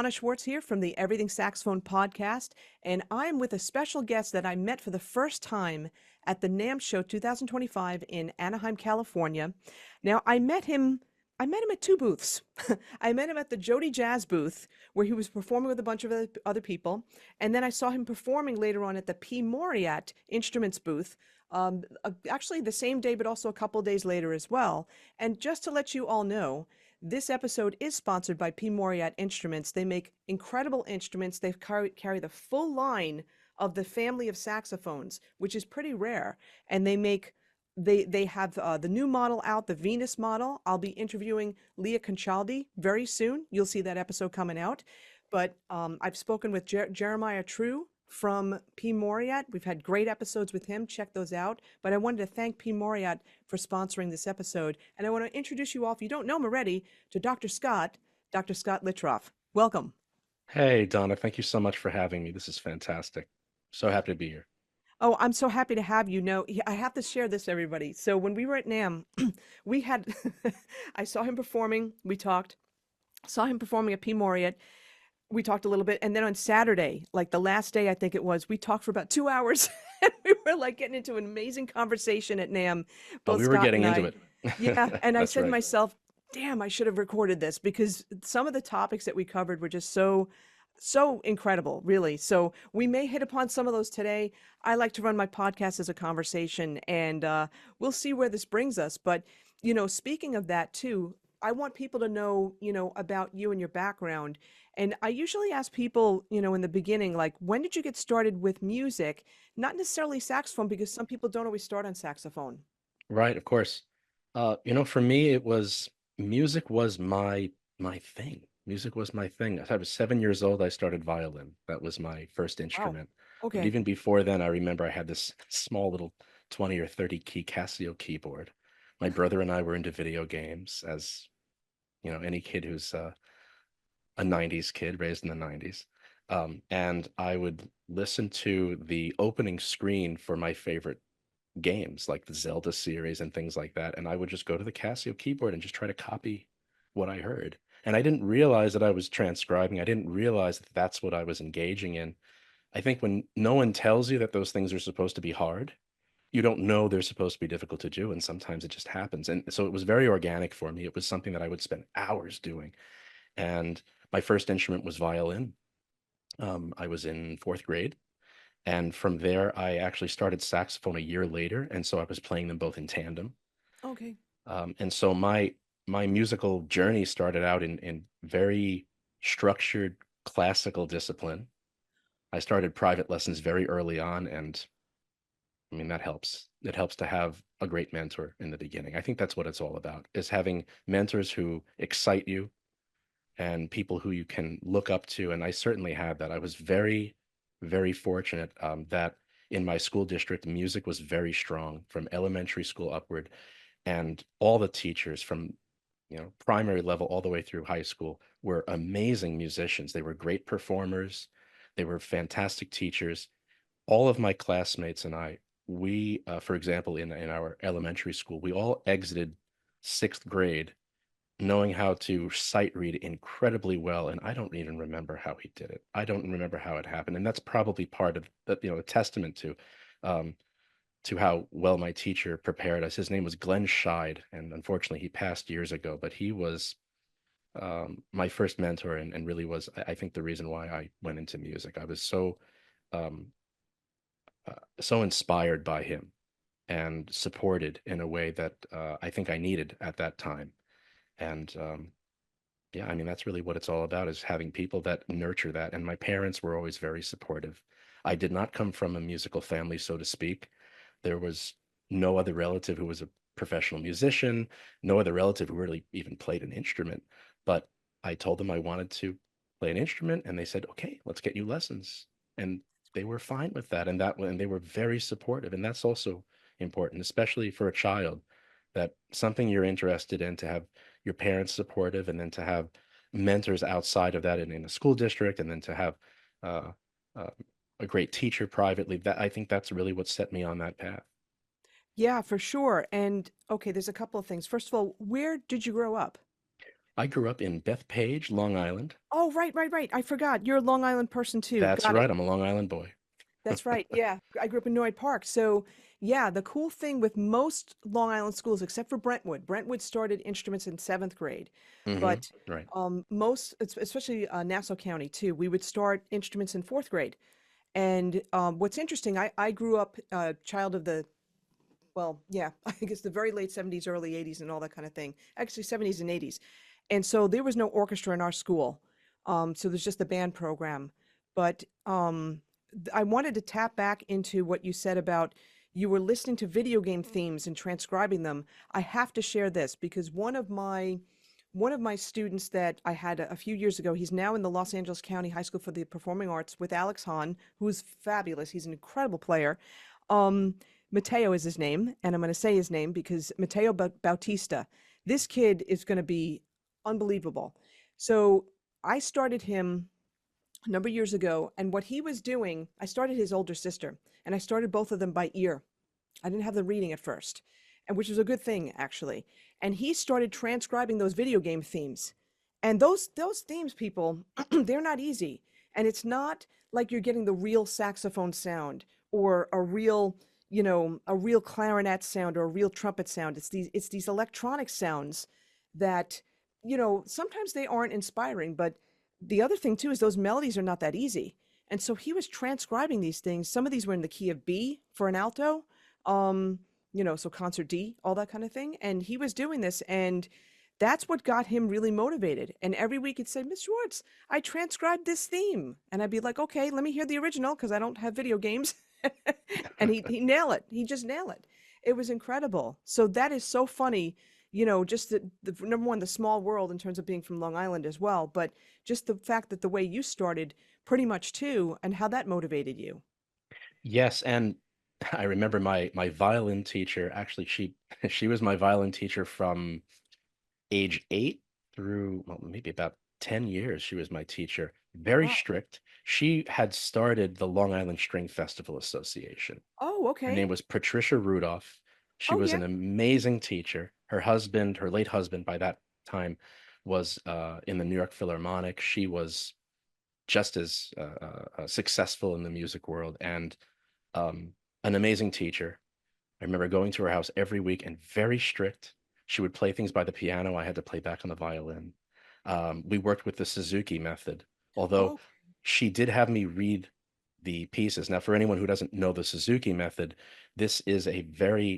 Donna Schwartz here from the Everything Saxophone Podcast, and I'm with a special guest that I met for the first time at the NAMM show 2025 in Anaheim, California. Now, I met him at two booths. I met him at the Jody Jazz booth where he was performing with a bunch of other people, and then I saw him performing later on at the P Mauriat Instruments booth. Actually the same day, but also a couple days later as well. And just to let you all know, this episode is sponsored by P Mauriat Instruments. They make incredible instruments. They carry the full line of the family of saxophones, which is pretty rare. And they have the new model out, the Venus model. I'll be interviewing Leah Conchaldi very soon. You'll see that episode coming out. But I've spoken with Jeremiah True from P Mauriat. We've had great episodes with him. Check those out. But I wanted to thank P Mauriat for sponsoring this episode. And I want to introduce you all, if you don't know him already, to Dr. Scott Litroff. Welcome. Hey, Donna, thank you so much for having me. This is fantastic. So happy to be here. Oh, I'm so happy to have you. No, I have to share this, everybody. So when we were at NAMM, we had, I saw him performing. We talked, saw him performing at P Mauriat. We talked a little bit, and then on Saturday, like the last day I think it was, we talked for about 2 hours. And we were like getting into an amazing conversation at NAMM, Oh, both we were Scott and getting into I. it. Yeah, and I That's said to right. myself, damn, I should have recorded this because some of the topics that we covered were just so incredible, really. So we may hit upon some of those today. I like to run my podcast as a conversation, and we'll see where this brings us. But speaking of that too, I want people to know, about you and your background. And I usually ask people, in the beginning, like, when did you get started with music? Not necessarily saxophone, because some people don't always start on saxophone. Right, of course. For me, it was music was my thing. Music was my thing. I was 7 years old. I started violin. That was my first Wow. instrument. But Okay. even before then, I remember I had this small little 20 or 30 key Casio keyboard. My brother and I were into video games, as any kid who's a 90s kid raised in the 90s. And I would listen to the opening screen for my favorite games, like the Zelda series and things like that. And I would just go to the Casio keyboard and just try to copy what I heard. And I didn't realize that I was transcribing. I didn't realize that that's what I was engaging in. I think when no one tells you that those things are supposed to be hard, you don't know they're supposed to be difficult to do. And sometimes it just happens. And so it was very organic for me. It was something that I would spend hours doing. And my first instrument was violin. I was in fourth grade. And from there, I actually started saxophone a year later. And so I was playing them both in tandem. Okay. And so my musical journey started out in very structured classical discipline. I started private lessons very early on, and I mean that helps. It helps to have a great mentor in the beginning. I think that's what it's all about, is having mentors who excite you and people who you can look up to. And I certainly had that. I was very, very fortunate that in my school district, music was very strong from elementary school upward. And all the teachers from primary level all the way through high school were amazing musicians. They were great performers. They were fantastic teachers. All of my classmates and I, we, for example, in our elementary school, we all exited sixth grade knowing how to sight read incredibly well. And I don't even remember how he did it. I don't remember how it happened. And that's probably part of a testament um, to how well my teacher prepared us. His name was Glenn Scheid, and unfortunately he passed years ago, but he was my first mentor and really was, I think, the reason why I went into music. I was um, so inspired by him and supported in a way that I think I needed at that time. And yeah, I mean, that's really what it's all about, is having people that nurture that. And my parents were always very supportive. I did not come from a musical family, so to speak. There was no other relative who was a professional musician, no other relative who really even played an instrument. But I told them I wanted to play an instrument, and they said, "Okay, let's get you lessons." And they were fine with that, and they were very supportive. And that's also important, especially for a child, that something you're interested in, to have your parents supportive, and then to have mentors outside of that in a school district, and then to have uh, uh, a great teacher privately. That, I think, that's really what set me on that path. Yeah, for sure. And okay, there's a couple of things. First of all, where did you grow up? I grew up in Bethpage, Long Island. Oh, right, right, right. I forgot. You're a Long Island person too. That's Got it. right. I'm a Long Island boy. That's right. Yeah. I grew up in Noyd Park. So, yeah, the cool thing with most Long Island schools, except for Brentwood started instruments in seventh grade. But Right. most, especially Nassau County too, we would start instruments in fourth grade. And what's interesting, I grew up a child of the, well, yeah, I guess the very late 70s, early 80s, and all that kind of thing. Actually, 70s and 80s. And so there was no orchestra in our school. So there's just the band program. But I wanted to tap back into what you said about you were listening to video game themes and transcribing them. I have to share this because one of my students that I had a few years ago, he's now in the Los Angeles County High School for the Performing Arts with Alex Hahn, who's fabulous. He's an incredible player. Um, Mateo is his name, and I'm going to say his name because Mateo Bautista. This kid is going to be unbelievable. So I started him a number of years ago, and what he was doing, I started his older sister, and I started both of them by ear. I didn't have the reading at first, and which was a good thing actually. And he started transcribing those video game themes. And those themes, people, they're not easy. And it's not like you're getting the real saxophone sound or a real clarinet sound or a real trumpet sound. It's these electronic sounds that, sometimes they aren't inspiring, but the other thing too is those melodies are not that easy. And so he was transcribing these things. Some of these were in the key of B for an alto. Um, so concert D, all that kind of thing. And he was doing this, and that's what got him really motivated. And every week he'd say, Miss Schwartz, I transcribed this theme. And I'd be like, okay, let me hear the original because I don't have video games. And he nail it. He just nail it. It was incredible. So that is so funny, just the number one, the small world in terms of being from Long Island as well, but just the fact that the way you started pretty much too, and how that motivated you. Yes, and I remember my violin teacher, actually she was my violin teacher from age 8 through, well, maybe about 10 years. She was my teacher. Very Wow. strict. She had started the Long Island String Festival Association. Oh, Her okay. name was Patricia Rudolph. She Oh, was yeah. an amazing teacher. Her husband, her late husband by that time, was in the New York Philharmonic. She was just as successful in the music world and um, an amazing teacher. I remember going to her house every week and very strict. She would play things by the piano. I had to play back on the violin. We worked with the Suzuki method, although Oh, she did have me read the pieces. Now, for anyone who doesn't know the Suzuki method, this is a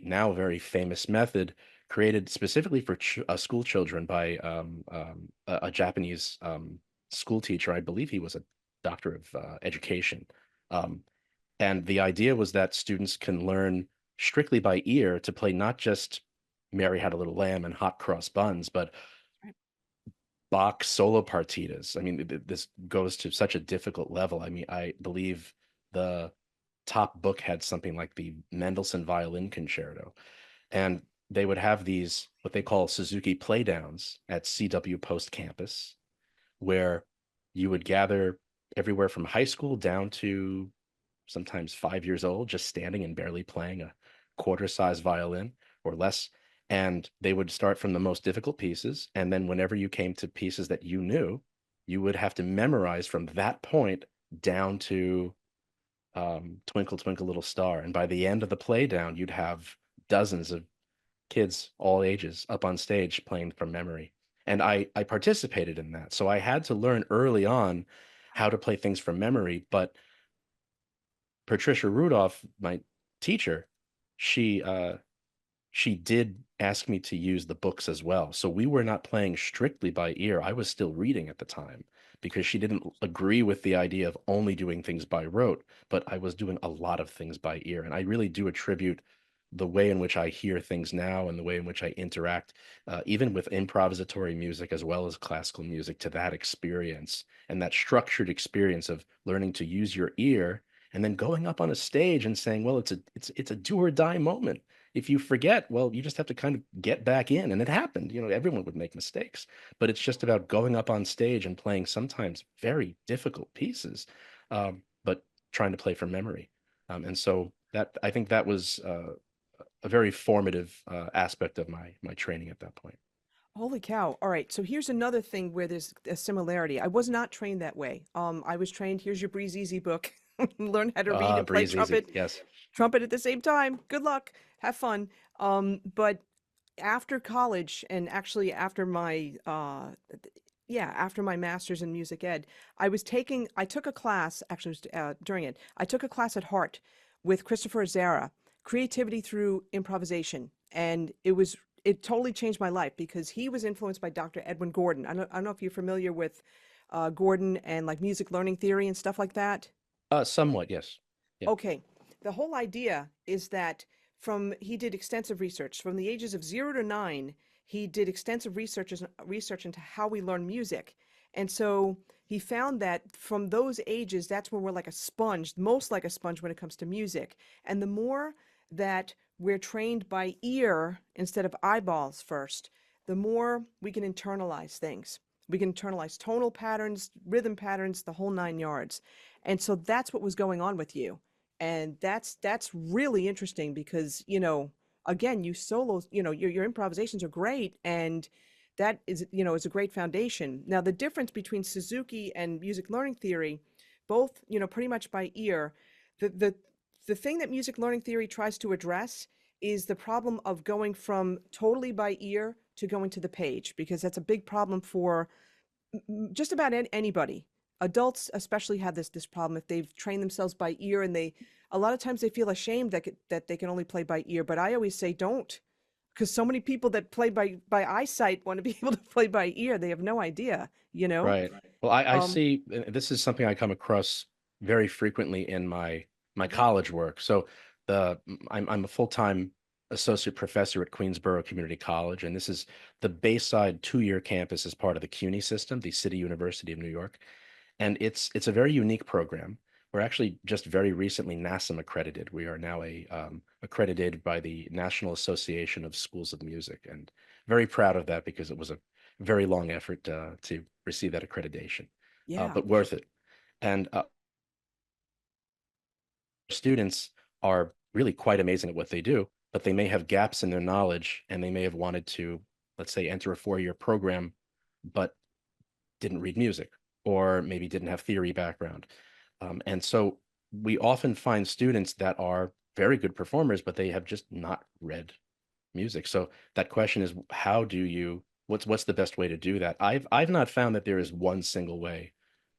now very famous method created specifically for school children by a Japanese school teacher. I believe he was a doctor of education. Um, and the idea was that students can learn strictly by ear to play not just Mary Had a Little Lamb and Hot Cross Buns, but right. Bach solo partitas. I mean, this goes to such a difficult level. I mean, I believe the top book had something like the Mendelssohn Violin Concerto, and they would have these what they call Suzuki playdowns at CW Post Campus, where you would gather everywhere from high school down to sometimes 5 years old, just standing and barely playing a quarter size violin or less. And they would start from the most difficult pieces. And then whenever you came to pieces that you knew, you would have to memorize from that point down to Twinkle, Twinkle, Little Star. And by the end of the play down, you'd have dozens of kids, all ages, up on stage playing from memory. And I participated in that. So I had to learn early on how to play things from memory. But Patricia Rudolph, my teacher, she she did ask me to use the books as well. So we were not playing strictly by ear. I was still reading at the time because she didn't agree with the idea of only doing things by rote, but I was doing a lot of things by ear. And I really do attribute the way in which I hear things now and the way in which I interact, even with improvisatory music as well as classical music, to that experience and that structured experience of learning to use your ear and then going up on a stage and saying, well, it's a do or die moment. If you forget, well, you just have to kind of get back in. And it happened. Everyone would make mistakes, but it's just about going up on stage and playing sometimes very difficult pieces, but trying to play from memory. And so that I think that was a very formative aspect of my training at that point. Holy cow. All right. So here's another thing where there's a similarity. I was not trained that way. I was trained, here's your Breeze Easy book. Learn how to read Ah, and play breeze easy. trumpet. Yes. Trumpet at the same time. Good luck. Have fun. But after college and actually after my yeah, after my master's in music ed, I took a class, actually it was, during it, I took a class at Hart with Christopher Zara, Creativity Through Improvisation. And it totally changed my life because he was influenced by Dr. Edwin Gordon. I don't know if you're familiar with Gordon and like music learning theory and stuff like that. Somewhat, yes. Yeah. Okay. The whole idea is that he did extensive research from the ages of 0 to 9. He did extensive research into how we learn music. And so he found that from those ages, that's when we're like a sponge, most like a sponge when it comes to music. And the more that we're trained by ear instead of eyeballs first, the more we can internalize things. We can internalize tonal patterns, rhythm patterns, the whole 9 yards. And so that's what was going on with you. And that's really interesting because, again, you solos, your improvisations are great, and that is a great foundation. Now, the difference between Suzuki and music learning theory, both, pretty much by ear, the the the thing that music learning theory tries to address is the problem of going from totally by ear to going to the page, because that's a big problem for just about anybody. Adults especially have this problem if they've trained themselves by ear, and they a lot of times they feel ashamed that they can only play by ear. But I always say don't, because so many people that play by eyesight want to be able to play by ear. They have no idea, you know. Right. Well, I Um, see this is something I come across very frequently in my college work. So I'm a full-time associate professor at Queensborough Community College, and this is the Bayside 2-year campus as part of the CUNY system, the City University of New York. And it's a very unique program. We're actually just very recently NASM accredited. We are now accredited by the National Association of Schools of Music, and very proud of that because it was a very long effort to receive that accreditation, yeah. but worth it. And students are really quite amazing at what they do, but they may have gaps in their knowledge, and they may have wanted to, let's say, enter a 4-year program, but didn't read music, or maybe didn't have theory background. And so we often find students that are very good performers, but they have just not read music. So that question is, how do you, what's the best way to do that? I've not found that there is one single way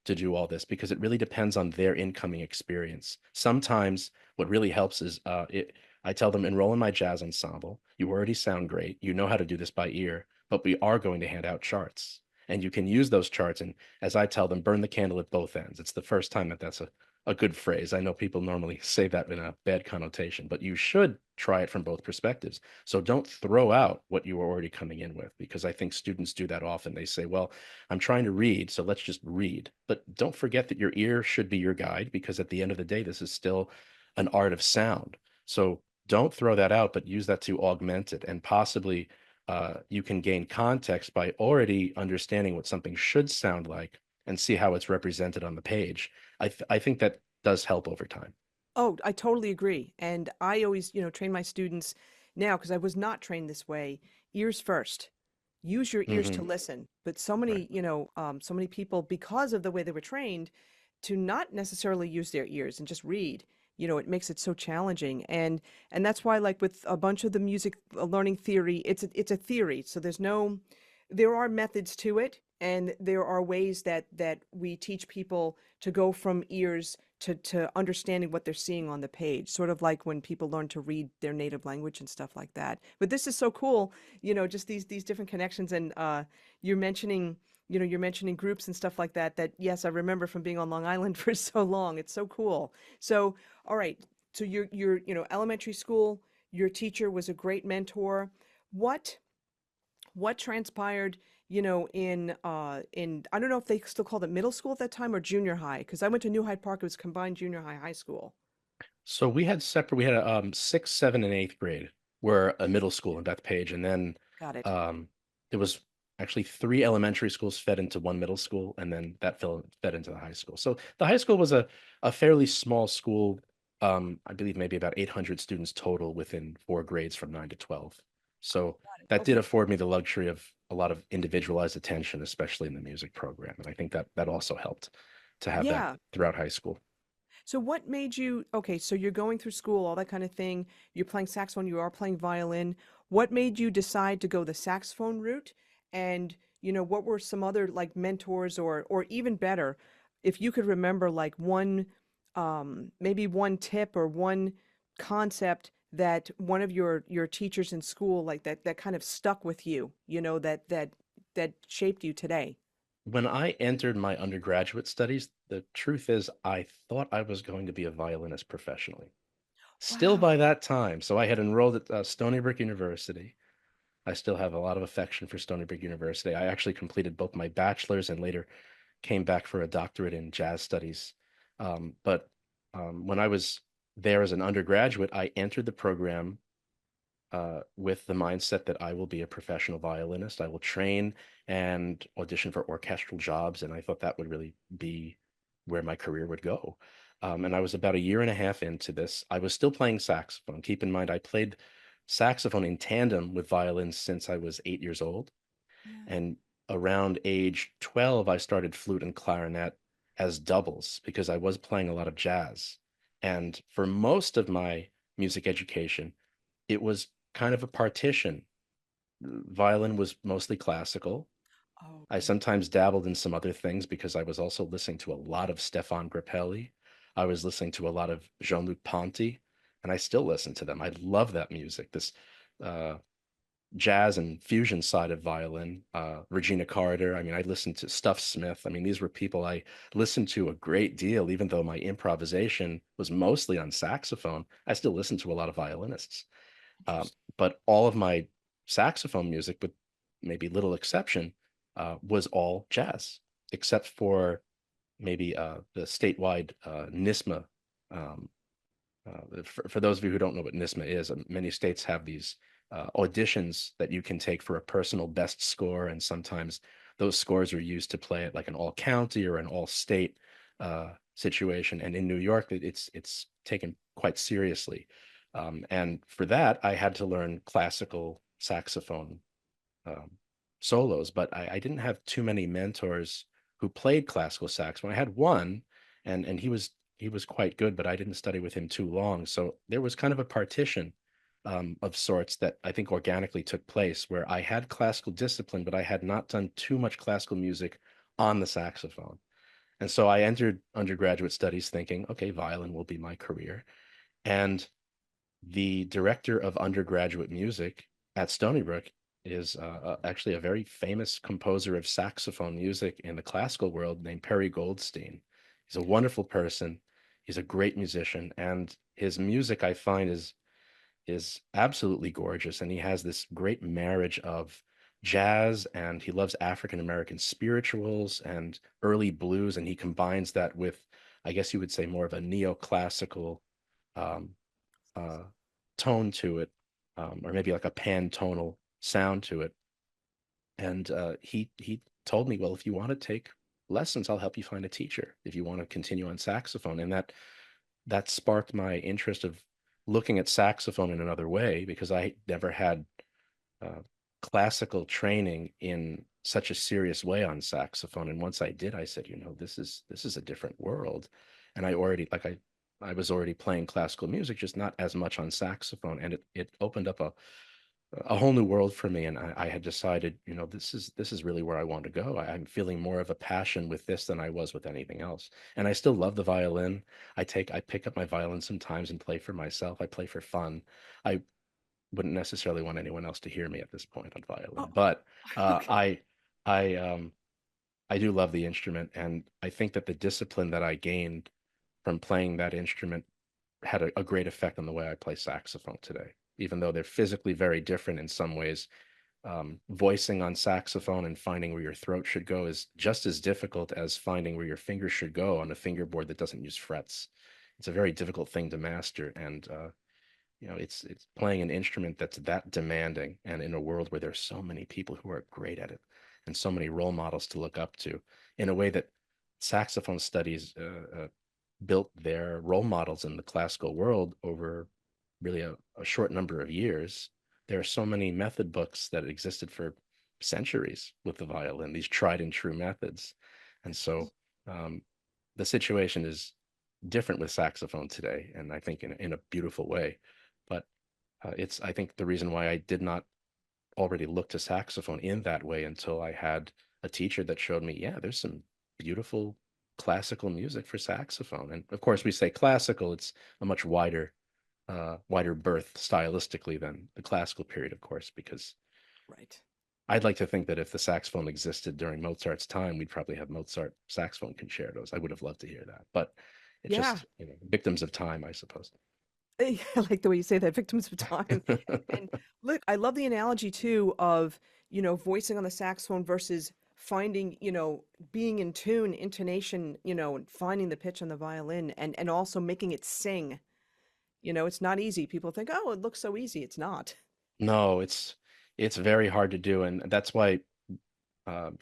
to do all this, because it really depends on their incoming experience. Sometimes what really helps is I tell them, enroll in my jazz ensemble. You already sound great. You know how to do this by ear, but we are going to hand out charts. And you can use those charts. And as I tell them, burn the candle at both ends. It's the first time that that's a good phrase. I know people normally say that in a bad connotation, but you should try it from both perspectives. So don't throw out what you were already coming in with, because I think students do that often. They say, well, I'm trying to read, so let's just read. But don't forget that your ear should be your guide, because at the end of the day, this is still an art of sound. So don't throw that out, but use that to augment it. And possibly you can gain context by already understanding what something should sound like, and see how it's represented on the page. I think that does help over time. Oh, I totally agree. And I always, train my students now, because I was not trained this way, ears first. Use your ears to Hmm. listen. But Right. so many people, because of the way they were trained, to not necessarily use their ears and just read, it makes it so challenging. And that's why, like with a bunch of the music learning theory, it's a theory. So there are methods to it, and there are ways that we teach people to go from ears to understanding what they're seeing on the page, sort of like when people learn to read their native language and stuff like that. But this is so cool, just these different connections. And you're mentioning you're mentioning groups and stuff like that yes, I remember from being on Long Island for so long. It's so cool. So all right, so your elementary school, your teacher was a great mentor. What what transpired, in I don't know if they still called it middle school at that time or junior high, because I went to New Hyde Park. It was combined junior high, high school. So we had a sixth, seventh, and eighth grade were a middle school in Bethpage, and then Got it. um, there was actually 3 elementary schools fed into one middle school, and then that fed into the high school. So the high school was a fairly small school. I believe maybe about 800 students total within 4 grades from 9 to 12. So that did Okay. afford me the luxury of a lot of individualized attention, especially in the music program. And I think that that also helped to have that Yeah. throughout high school. So what made you, okay, so you're going through school, all that kind of thing. You're playing saxophone, you are playing violin. What made you decide to go the saxophone route? And, what were some other like mentors or even better, if you could remember like one maybe one tip or one concept that one of your teachers in school like that kind of stuck with you, that shaped you today. When I entered my undergraduate studies, the truth is I thought I was going to be a violinist professionally. Still Wow. by that time. So I had enrolled at Stony Brook University. I still have a lot of affection for Stony Brook University. I actually completed both my bachelor's and later came back for a doctorate in jazz studies. But when I was there as an undergraduate, I entered the program with the mindset that I will be a professional violinist. I will train and audition for orchestral jobs. And I thought that would really be where my career would go. And I was about a year and a half into this. I was still playing saxophone. Keep in mind, I played saxophone in tandem with violin since I was 8 years old. Yeah. And around age 12, I started flute and clarinet as doubles because I was playing a lot of jazz. And for most of my music education, it was kind of a partition. Violin was mostly classical. Oh, I okay. sometimes dabbled in some other things because I was also listening to a lot of Stefan Grappelli. I was listening to a lot of Jean-Luc Ponty, and I still listen to them. I love that music. This uh, jazz and fusion side of violin, Regina Carter. I mean, I listened to Stuff Smith. I mean, these were people I listened to a great deal, even though my improvisation was mostly on saxophone. I still listened to a lot of violinists. Um, Interesting. but all of my saxophone music, with maybe little exception, was all jazz, except for maybe the statewide NISMA. Um, for those of you who don't know what NISMA is, many states have these auditions that you can take for a personal best score, and sometimes those scores are used to play at like an all county or an all state situation. And in New York, it's taken quite seriously. And for that, I had to learn classical saxophone um, solos, but I didn't have too many mentors who played classical saxophone. I had one, and he was quite good, but I didn't study with him too long. So there was kind of a partition of sorts that I think organically took place where I had classical discipline, but I had not done too much classical music on the saxophone. And so I entered undergraduate studies thinking, okay, violin will be my career. And the director of undergraduate music at Stony Brook is actually a very famous composer of saxophone music in the classical world named Perry Goldstein. He's a wonderful person. He's a great musician, and his music I find is absolutely gorgeous. And he has this great marriage of jazz, and he loves African American spirituals and early blues, and he combines that with, I guess you would say, more of a neoclassical um, uh, tone to it, or maybe like a pantonal sound to it. And he told me, well, if you want to take lessons, I'll help you find a teacher if you want to continue on saxophone. And that sparked my interest of looking at saxophone in another way because I never had uh, classical training in such a serious way on saxophone. And once I did, I said, this is a different world. And I was already playing classical music, just not as much on saxophone. And it opened up a whole new world for me. And I had decided, this is really where I want to go. I'm feeling more of a passion with this than I was with anything else. And I still love the violin. I pick up my violin sometimes and play for myself. I play for fun. I wouldn't necessarily want anyone else to hear me at this point on Oh, violin, but uh, okay. I I I do love the instrument, and I think that the discipline that I gained from playing that instrument had a great effect on the way I play saxophone today. Even though they're physically very different in some ways, voicing on saxophone and finding where your throat should go is just as difficult as finding where your fingers should go on a fingerboard that doesn't use frets. It's a very difficult thing to master, and it's playing an instrument that's that demanding, and in a world where there's so many people who are great at it and so many role models to look up to, in a way that saxophone studies built their role models in the classical world over really a short number of years. there are so many method books that existed for centuries with the violin, these tried and true methods. And so um, the situation is different with saxophone today, and I think in a beautiful way. But it's, I think, the reason why I did not already look to saxophone in that way until I had a teacher that showed me, yeah, there's some beautiful classical music for saxophone. And of course, we say classical, it's a much wider berth stylistically than the classical period, of course, because Right. I'd like to think that if the saxophone existed during Mozart's time, we'd probably have Mozart saxophone concertos. I would have loved to hear that, but it's Yeah. just, victims of time, I suppose. I like the way you say that, victims of time. And look, I love the analogy too of, voicing on the saxophone versus finding, being in tune, intonation, and finding the pitch on the violin and also making it sing. It's not easy. People think, oh, it looks so easy. It's not. No, it's very hard to do, and that's why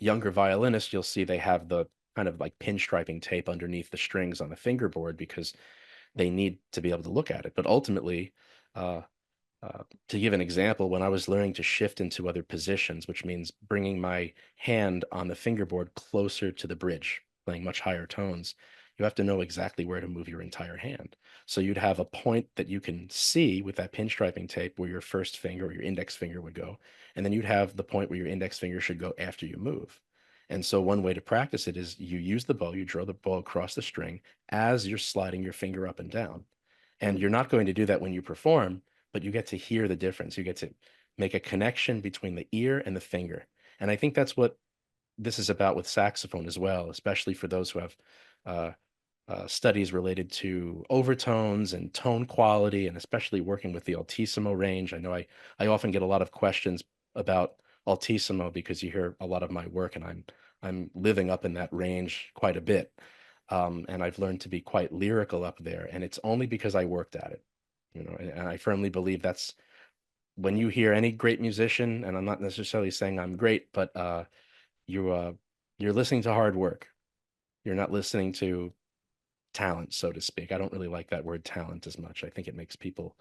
younger violinists, you'll see they have the kind of like pinstriping tape underneath the strings on the fingerboard because they need to be able to look at it. But ultimately, uh, to give an example, when I was learning to shift into other positions, which means bringing my hand on the fingerboard closer to the bridge, playing much higher tones, you have to know exactly where to move your entire hand. So you'd have a point that you can see with that pinstriping tape where your first finger or your index finger would go. And then you'd have the point where your index finger should go after you move. And so one way to practice it is you use the bow, you draw the bow across the string as you're sliding your finger up and down. And Mm, you're not going to do that when you perform, but you get to hear the difference. You get to make a connection between the ear and the finger. And I think that's what this is about with saxophone as well, especially for those who have uh, studies related to overtones and tone quality, and especially working with the altissimo range. I know I often get a lot of questions about altissimo because you hear a lot of my work, and I'm living up in that range quite a bit. And I've learned to be quite lyrical up there, and it's only because I worked at it. And I firmly believe that's when you hear any great musician, and I'm not necessarily saying I'm great, but you you're listening to hard work. You're not listening to talent, so to speak. I don't really like that word talent as much. I think it makes people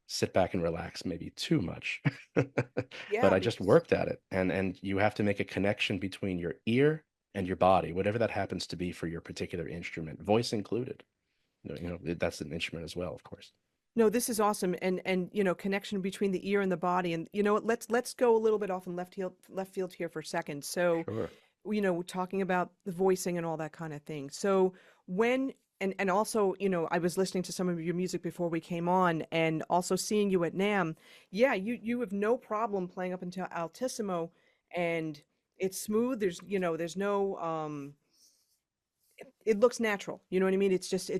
sit back and relax maybe too much. But yeah, I just because worked at it, and you have to make a connection between your ear and your body, whatever that happens to be for your particular instrument, voice included. That's an instrument as well, of course. no, this is awesome. And connection between the ear and the body. And you know what, let's go a little bit off in left field here for a second. So, Sure. we're talking about the voicing and all that kind of thing. So when and also, I was listening to some of your music before we came on and also seeing you at NAMM. Yeah, you have no problem playing up into altissimo and it's smooth. There's no it looks natural. You know what I mean? It's just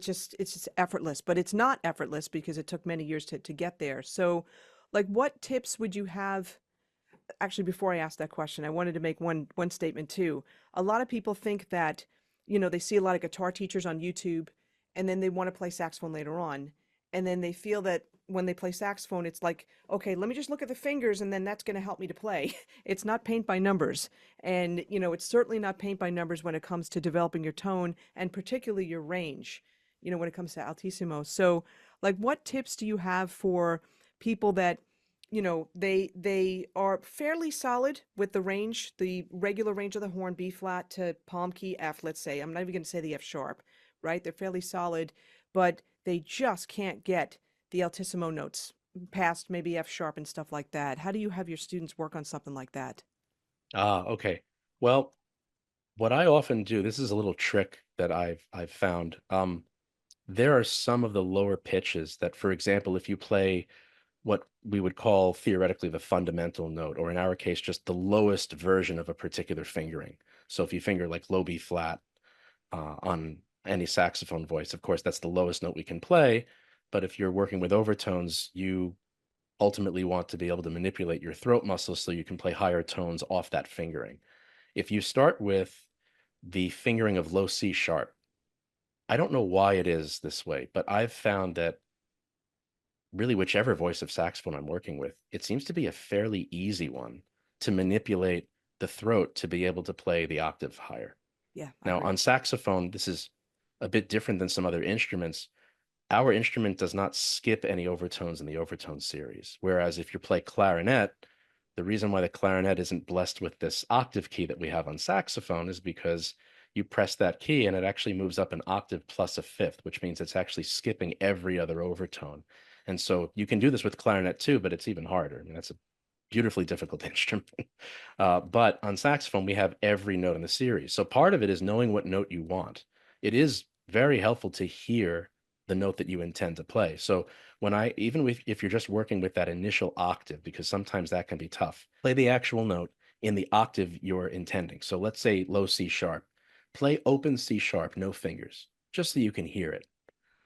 effortless, but it's not effortless because it took many years to get there. So like what tips would you have? Actually, before I ask that question, I wanted to make one statement too. A lot of people think that, they see a lot of guitar teachers on YouTube and then they want to play saxophone later on. And then they feel that when they play saxophone, it's like, okay, let me just look at the fingers and then that's going to help me to play. It's not paint by numbers. And, it's certainly not paint by numbers when it comes to developing your tone and particularly your range, when it comes to altissimo. So, like, what tips do you have for people that they are fairly solid with the range, the regular range of the horn, B flat to palm key F, let's say. I'm not even going to say the F sharp, right? They're fairly solid, but they just can't get the altissimo notes past maybe F sharp and stuff like that. How do you have your students work on something like that? Ah, okay. Well, what I often do, this is a little trick that I've found. There are some of the lower pitches that, for example, if you play what we would call theoretically the fundamental note, or in our case, just the lowest version of a particular fingering. So if you finger like low B flat on any saxophone voice, of course, that's the lowest note we can play. But if you're working with overtones, you ultimately want to be able to manipulate your throat muscles so you can play higher tones off that fingering. If you start with the fingering of low C sharp, I don't know why it is this way, but I've found that really whichever voice of saxophone I'm working with, it seems to be a fairly easy one to manipulate the throat to be able to play the octave higher. Yeah, I Now, agree. on saxophone, this is a bit different than some other instruments. our instrument does not skip any overtones in the overtone series. Whereas if you play clarinet, the reason why the clarinet isn't blessed with this octave key that we have on saxophone is because you press that key and it actually moves up an octave plus a fifth, which means it's actually skipping every other overtone. And so you can do this with clarinet too, but it's even harder. I mean, that's a beautifully difficult instrument. But on saxophone, we have every note in the series. So part of it is knowing what note you want. It is very helpful to hear the note that you intend to play. So when if you're just working with that initial octave, because sometimes that can be tough, play the actual note in the octave you're intending. So let's say low C sharp, play open C sharp, no fingers, just so you can hear it.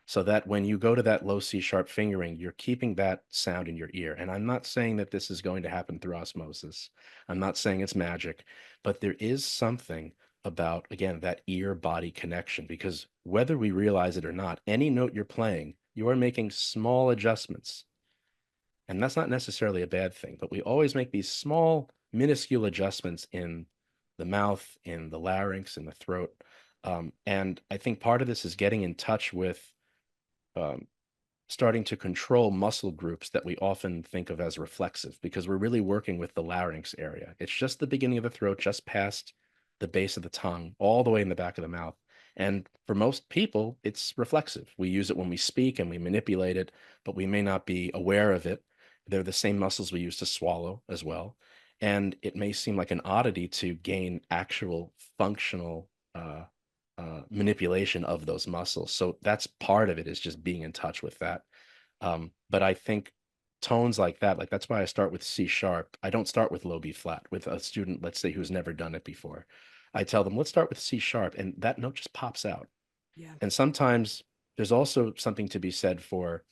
So that when you go to that low C sharp fingering, you're keeping that sound in your ear. And I'm not saying that this is going to happen through osmosis. I'm not saying it's magic, but there is something about, again, that ear-body connection, because whether we realize it or not, any note you're playing, you are making small adjustments. And that's not necessarily a bad thing, but we always make these small, minuscule adjustments in the mouth, in the larynx, in the throat. And I think part of this is getting in touch with starting to control muscle groups that we often think of as reflexive, because we're really working with the larynx area. It's just the beginning of the throat, just past the base of the tongue, all the way in the back of the mouth. And for most people, it's reflexive. We use it when we speak and we manipulate it, but we may not be aware of it. They're the same muscles we use to swallow as well. And it may seem like an oddity to gain actual functional manipulation of those muscles. So that's part of it, is just being in touch with that. But I think tones like that, like that's why I start with C sharp. I don't start with low B flat with a student, let's say, who's never done it before. I tell them, let's start with C sharp, and that note just pops out. Yeah. And sometimes there's also something to be said for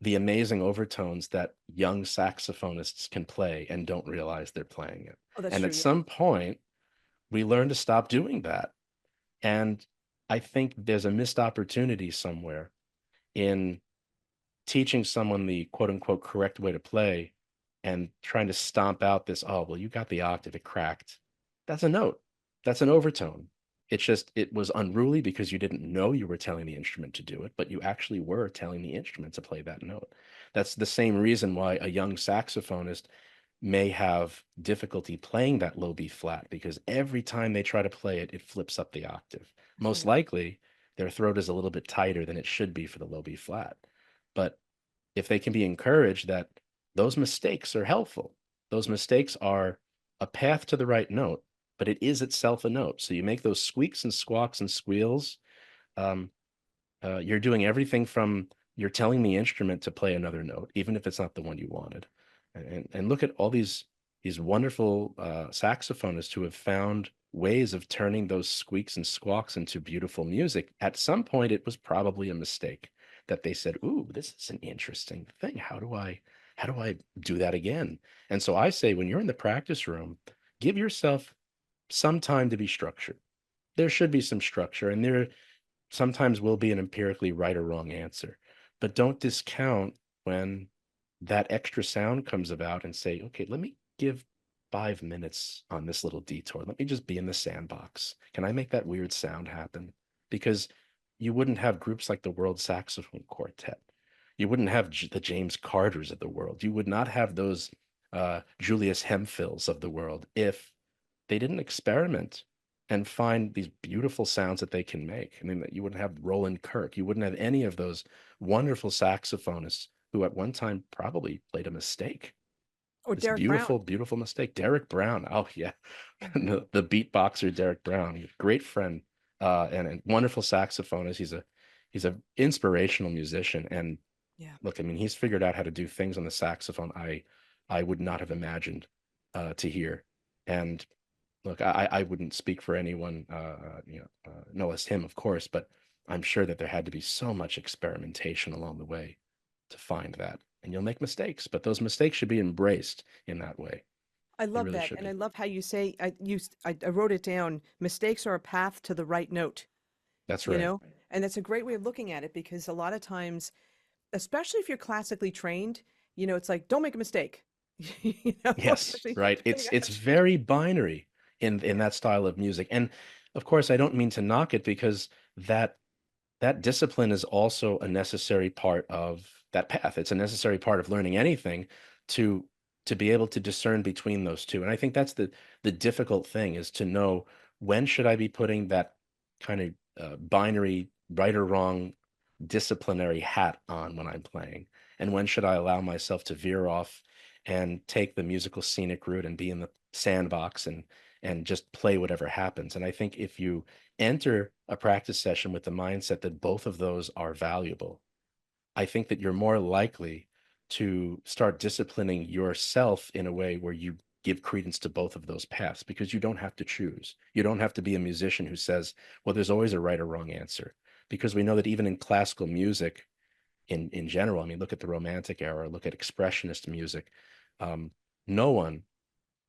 the amazing overtones that young saxophonists can play and don't realize they're playing it. Oh, that's And true. at Yeah. some point, we learn to stop doing that. And I think there's a missed opportunity somewhere in teaching someone the quote unquote correct way to play and trying to stomp out this, oh, well, you got the octave, it cracked. That's a note. That's an overtone. It's just, it was unruly because you didn't know you were telling the instrument to do it, but you actually were telling the instrument to play that note. That's the same reason why a young saxophonist may have difficulty playing that low B flat, because every time they try to play it, it flips up the octave. Most likely, their throat is a little bit tighter than it should be for the low B flat. But if they can be encouraged that those mistakes are helpful, those mistakes are a path to the right note, but it is itself a note. So you make those squeaks and squawks and squeals. You're doing everything from, you're telling the instrument to play another note, even if it's not the one you wanted. And look at all these wonderful saxophonists who have found ways of turning those squeaks and squawks into beautiful music. At some point, it was probably a mistake that they said, "Ooh, this is an interesting thing. How do I do that again?" And so I say, when you're in the practice room, give yourself some time to be structured. There should be some structure, and there sometimes will be an empirically right or wrong answer, but don't discount when that extra sound comes about and say, okay, let me give 5 minutes on this little detour. Let me just be in the sandbox. Can I make that weird sound happen? Because you wouldn't have groups like the World Saxophone Quartet. You wouldn't have the James Carters of the world. You would not have those Julius Hemphils of the world if they didn't experiment and find these beautiful sounds that they can make. I mean, you wouldn't have Roland Kirk. You wouldn't have any of those wonderful saxophonists who at one time probably played a mistake. Or This Derek Brown. beautiful, beautiful mistake. Derek Brown. Oh, yeah. The beatboxer, Derek Brown, great friend and a wonderful saxophonist. He's a inspirational musician. And Yeah. look, I mean, he's figured out how to do things on the saxophone I would not have imagined to hear. And look, I wouldn't speak for anyone, no less him, of course, but I'm sure that there had to be so much experimentation along the way to find that. And you'll make mistakes, but those mistakes should be embraced in that way. I They love really that. should And I be. love how you say, I wrote it down. Mistakes are a path to the right note, That's you right. know? And that's a great way of looking at it, because a lot of times, especially if you're classically trained, it's like, don't make a mistake. Yes, Especially right. depending on It's very binary in that style of music. And of course, I don't mean to knock it, because that that discipline is also a necessary part of that path. It's a necessary part of learning anything to be able to discern between those two. And I think that's the difficult thing, is to know, when should I be putting that kind of binary right or wrong disciplinary hat on when I'm playing, and when should I allow myself to veer off and take the musical scenic route and be in the sandbox and just play whatever happens. And I think if you enter a practice session with the mindset that both of those are valuable, I think that you're more likely to start disciplining yourself in a way where you give credence to both of those paths, because you don't have to choose. You don't have to be a musician who says, well, there's always a right or wrong answer, because we know that even in classical music, in general, I mean, look at the Romantic era, look at Expressionist music. No one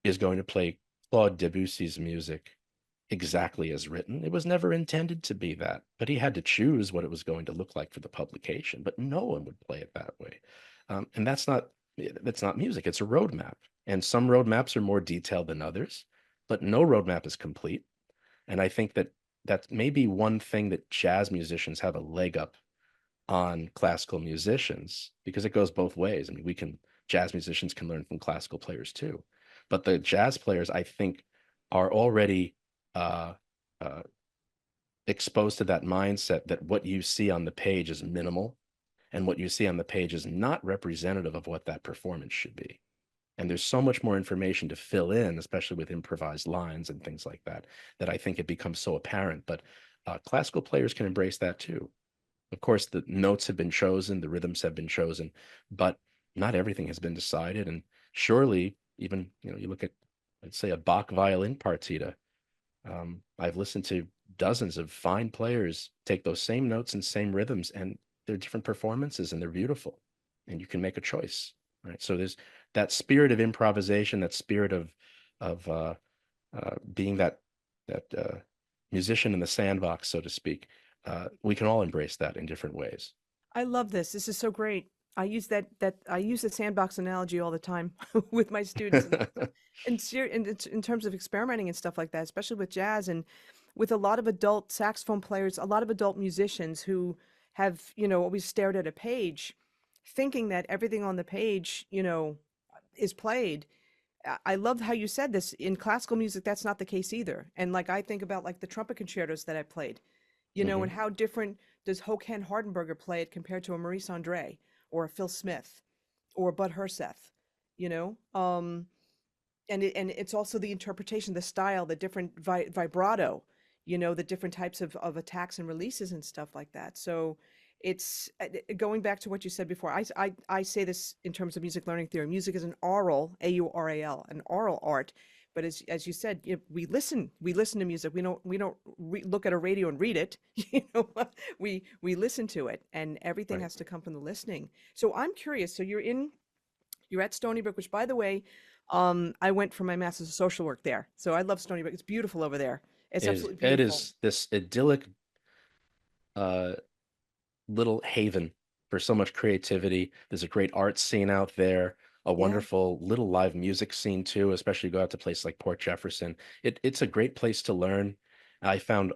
is going to play Claude Debussy's music exactly as written. It was never intended to be that, but he had to choose what it was going to look like for the publication. But no one would play it that way, and that's not music. It's a roadmap, and some roadmaps are more detailed than others, but no roadmap is complete. And I think that that's maybe one thing that jazz musicians have a leg up on classical musicians, because it goes both ways. I mean, jazz musicians can learn from classical players too, but the jazz players, I think, are already uh, uh, exposed to that mindset that what you see on the page is minimal, and what you see on the page is not representative of what that performance should be. And there's so much more information to fill in, especially with improvised lines and things like that, that I think it becomes so apparent. But classical players can embrace that too. Of course, the notes have been chosen, the rhythms have been chosen, but not everything has been decided. And surely, even, you look at, let's say, a Bach violin partita. I've listened to dozens of fine players take those same notes and same rhythms, and they're different performances, and they're beautiful. And you can make a choice, right? So there's that spirit of improvisation, that spirit of being that musician in the sandbox, so to speak. We can all embrace that in different ways. I love this. This is so great. I use the sandbox analogy all the time with my students, and in terms of experimenting and stuff like that, especially with jazz and with a lot of adult saxophone players, a lot of adult musicians who have, always stared at a page, thinking that everything on the page, is played. I love how you said this. In classical music, that's not the case either. And like I think about like the trumpet concertos that I played, and Hmm. how different does Håkan Hardenberger play it compared to a Maurice Andre or a Phil Smith or a Bud Herseth, you know? And it's also the interpretation, the style, the different vibrato, the different types of attacks and releases and stuff like that. So it's going back to what you said before. I say this in terms of music learning theory. Music is an aural, AURAL, an aural art. But as you said, we listen to music. We don't look at a radio and read it. We listen to it, and everything Right. has to come from the listening. So I'm curious. So you're at Stony Brook, which, by the way, I went for my master's of social work there. So I love Stony Brook. It's beautiful over there. It's absolutely It beautiful. is this idyllic uh, little haven for so much creativity. There's a great art scene out there, a Yeah. wonderful little live music scene too, especially go out to places like Port Jefferson. It's a great place to learn. I found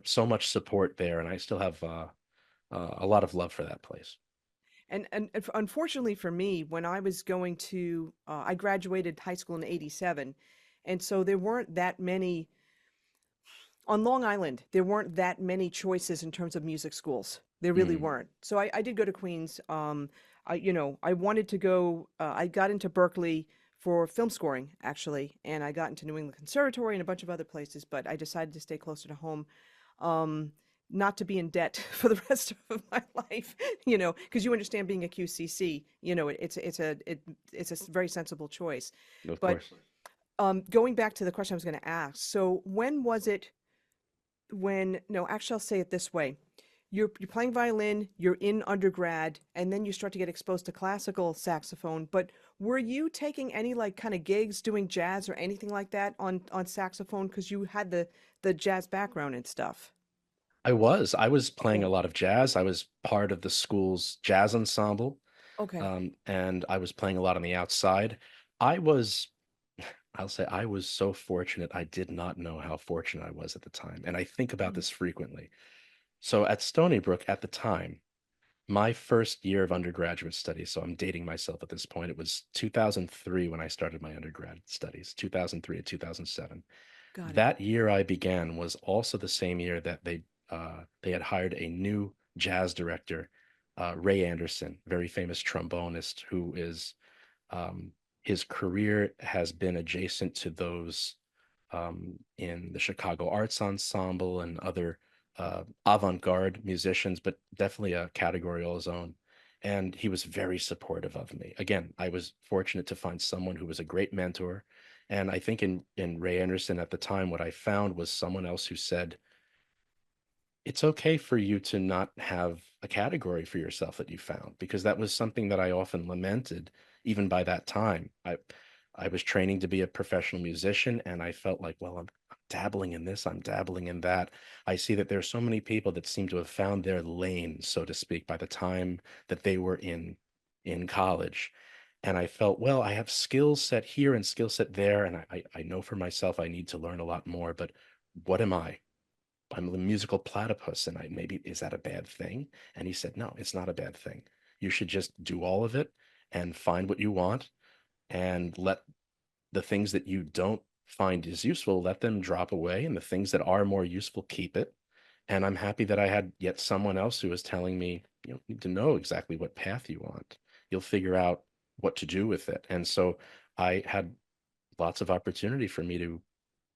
so much support there, and I still have a lot of love for that place. And unfortunately for me, when I was going to, I graduated high school in '87, and so there weren't that many on Long Island. There weren't that many choices in terms of music schools. There really Mm, weren't. So I did go to Queens. I wanted to go. I got into Berkeley for film scoring actually, and I got into New England Conservatory and a bunch of other places. But I decided to stay closer to home. Um, not to be in debt for the rest of my life, because you understand being a QCC, it's a very sensible choice. of But course. going back to the question I was going to ask, so when was it no, actually I'll say it this way. You're playing violin, you're in undergrad, and then you start to get exposed to classical saxophone. But were you taking any like kind of gigs doing jazz or anything like that on saxophone because you had the jazz background and stuff? I was playing a Okay. lot of jazz. I was part of the school's jazz ensemble, Okay. and I was playing a lot on the outside. I was, I'll say, I was so fortunate. I did not know how fortunate I was at the time, and I think about Mm. this frequently. So at Stony Brook at the time, my first year of undergraduate studies, so I'm dating myself at this point. It was 2003 when I started my undergrad studies, 2003 to 2007. Got it. That year I began was also the same year that they had hired a new jazz director, Ray Anderson, very famous trombonist, who is his career has been adjacent to those in the Chicago Arts Ensemble and other avant-garde musicians, but definitely a category all his own. And he was very supportive of me. Again, I was fortunate to find someone who was a great mentor. And I think in Ray Anderson at the time, what I found was someone else who said, it's okay for you to not have a category for yourself that you found, because that was something that I often lamented even by that time. I was training to be a professional musician and I felt like, well, I'm dabbling in this, I'm dabbling in that. I see that there's so many people that seem to have found their lane, so to speak, by the time that they were in college. And I felt, well, I have skill set here and skill set there, and I know for myself I need to learn a lot more, but what am I? I'm a musical platypus, and I maybe is that a bad thing? And he said, no, it's not a bad thing. You should just do all of it and find what you want and let the things that you don't find as useful, let them drop away. And the things that are more useful, keep it. And I'm happy that I had yet someone else who was telling me, you need to know exactly what path you want. You'll figure out what to do with it. And so I had lots of opportunity for me to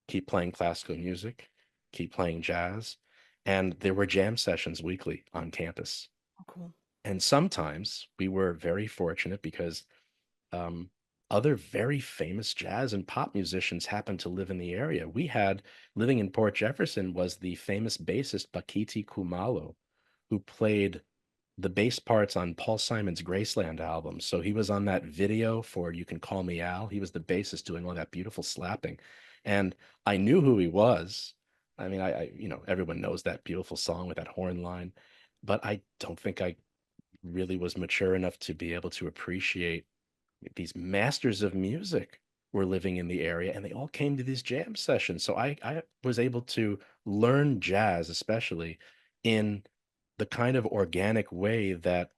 keep playing classical music, keep playing jazz. And there were jam sessions weekly on campus. Oh, cool. And sometimes we were very fortunate because um, other very famous jazz and pop musicians happened to live in the area. We had, living in Port Jefferson, was the famous bassist Bakiti Kumalo, who played the bass parts on Paul Simon's Graceland album. So he was on that video for You Can Call Me Al. He was the bassist doing all that beautiful slapping. And I knew who he was. I mean, everyone knows that beautiful song with that horn line, but I don't think I really was mature enough to be able to appreciate these masters of music were living in the area and they all came to these jam sessions. So I was able to learn jazz, especially in the kind of organic way that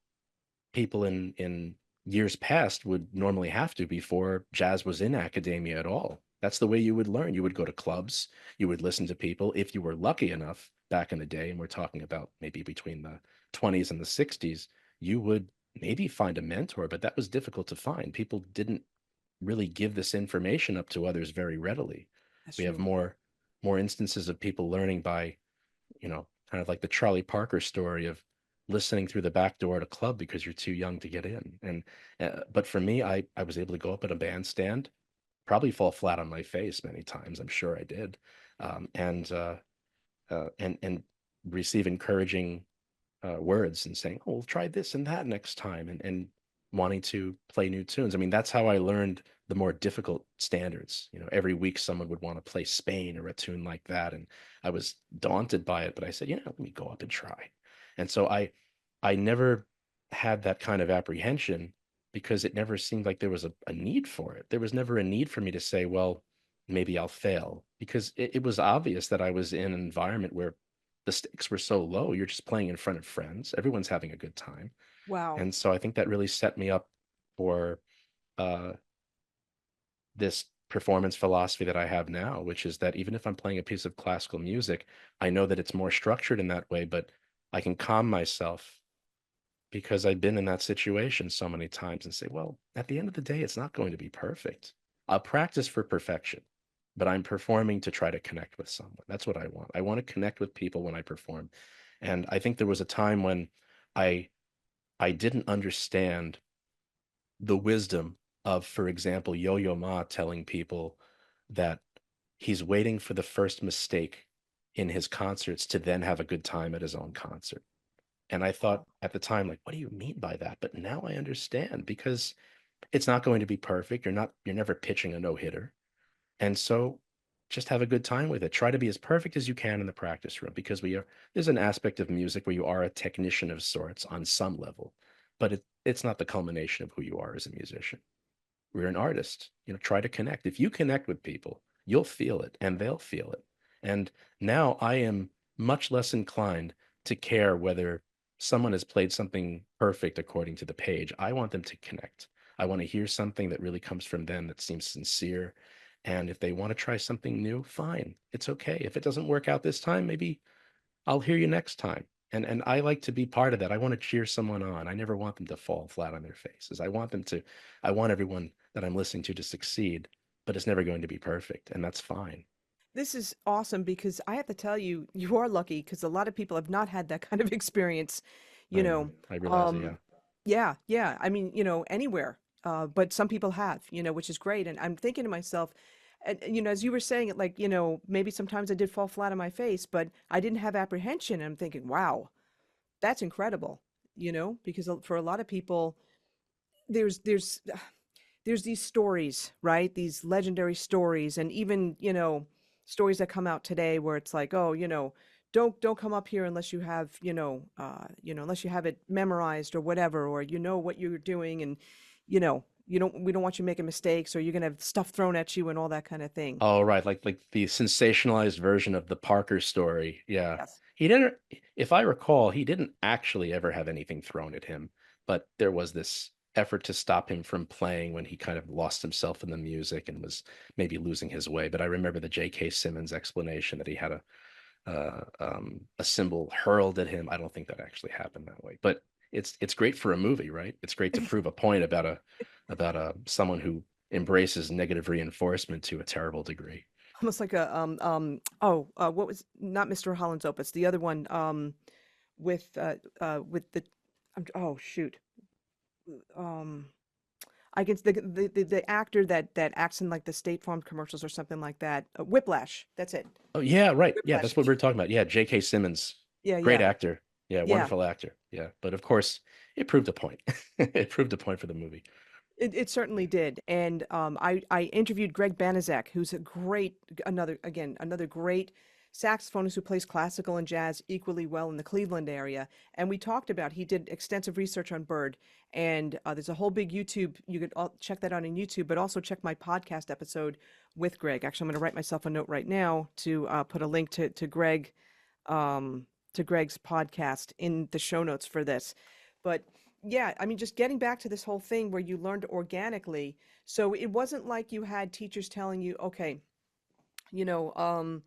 people in years past would normally have to before jazz was in academia at all. That's the way you would learn. You would go to clubs, you would listen to people. If you were lucky enough back in the day, and we're talking about maybe between the 20s and the 60s, you would maybe find a mentor, but that was difficult to find. People didn't really give this information up to others very readily. That's We have true. more instances of people learning by, kind of like the Charlie Parker story of listening through the back door at a club because you're too young to get in. And but for me, I was able to go up at a bandstand, probably fall flat on my face many times. I'm sure I did, and receive encouraging words and saying, "Oh, we'll try this and that next time," and wanting to play new tunes. I mean, that's how I learned the more difficult standards. Every week someone would want to play Spain or a tune like that, and I was daunted by it. But I said, let me go up and try. And so I never had that kind of apprehension because it never seemed like there was a need for it. There was never a need for me to say, well, maybe I'll fail, because it was obvious that I was in an environment where the stakes were so low. You're just playing in front of friends. Everyone's having a good time. Wow. And so I think that really set me up for uh, this performance philosophy that I have now, which is that even if I'm playing a piece of classical music, I know that it's more structured in that way, but I can calm myself because I've been in that situation so many times and say, well, at the end of the day, it's not going to be perfect. I'll practice for perfection, but I'm performing to try to connect with someone. That's what I want. I want to connect with people when I perform. And I think there was a time when I I didn't understand the wisdom of, for example, Yo-Yo Ma telling people that he's waiting for the first mistake in his concerts to then have a good time at his own concert. And I thought at the time, like, what do you mean by that? But now I understand, because it's not going to be perfect. You're never pitching a no-hitter. And so just have a good time with it. Try to be as perfect as you can in the practice room, because there's an aspect of music where you are a technician of sorts on some level, but it's not the culmination of who you are as a musician. We're an artist. Try to connect. If you connect with people, you'll feel it and they'll feel it. And now I am much less inclined to care whether someone has played something perfect according to the page. I want them to connect. I want to hear something that really comes from them that seems sincere. And if they want to try something new, fine. It's okay. If it doesn't work out this time, maybe I'll hear you next time. And I like to be part of that. I want to cheer someone on. I never want them to fall flat on their faces. I want everyone that I'm listening to succeed, but it's never going to be perfect, and that's fine. This is awesome because I have to tell you, you are lucky because a lot of people have not had that kind of experience, you I know. know. I realize it, yeah. Um, yeah, yeah. I mean, anywhere. But some people have, which is great. And I'm thinking to myself, and as you were saying it, like, maybe sometimes I did fall flat on my face, but I didn't have apprehension. And I'm thinking, wow, that's incredible, because for a lot of people, there's there's there's these stories, right? These legendary stories, and even, stories that come out today where it's like, oh, don't come up here unless you have, unless you have it memorized or whatever, or what you're doing, and we don't want you making mistakes, or you're gonna have stuff thrown at you and all that kind of thing. Oh, right. Like the sensationalized version of the Parker story. Yeah. Yes. He didn't, if I recall, he didn't actually ever have anything thrown at him, but there was this effort to stop him from playing when he kind of lost himself in the music and was maybe losing his way. But I remember the J.K. Simmons explanation that he had a cymbal hurled at him. I don't think that actually happened that way, but it's great for a movie, right? It's great to prove a point about someone who embraces negative reinforcement to a terrible degree. Almost like a what was, not Mr. Holland's Opus, the other one, with the, oh shoot, um I guess the actor that acts in like the State Farm commercials or something like that. Whiplash. That's it. Oh yeah, right. Yeah, Whiplash. that's what we are talking about. Yeah, J.K. Simmons, Yeah, great yeah, actor. Yeah, yeah. wonderful actor. Yeah, but of course, it proved a point. It proved a point for the movie. It certainly did. And I interviewed Greg Banizak, who's a great, another great saxophonist who plays classical and jazz equally well in the Cleveland area. And we talked about, he did extensive research on Bird. And there's a whole big YouTube, you could check that out on YouTube, but also check my podcast episode with Greg. Actually, I'm going to write myself a note right now to put a link to Greg, to Greg's podcast in the show notes for this. But yeah, I mean, just getting back to this whole thing where you learned organically. So it wasn't like you had teachers telling you, okay, you know, um,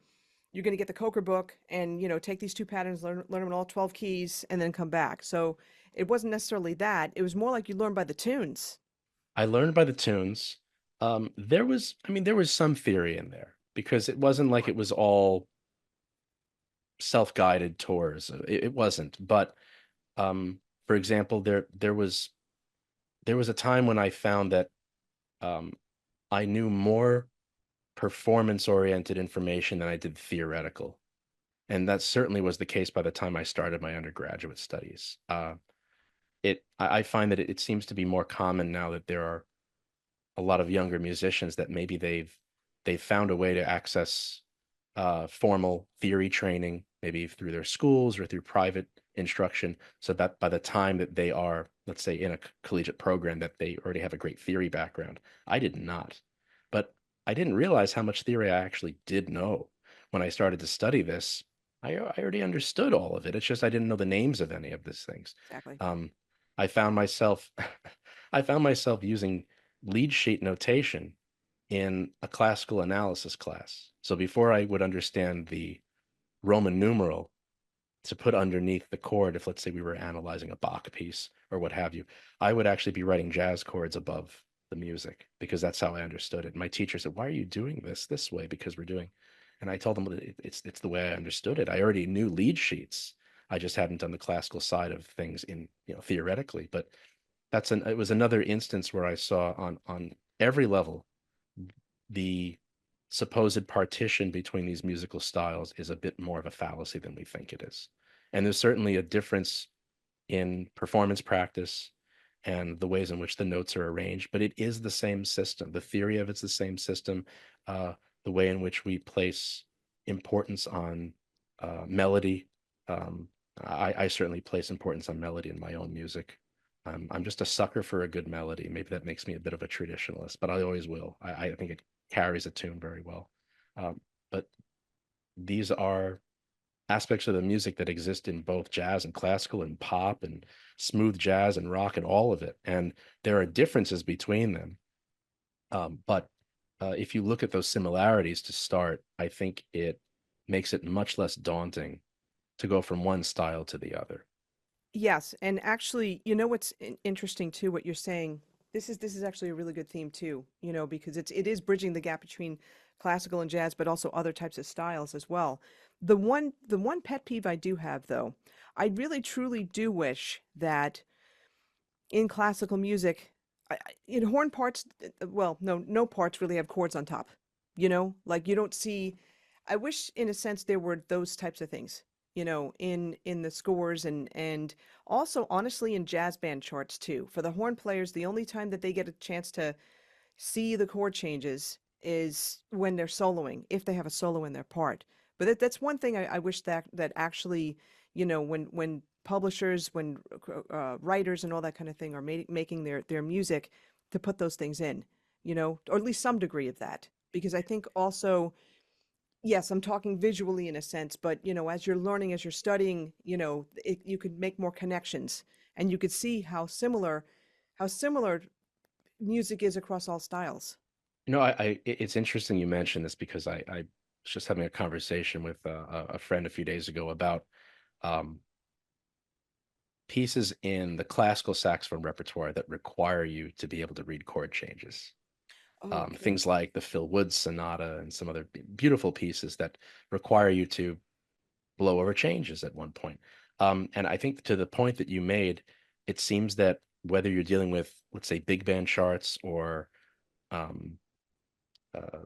you're going to get the Coker book and, take these two patterns, learn them in all 12 keys, and then come back. So it wasn't necessarily that. It was more like you learned by the tunes. I learned by the tunes. There was some theory in there because it wasn't like it was all self-guided tours. It wasn't. But for example, there was a time when I found that um, I knew more performance-oriented information than I did theoretical. And that certainly was the case by the time I started my undergraduate studies. I find that it seems to be more common now that there are a lot of younger musicians that maybe they've found a way to access formal theory training, maybe through their schools or through private instruction, so that by the time that they are, let's say, in a collegiate program, that they already have a great theory background. I did not, but I didn't realize how much theory I actually did know when I started to study this. I already understood all of it. It's just I didn't know the names of any of these things. Exactly. Um, I found myself, I found myself using lead sheet notation in a classical analysis class. So before I would understand the Roman numeral to put underneath the chord, if let's say we were analyzing a Bach piece or what have you, I would actually be writing jazz chords above the music because that's how I understood it. My teacher said, "Why are you doing this way?" Because we're doing, and I told them it's the way I understood it. I already knew lead sheets. I just hadn't done the classical side of things in theoretically. But it was another instance where I saw on every level the supposed partition between these musical styles is a bit more of a fallacy than we think it is. And there's certainly a difference in performance practice and the ways in which the notes are arranged, but it is the same system. The theory of it's the same system. The way in which we place importance on melody. I certainly place importance on melody in my own music. I'm just a sucker for a good melody. Maybe that makes me a bit of a traditionalist, but I always will. I think it carries a tune very well. But these are aspects of the music that exist in both jazz and classical and pop and smooth jazz and rock and all of it. And there are differences between them. But if you look at those similarities to start, I think it makes it much less daunting to go from one style to the other. Yes, and actually, you know what's interesting too, what you're saying. This is actually a really good theme too, because it is bridging the gap between classical and jazz, but also other types of styles as well. The one pet peeve I do have though, I really truly do wish that in classical music, in horn parts, well, no parts really have chords on top. Like you don't see. I wish, in a sense, there were those types of things, in the scores and also honestly in jazz band charts too. For the horn players, the only time that they get a chance to see the chord changes is when they're soloing, if they have a solo in their part. But that's one thing I wish that actually, when publishers, when writers and all that kind of thing are making their music, to put those things in, or at least some degree of that. Because I think also, yes, I'm talking visually in a sense, but as you're learning, as you're studying, you could make more connections, and you could see how similar music is across all styles. It's interesting you mentioned this because I was just having a conversation with a friend a few days ago about um, pieces in the classical saxophone repertoire that require you to be able to read chord changes. Oh, okay. Things like the Phil Woods Sonata and some other beautiful pieces that require you to blow over changes at one point. And I think to the point that you made, it seems that whether you're dealing with, let's say, big band charts or um, uh,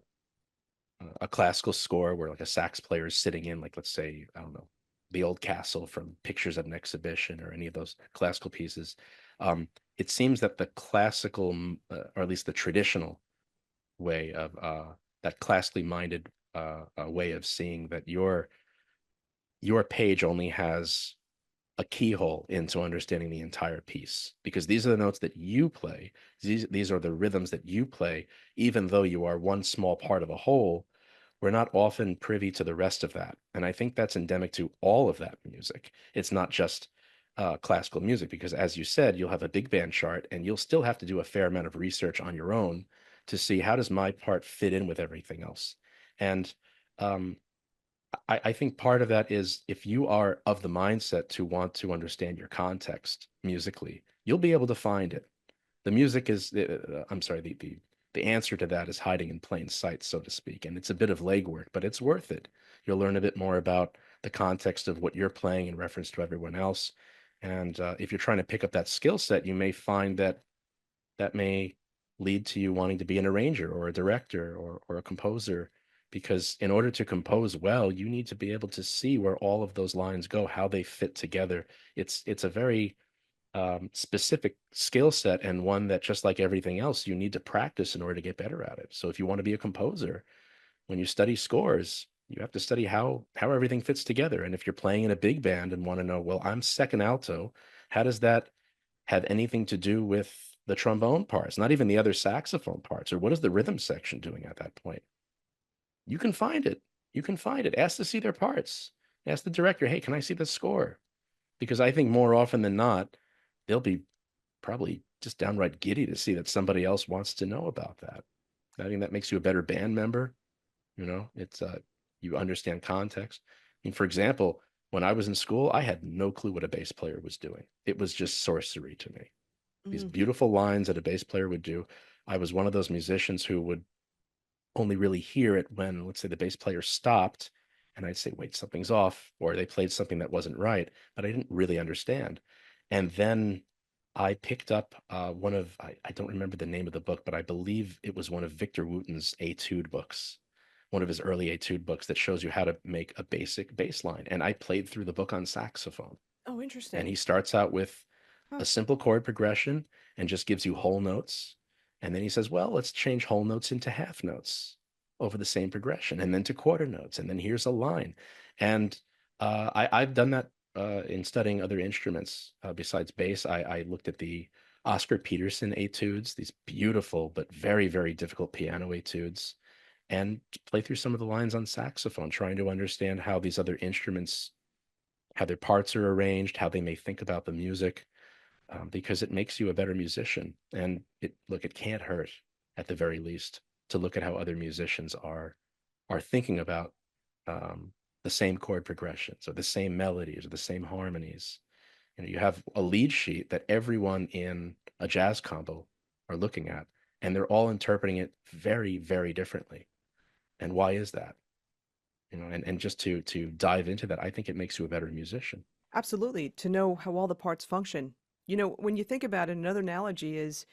a classical score where like a sax player is sitting in, like, let's say, I don't know, the old castle from Pictures at an Exhibition or any of those classical pieces. It seems that the classical, or at least the traditional way of that classically minded way of seeing that your page only has a keyhole into understanding the entire piece because these are the notes that you play. These are the rhythms that you play, even though you are one small part of a whole. We're not often privy to the rest of that. And I think that's endemic to all of that music. It's not just classical music, because as you said, you'll have a big band chart and you'll still have to do a fair amount of research on your own to see how does my part fit in with everything else. And um, I think part of that is if you are of the mindset to want to understand your context musically, you'll be able to find it. The music is, I'm sorry, the answer to that is hiding in plain sight, so to speak. And it's a bit of legwork, but it's worth it. You'll learn a bit more about the context of what you're playing in reference to everyone else. And if you're trying to pick up that skill set, you may find that that may lead to you wanting to be an arranger or a director or a composer, because in order to compose well, you need to be able to see where all of those lines go, how they fit together. It's a very specific skill set, and one that, just like everything else, you need to practice in order to get better at it. So if you want to be a composer, when you study scores, you have to study how everything fits together. And if you're playing in a big band and want to know, well, I'm second alto, how does that have anything to do with the trombone parts, not even the other saxophone parts, or what is the rhythm section doing at that point? You can find it. You can find it. Ask to see their parts. Ask the director, hey, can I see the score? Because I think more often than not, they'll be probably just downright giddy to see that somebody else wants to know about that. I think that makes you a better band member. It's you understand context. I mean, for example, when I was in school, I had no clue what a bass player was doing. It was just sorcery to me. These Hmm. beautiful lines that a bass player would do. I was one of those musicians who would only really hear it when, let's say, the bass player stopped and I'd say, wait, something's off, or they played something that wasn't right, but I didn't really understand. And then I picked up I don't remember the name of the book, but I believe it was one of Victor Wooten's etude books, one of his early etude books that shows you how to make a basic bass line. And I played through the book on saxophone. Oh, And interesting. he starts out with Huh. a simple chord progression and just gives you whole notes. And then he says, well, let's change whole notes into half notes over the same progression, and then to quarter notes. And then here's a line. And I've done that in studying other instruments besides bass. I looked at the Oscar Peterson etudes, these beautiful but very, very difficult piano etudes. and play through some of the lines on saxophone, trying to understand how these other instruments, how their parts are arranged, how they may think about the music, because it makes you a better musician. And it can't hurt at the very least to look at how other musicians are thinking about the same chord progressions or the same melodies or the same harmonies. You have a lead sheet that everyone in a jazz combo are looking at, and they're all interpreting it very, very differently. And why is that? And just to dive into that, I think it makes you a better musician. Absolutely, to know how all the parts function. When you think about it, another analogy is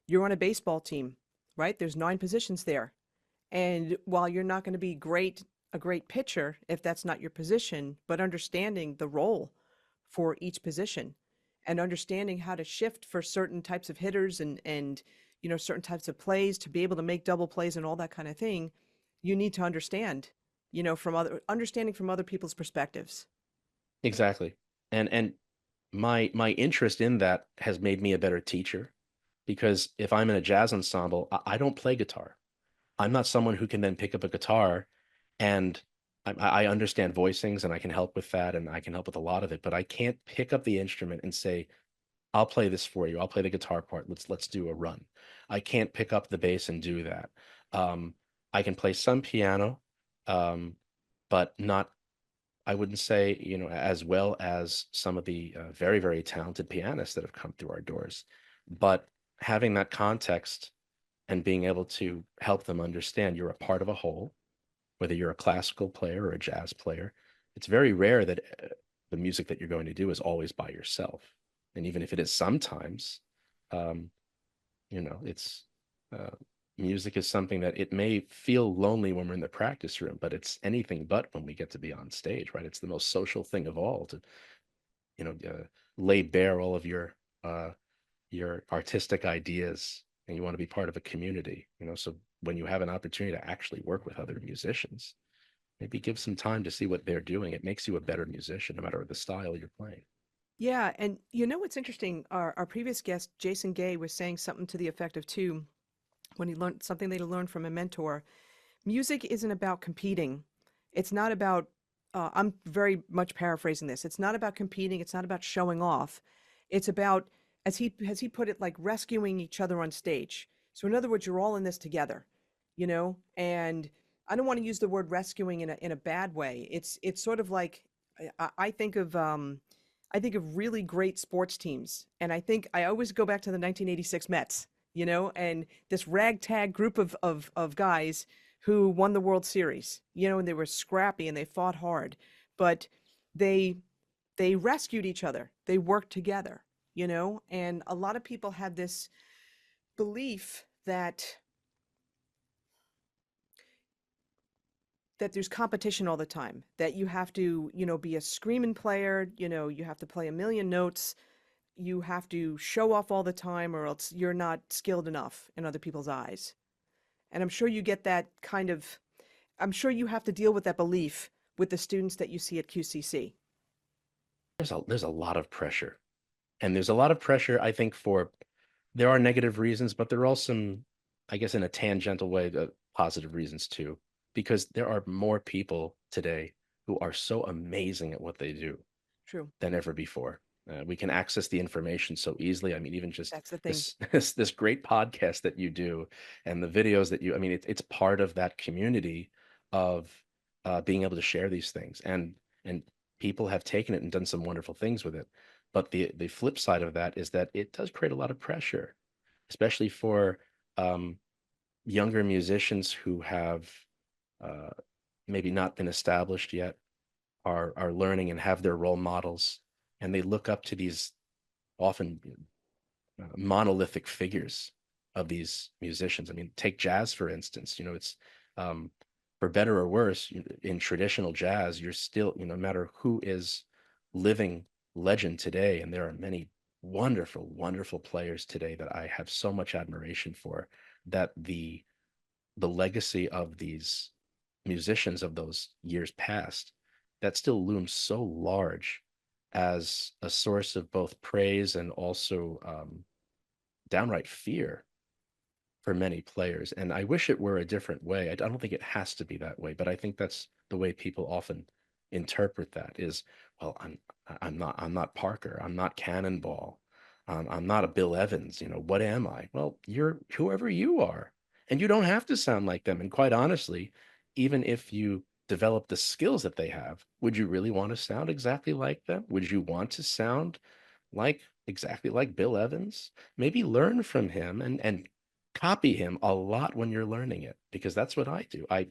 you're on a baseball team, right? There's 9 positions there. And while you're not going to be a great pitcher if that's not your position, but understanding the role for each position and understanding how to shift for certain types of hitters and certain types of plays to be able to make double plays and all that kind of thing, you need to understand, from other people's perspectives. Exactly. And my interest in that has made me a better teacher, because if I'm in a jazz ensemble, I don't play guitar. I'm not someone who can then pick up a guitar and I understand voicings and I can help with that and I can help with a lot of it, but I can't pick up the instrument and say, I'll play this for you. I'll play the guitar part. Let's do a run. I can't pick up the bass and do that. Um, I can play some piano, um, but not, I wouldn't say, as well as some of the very, very talented pianists that have come through our doors. But having that context and being able to help them understand you're a part of a whole, whether you're a classical player or a jazz player, it's very rare that the music that you're going to do is always by yourself. And even if it is sometimes, um, it's uh, music is something that it may feel lonely when we're in the practice room, but it's anything but when we get to be on stage, right? It's the most social thing of all to, lay bare all of your artistic ideas, and you want to be part of a community, so when you have an opportunity to actually work with other musicians, maybe give some time to see what they're doing. It makes you a better musician no matter the style you're playing. Yeah, and what's interesting? Our previous guest, Jason Gay, was saying something to the effect of too, when he learned something they learned from a mentor. Music isn't about competing. It's not about, I'm very much paraphrasing this. It's not about competing. It's not about showing off. It's about, as he put it, like rescuing each other on stage. So in other words, you're all in this together, and I don't want to use the word rescuing in a bad way. It's sort of like, I think of, really great sports teams. And I think I always go back to the 1986 Mets, and this ragtag group of guys who won the World Series, and they were scrappy and they fought hard, but they they rescued each other. They worked together, and a lot of people had this belief that there's competition all the time, that you have to, be a screaming player, you have to play a million notes, you have to show off all the time, or else you're not skilled enough in other people's eyes. And I'm sure you get that kind of, I'm sure you have to deal with that belief with the students that you see at QCC. There's a lot of pressure, and there's a lot of pressure, I think, there are negative reasons, but there are also some, I guess, in a tangential way, the positive reasons too, because there are more people today who are so amazing at what they do True. than ever before. We can access the information so easily. I mean, even just That's the thing. this great podcast that you do and the videos that I mean, it's part of that community of being able to share these things, and people have taken it and done some wonderful things with it. But the flip side of that is that it does create a lot of pressure, especially for um, younger musicians who have uh, maybe not been established yet, are learning and have their role models, and they look up to these often monolithic figures of these musicians. I mean, take jazz for instance. It's um, for better or worse, in traditional jazz, you're still, no matter who is living legend today, and there are many wonderful, wonderful players today that I have so much admiration for, that the legacy of these musicians of those years past, that still looms so large as a source of both praise and also downright fear. for many players. And I wish it were a different way. I don't think it has to be that way, but I think that's the way people often interpret that is, well, I'm not Parker. I'm not Cannonball. I'm not a Bill Evans. What am I? Well, you're whoever you are. And you don't have to sound like them. And quite honestly, even if you develop the skills that they have, would you really want to sound exactly like them? Would you want to sound like exactly like Bill Evans? Maybe learn from him and copy him a lot when you're learning it, because that's what I do. I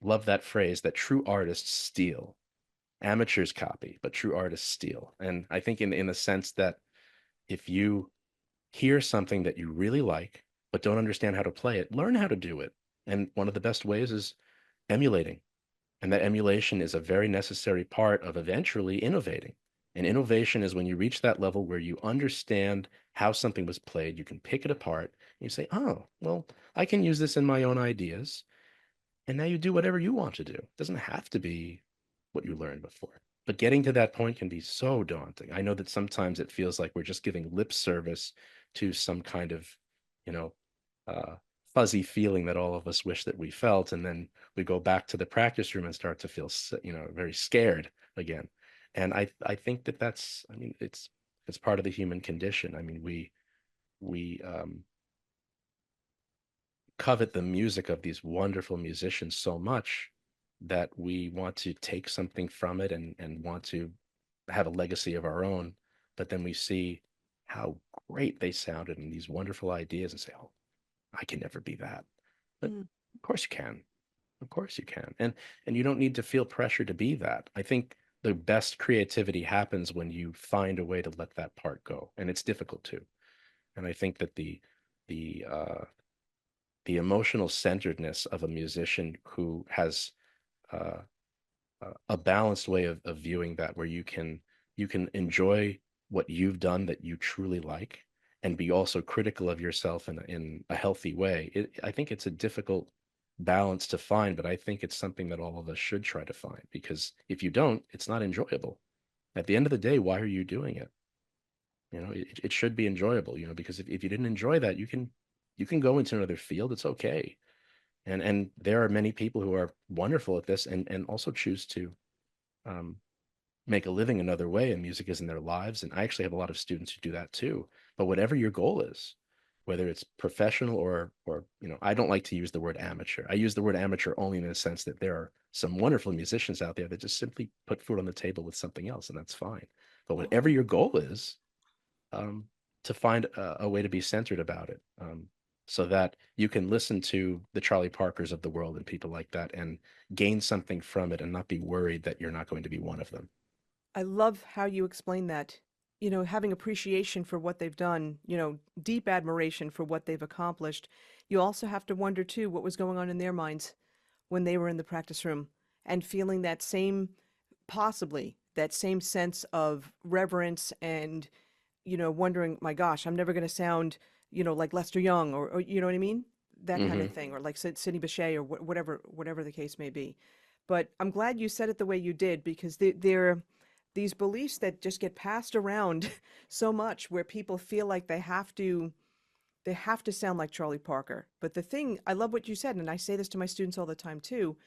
love that phrase that true artists steal. Amateurs copy, but true artists steal. And I think in the sense that if you hear something that you really like but don't understand how to play it, learn how to do it. And one of the best ways is emulating. And that emulation is a very necessary part of eventually innovating. And innovation is when you reach that level where you understand how something was played, you can pick it apart, and you say, oh, well, I can use this in my own ideas. And now you do whatever you want to do. It doesn't have to be what you learned before. But getting to that point can be so daunting. I know that sometimes it feels like we're just giving lip service to some kind of, you know, uh, fuzzy feeling that all of us wish that we felt, and then we go back to the practice room and start to feel, very scared again. And I think that that's, I mean, it's part of the human condition. I mean, we covet the music of these wonderful musicians so much that we want to take something from it and want to have a legacy of our own. But then we see how great they sounded and these wonderful ideas and say, oh, I can never be that. But Mm. of course you can. Of course you can. And you don't need to feel pressure to be that. I think the best creativity happens when you find a way to let that part go. And it's difficult too. And I think that the the emotional centeredness of a musician who has uh, a balanced way of viewing that, where you can enjoy what you've done that you truly like, and be also critical of yourself in a healthy way. I think it's a difficult balance to find, but I think it's something that all of us should try to find, because if you don't, it's not enjoyable. At the end of the day, why are you doing it? It should be enjoyable, because if you didn't enjoy that, you can go into another field. It's okay. And there are many people who are wonderful at this and also choose to um, make a living another way, and music is in their lives. And I actually have a lot of students who do that too. But whatever your goal is, whether it's professional or I don't like to use the word amateur. I use the word amateur only in the sense that there are some wonderful musicians out there that just simply put food on the table with something else, and that's fine. But whatever Oh, your goal is, um, to find a way to be centered about it, so that you can listen to the Charlie Parkers of the world and people like that and gain something from it and not be worried that you're not going to be one of them. I love how you explain that. Having appreciation for what they've done, deep admiration for what they've accomplished. You also have to wonder, too, what was going on in their minds when they were in the practice room and feeling that same, possibly, that same sense of reverence and, wondering, my gosh, I'm never going to sound, like Lester Young or you know what I mean? That kind of Hmm. thing, or like Sidney Bechet or whatever the case may be. But I'm glad you said it the way you did, because they're these beliefs that just get passed around so much, where people feel like they have to sound like Charlie Parker. But the thing, I love what you said, and I say this to my students all the time too.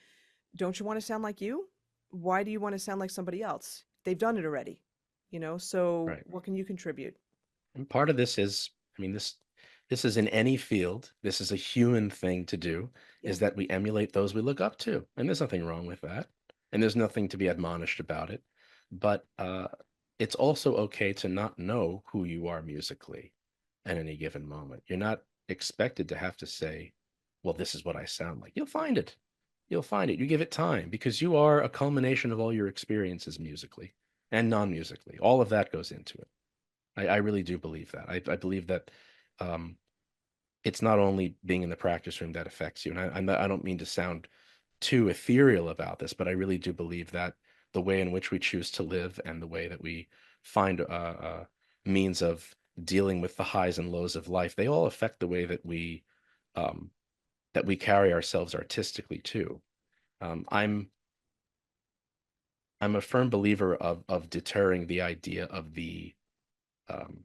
Don't you want to sound like you? Why do you want to sound like somebody else? They've done it already, so Right. what can you contribute? And part of this is, I mean, this is in any field. This is a human thing to do, Yeah. is that we emulate those we look up to. And there's nothing wrong with that. And there's nothing to be admonished about it. But it's also okay to not know who you are musically at any given moment. You're not expected to have to say, well, this is what I sound like. You'll find it. You'll find it. You give it time, because you are a culmination of all your experiences musically and non-musically. All of that goes into it. I really do believe that. I believe that um, it's not only being in the practice room that affects you. And I don't mean to sound too ethereal about this, but I really do believe that the way in which we choose to live and the way that we find means of dealing with the highs and lows of life, they all affect the way um, that we carry ourselves artistically too. I'm a firm believer of deterring the idea of the um,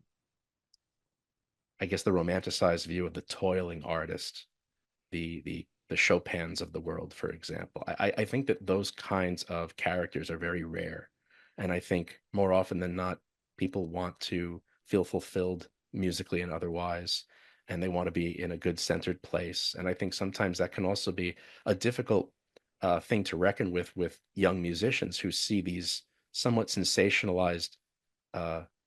I guess, the romanticized view of the toiling artist, the Chopins of the world, for example. I think that those kinds of characters are very rare. And I think more often than not, people want to feel fulfilled musically and otherwise, and they want to be in a good centered place. And I think sometimes that can also be a difficult thing to reckon with young musicians who see these somewhat sensationalized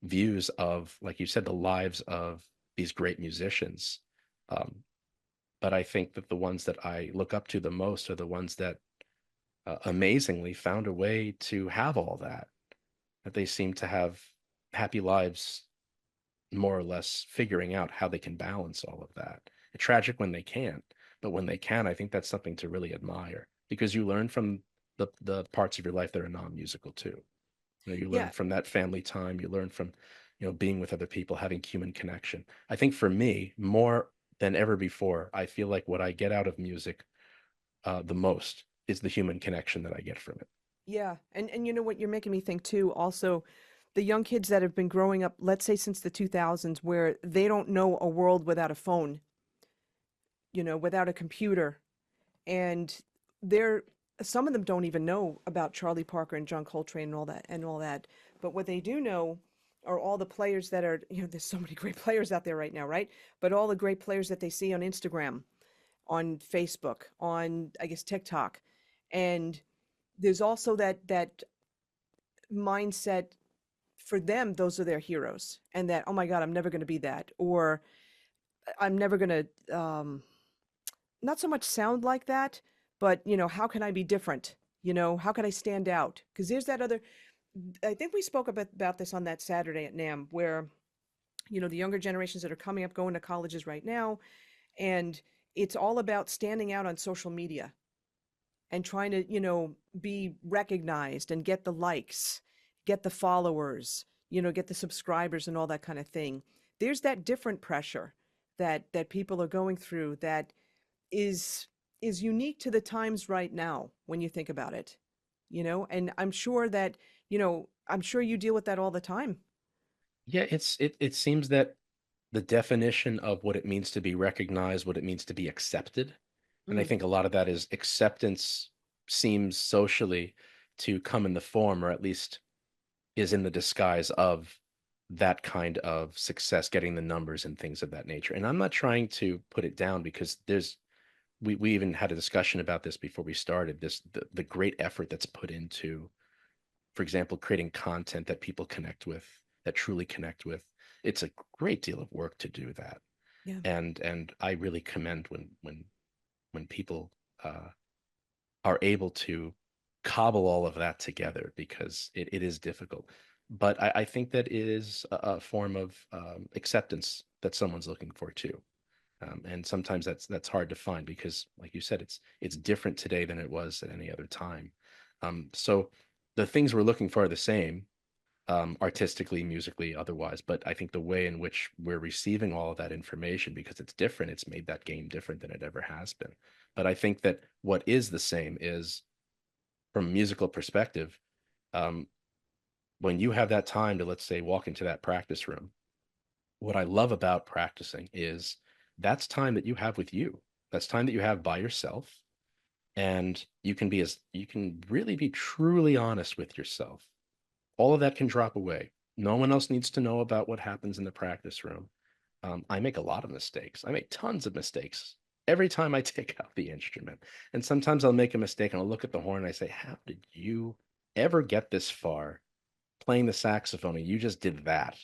views of, like you said, the lives of these great musicians. Um, but I think that the ones that I look up to the most are the ones that amazingly found a way to have all that, that they seem to have happy lives, more or less figuring out how they can balance all of that. It's tragic when they can't, but when they can, I think that's something to really admire, because you learn from the parts of your life that are non-musical too. You learn Yeah. from that family time, you learn from, being with other people, having human connection. I think for me, more than ever before, I feel like what I get out of music the most is the human connection that I get from it. Yeah. And you know what, you're making me think too, also the young kids that have been growing up, let's say since the 2000s, where they don't know a world without a phone, without a computer. And they're some of them don't even know about Charlie Parker and John Coltrane and all that. But what they do know are all the players that are, there's so many great players out there right now, right? But all the great players that they see on Instagram, on Facebook, on I guess TikTok. And there's also that mindset for them, those are their heroes. And that, oh my God, I'm never going to be that. Or I'm never going to not so much sound like that, but how can I be different? How can I stand out? Because there's that other. I think we spoke about this on that Saturday at NAMM, where the younger generations that are coming up, going to colleges right now, and it's all about standing out on social media and trying to be recognized and get the likes, get the followers, get the subscribers and all that kind of thing. There's that different pressure that people are going through that is unique to the times right now when you think about it, and I'm sure that, I'm sure you deal with that all the time. Yeah, it seems that the definition of what it means to be recognized, what it means to be accepted, and I Mm, think a lot of that is acceptance seems socially to come in the form, or at least is in the disguise of, that kind of success, getting the numbers and things of that nature. And I'm not trying to put it down, because we even had a discussion about this before we started, the great effort that's put into, for example, creating content that people connect with, that truly connect with. It's a great deal of work to do that. yeah. And I really commend when people are able to cobble all of that together, because it is difficult. But I think that is a form of acceptance that someone's looking for too. And sometimes that's hard to find, because, like you said, it's different today than it was at any other time. So the things we're looking for are the same, artistically, musically, otherwise. But I think the way in which we're receiving all of that information, because it's different, it's made that game different than it ever has been. But I think that what is the same is, from a musical perspective, um, when you have that time to, let's say, walk into that practice room, what I love about practicing is that's time that you have with you. That's time that you have by yourself. And you can really be truly honest with yourself. All of that can drop away. No one else needs to know about what happens in the practice room. I make a lot of mistakes. I make tons of mistakes every time I take out the instrument. And sometimes I'll make a mistake and I'll look at the horn and I say, how did you ever get this far playing the saxophone? And you just did that.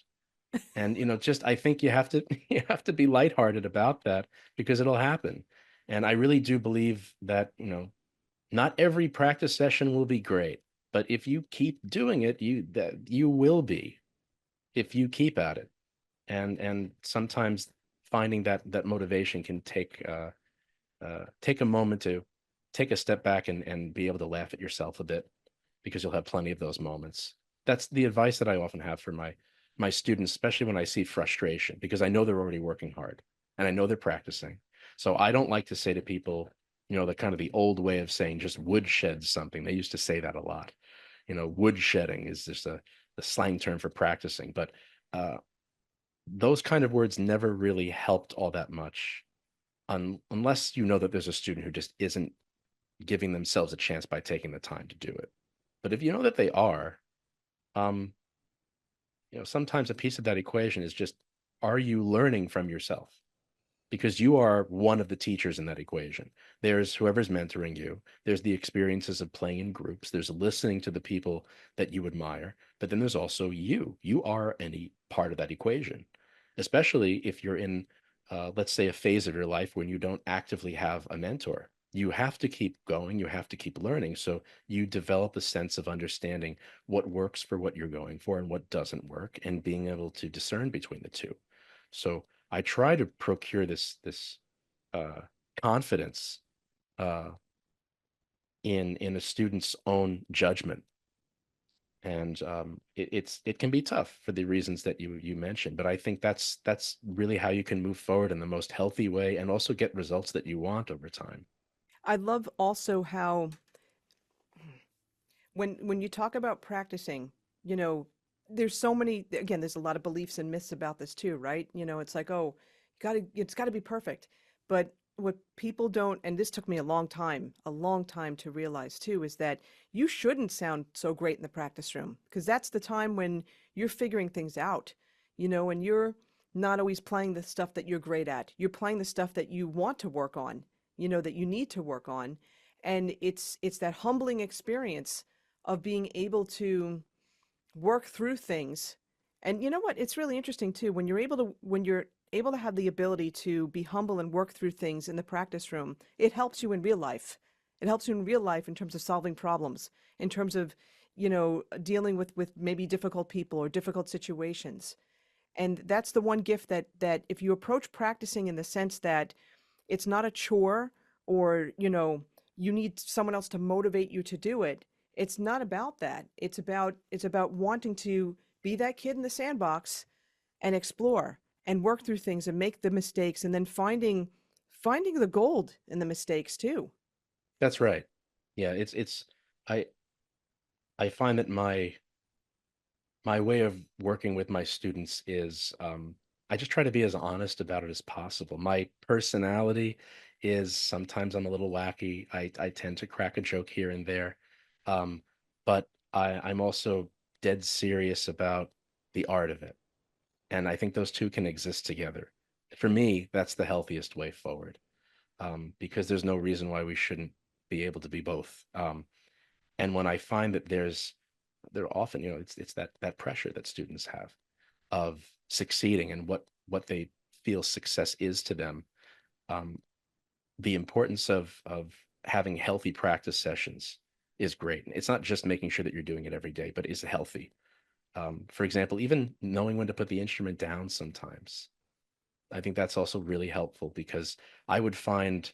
And just, I think you have to you have to be lighthearted about that, because it'll happen. And I really do believe that, not every practice session will be great, but if you keep doing it, you will be, if you keep at it. And sometimes finding that motivation can take a moment to take a step back and be able to laugh at yourself a bit, because you'll have plenty of those moments. That's the advice that I often have for my students, especially when I see frustration, because I know they're already working hard and I know they're practicing. So I don't like to say to people, the kind of the old way of saying just woodshed something. They used to say that a lot. Woodshedding is just the slang term for practicing. But those kind of words never really helped all that much, unless you know that there's a student who just isn't giving themselves a chance by taking the time to do it. But if you know that they are, um, sometimes a piece of that equation is just, are you learning from yourself? Because you are one of the teachers in that equation. There's whoever's mentoring you. There's the experiences of playing in groups. There's listening to the people that you admire. But then there's also you. You are any part of that equation, especially if you're in, let's say, a phase of your life when you don't actively have a mentor. You have to keep going. You have to keep learning. So you develop a sense of understanding what works for what you're going for and what doesn't work, and being able to discern between the two. So I try to procure this uh, confidence uh, in a student's own judgment, and it can be tough for the reasons that you mentioned. But I think that's really how you can move forward in the most healthy way, and also get results that you want over time. I love also how when you talk about practicing, you know, there's so many, again, there's a lot of beliefs and myths about this too, right? It's like, oh, it's got to be perfect. But what people don't, and this took me a long time to realize too, is that you shouldn't sound so great in the practice room, because that's the time when you're figuring things out, and you're not always playing the stuff that you're great at. You're playing the stuff that you want to work on, that you need to work on. And it's that humbling experience of being able to work through things. And you know what? It's really interesting too when you're able to have the ability to be humble and work through things in the practice room. It helps you in real life. It helps you in real life in terms of solving problems, in terms of, dealing with maybe difficult people or difficult situations. And that's the one gift that if you approach practicing in the sense that it's not a chore, or you need someone else to motivate you to do it. It's not about that. It's about wanting to be that kid in the sandbox and explore and work through things and make the mistakes, and then finding the gold in the mistakes too. That's right. Yeah, I I find that my way of working with my students is, I just try to be as honest about it as possible. My personality is, sometimes I'm a little wacky. I tend to crack a joke here and there. Um, but I'm also dead serious about the art of it. And I think those two can exist together. For me, that's the healthiest way forward, because there's no reason why we shouldn't be able to be both. And when I find that there often, it's that pressure that students have of succeeding, and what they feel success is to them. um, the importance of having healthy practice sessions is great. It's not just making sure that you're doing it every day, but is healthy. For example, even knowing when to put the instrument down sometimes, I think that's also really helpful, because I would find,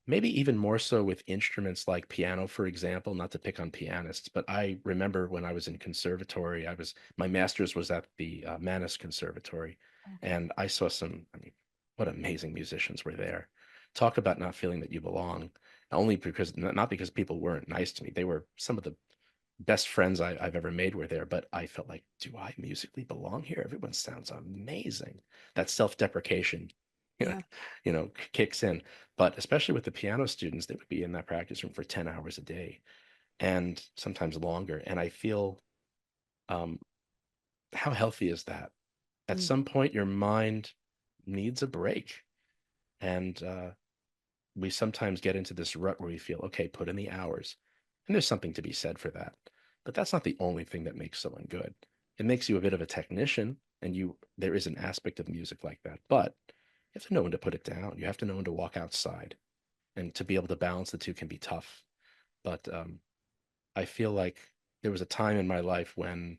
maybe even more so with instruments like piano, for example, not to pick on pianists, but I remember when I was in conservatory, my master's was at the Mannes Conservatory, Okay. and I saw I mean, what amazing musicians were there. Talk about not feeling that you belong, only because, not because people weren't nice to me. They were some of the best friends I've ever made were there, but I felt like, do I musically belong here? Everyone sounds amazing. That self-deprecation, you know, Yeah. kicks in. But especially with the piano students, they would be in that practice room for 10 hours a day, and sometimes longer. And I feel, um, how healthy is that? At Mm. some point, your mind needs a break. And we sometimes get into this rut where we feel, okay, put in the hours. And there's something to be said for that. But that's not the only thing that makes someone good. It makes you a bit of a technician, and there is an aspect of music like that. But you have to know when to put it down. You have to know when to walk outside. And to be able to balance the two can be tough. But I feel like there was a time in my life when,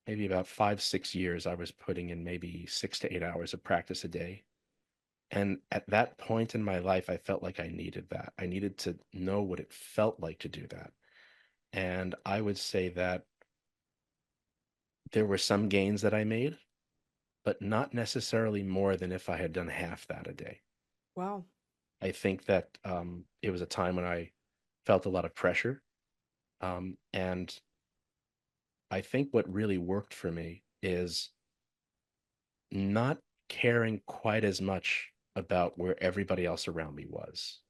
maybe about 5, 6 years, I was putting in maybe 6 to 8 hours of practice a day. And at that point in my life, I felt like I needed that. I needed to know what it felt like to do that. And I would say that there were some gains that I made, but not necessarily more than if I had done half that a day. Wow. I think that it was a time when I felt a lot of pressure. And I think what really worked for me is not caring quite as much about where everybody else around me was.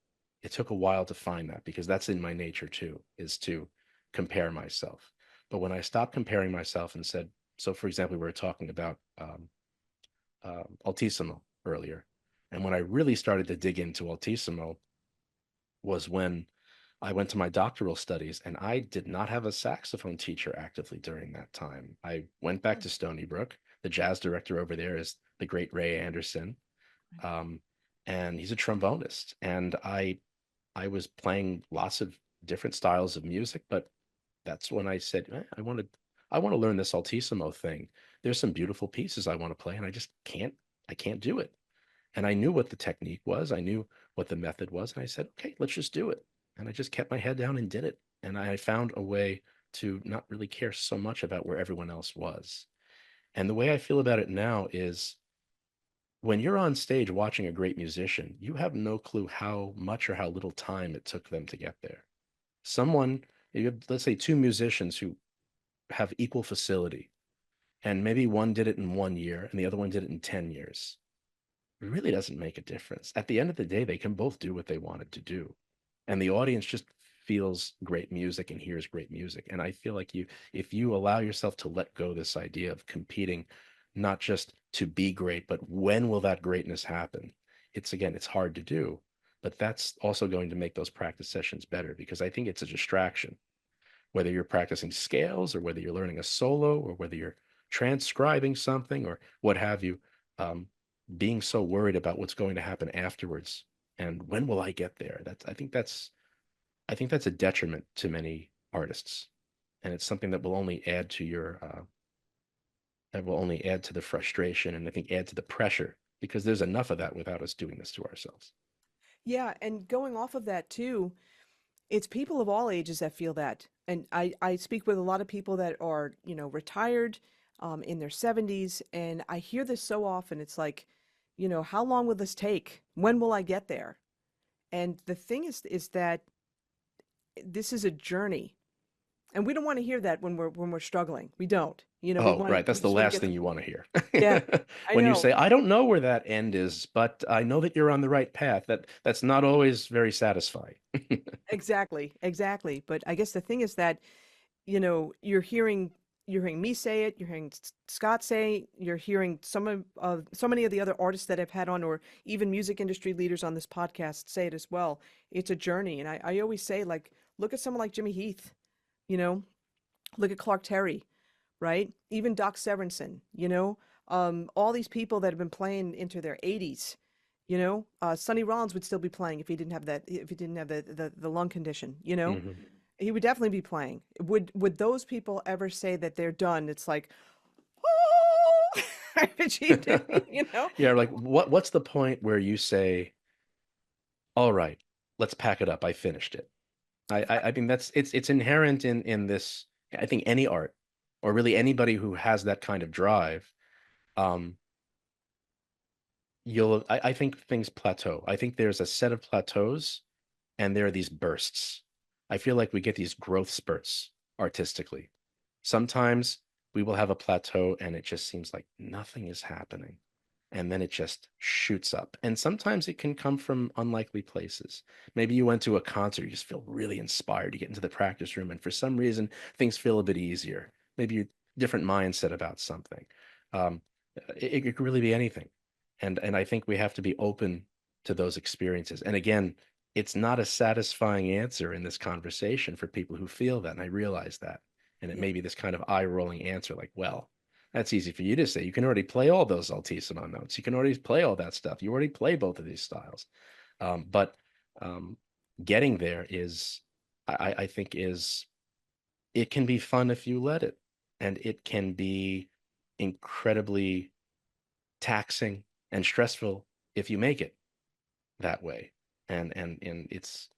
It took a while to find that because that's in my nature too, is to compare myself. But when I stopped comparing myself and said, so for example, we were talking about altissimo earlier. And when I really started to dig into altissimo was when I went to my doctoral studies, and I did not have a saxophone teacher actively during that time. I went back Oh, to Stony Brook. The jazz director over there is the great Ray Anderson, right. um, and he's a trombonist. And I was playing lots of different styles of music, but that's when I said, I want to learn this altissimo thing. There's some beautiful pieces I want to play, and I can't do it. And I knew what the technique was. I knew what the method was. And I said, okay, let's just do it. And I just kept my head down and did it. And I found a way to not really care so much about where everyone else was. And the way I feel about it now is when you're on stage watching a great musician, you have no clue how much or how little time it took them to get there. Someone, you have, let's say, two musicians who have equal facility, and maybe one did it in 1 year and the other one did it in 10 years. It really doesn't make a difference. At the end of the day, they can both do what they wanted to do. And the audience just feels great music and hears great music. And I feel like if you allow yourself to let go this idea of competing, not just to be great, but when will that greatness happen? It's hard to do, but that's also going to make those practice sessions better because I think it's a distraction, whether you're practicing scales or whether you're learning a solo or whether you're transcribing something or what have you. Um, Being so worried about what's going to happen afterwards and when will I get there? I think that's a detriment to many artists, and it's something that will only add to that will only add to the frustration and I think add to the pressure because there's enough of that without us doing this to ourselves. Yeah, and going off of that too, it's people of all ages that feel that. And I speak with a lot of people that are, retired in their 70s, and I hear this so often. It's like, how long will this take? When will I get there? And the thing is that this is a journey. And we don't want to hear that when we're struggling. We don't. We Oh, want to right. we That's the just want to last get thing the you want to hear. Yeah, I When you know. say, I don't know where that end is, but I know that you're on the right path. That's not always very satisfying. Exactly, exactly. But I guess the thing is that, you're hearing me say it, you're hearing Scott say, you're hearing some of so many of the other artists that I've had on, or even music industry leaders on this podcast say it as well. It's a journey, and I always say, like, look at someone like Jimmy Heath, you know, look at Clark Terry, right? Even Doc Severinsen, all these people that have been playing into their 80s. Sonny Rollins would still be playing if he didn't have the lung condition. Mhm. He would definitely be playing. Would those people ever say that they're done? It's like, oh, I achieved it, Yeah, like what's the point where you say, all right, let's pack it up. I finished it. I mean that's it's inherent in this. I think any art or really anybody who has that kind of drive, um, I think things plateau. I think there's a set of plateaus and there are these bursts. I feel like we get these growth spurts artistically. Sometimes we will have a plateau and it just seems like nothing is happening. And then it just shoots up. And sometimes it can come from unlikely places. Maybe you went to a concert, you just feel really inspired. You get into the practice room, and for some reason, things feel a bit easier. Maybe you different mindset about something. Um, it could really be anything. And I think we have to be open to those experiences. And again, it's not a satisfying answer in this conversation for people who feel that. And I realize that. And it Yeah. may be this kind of eye rolling answer like, well, that's easy for you to say. You can already play all those altissimo notes. You can already play all that stuff. You already play both of these styles. But um, getting there is, I think, is it can be fun if you let it, and it can be incredibly taxing and stressful if you make it that way. And it's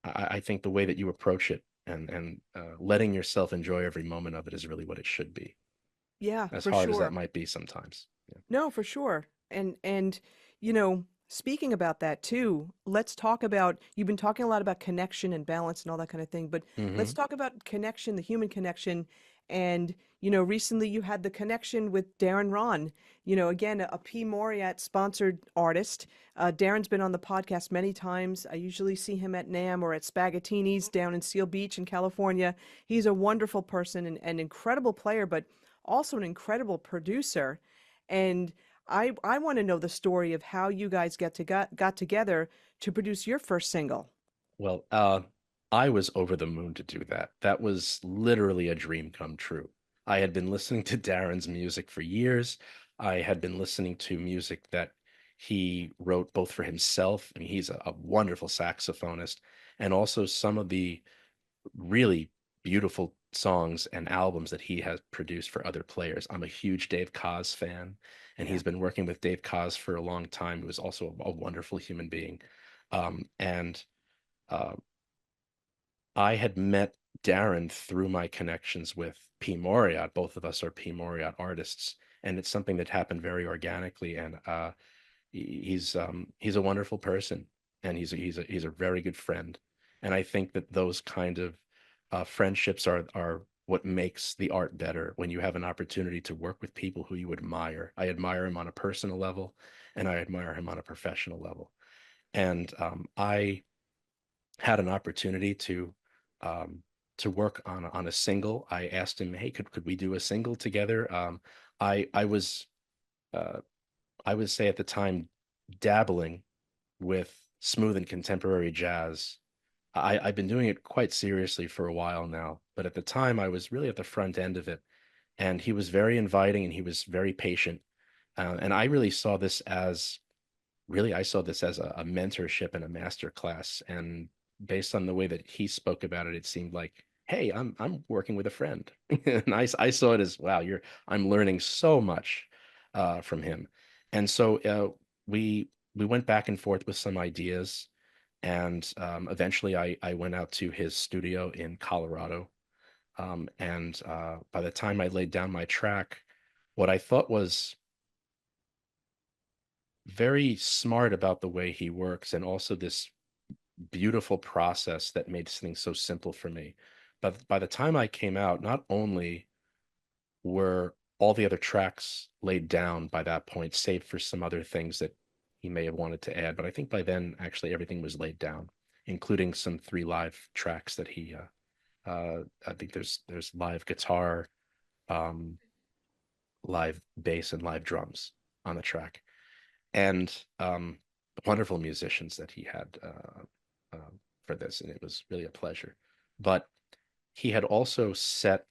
I think the way that you approach it and letting yourself enjoy every moment of it is really what it should be, Yeah, as for hard as that sure. might be sometimes. Yeah. No, for sure. And speaking about that too, let's talk about, you've been talking a lot about connection and balance and all that kind of thing, but let's Hmm. talk about connection, the human connection, And, recently you had the connection with Darren Rahn, again, a P Mauriat sponsored artist. Darren's been on the podcast many times. I usually see him at NAMM or at Spaghettini's down in Seal Beach in California. He's a wonderful person and an incredible player, but also an incredible producer. And I want to know the story of how you guys got together to produce your first single. Well, I was over the moon to do that. That was literally a dream come true. I had been listening to Darren's music for years. I had been listening to music that he wrote both for himself. I mean, he's a wonderful saxophonist, and also some of the really beautiful songs and albums that he has produced for other players. I'm a huge Dave Koz fan, and Yeah. he's been working with Dave Koz for a long time, who is also a wonderful human being. And uh, I had met Darren through my connections with P Mauriat. Both of us are P Mauriat artists, and it's something that happened very organically. And he's a wonderful person, and he's a very good friend. And I think that those kind of friendships are what makes the art better, when you have an opportunity to work with people who you admire. I admire him on a personal level, and I admire him on a professional level. And I had an opportunity um, to work on a single. I asked him, "Hey, could we do a single together?" I was uh, I would say at the time dabbling with smooth and contemporary jazz. I've been doing it quite seriously for a while now, but at the time I was really at the front end of it, and he was very inviting and he was very patient, and I saw this as a mentorship and a master class. And based on the way that he spoke about it, it seemed like, hey, I'm working with a friend. And I saw it as, wow, I'm learning so much from him. And so we went back and forth with some ideas. And eventually I went out to his studio in Colorado. And by the time I laid down my track, what I thought was very smart about the way he works, and also this beautiful process that made things so simple for me. But by the time I came out, not only were all the other tracks laid down by that point, save for some other things that he may have wanted to add, but I think by then actually everything was laid down, including some 3 live tracks that I think there's live guitar, um, live bass, and live drums on the track. And wonderful musicians that he had for this, and it was really a pleasure. But he had also set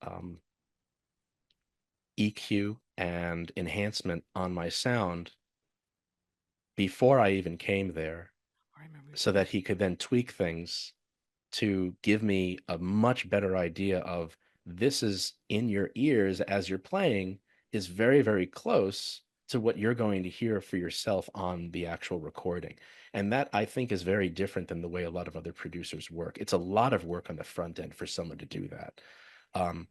um, EQ and enhancement on my sound before I even came there, I remember you so saying. that he could then tweak things to give me a much better idea of, this is in your ears as you're playing, is very, very close to what you're going to hear for yourself on the actual recording. And that, I think, is very different than the way a lot of other producers work. It's a lot of work on the front end for someone to do that. Um,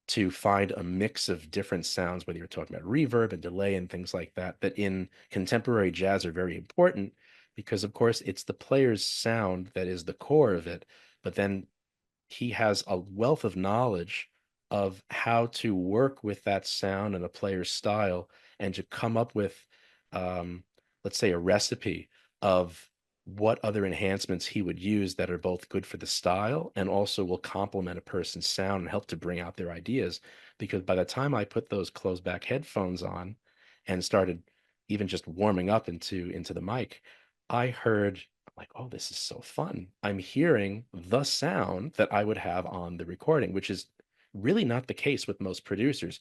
to find a mix of different sounds, whether you're talking about reverb and delay and things like that, that in contemporary jazz are very important, because, of course, it's the player's sound that is the core of it. But then he has a wealth of knowledge of how to work with that sound and a player's style, and to come up with, um, let's say, a recipe of what other enhancements he would use that are both good for the style and also will complement a person's sound and help to bring out their ideas. Because by the time I put those closed back headphones on and started even just warming up into the mic, I heard, like, oh, this is so fun. I'm hearing the sound that I would have on the recording, which is really not the case with most producers.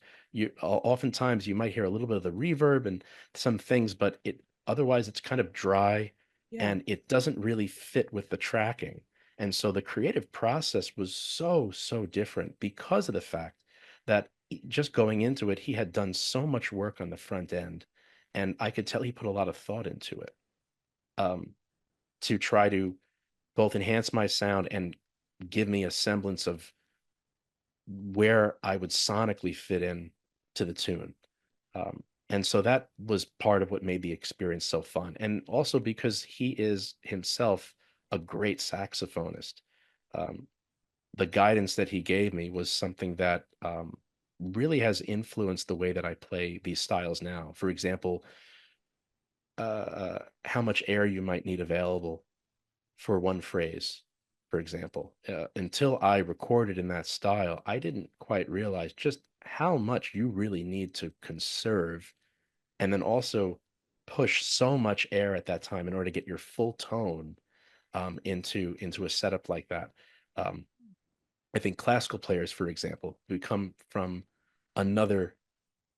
Oftentimes you might hear a little bit of the reverb and some things, but otherwise it's kind of dry, Yeah. and it doesn't really fit with the tracking. And so the creative process was so different because of the fact that just going into it, he had done so much work on the front end, and I could tell he put a lot of thought into it. Um, to try to both enhance my sound and give me a semblance of where I would sonically fit in to the tune. And so that was part of what made the experience so fun. And also because he is himself a great saxophonist. Um, the guidance that he gave me was something that really has influenced the way that I play these styles now. For example, how much air you might need available for one phrase, for example. Until I recorded in that style, I didn't quite realize just how much you really need to conserve and then also push so much air at that time in order to get your full tone into a setup like that. Um, I think classical players, for example, who come from another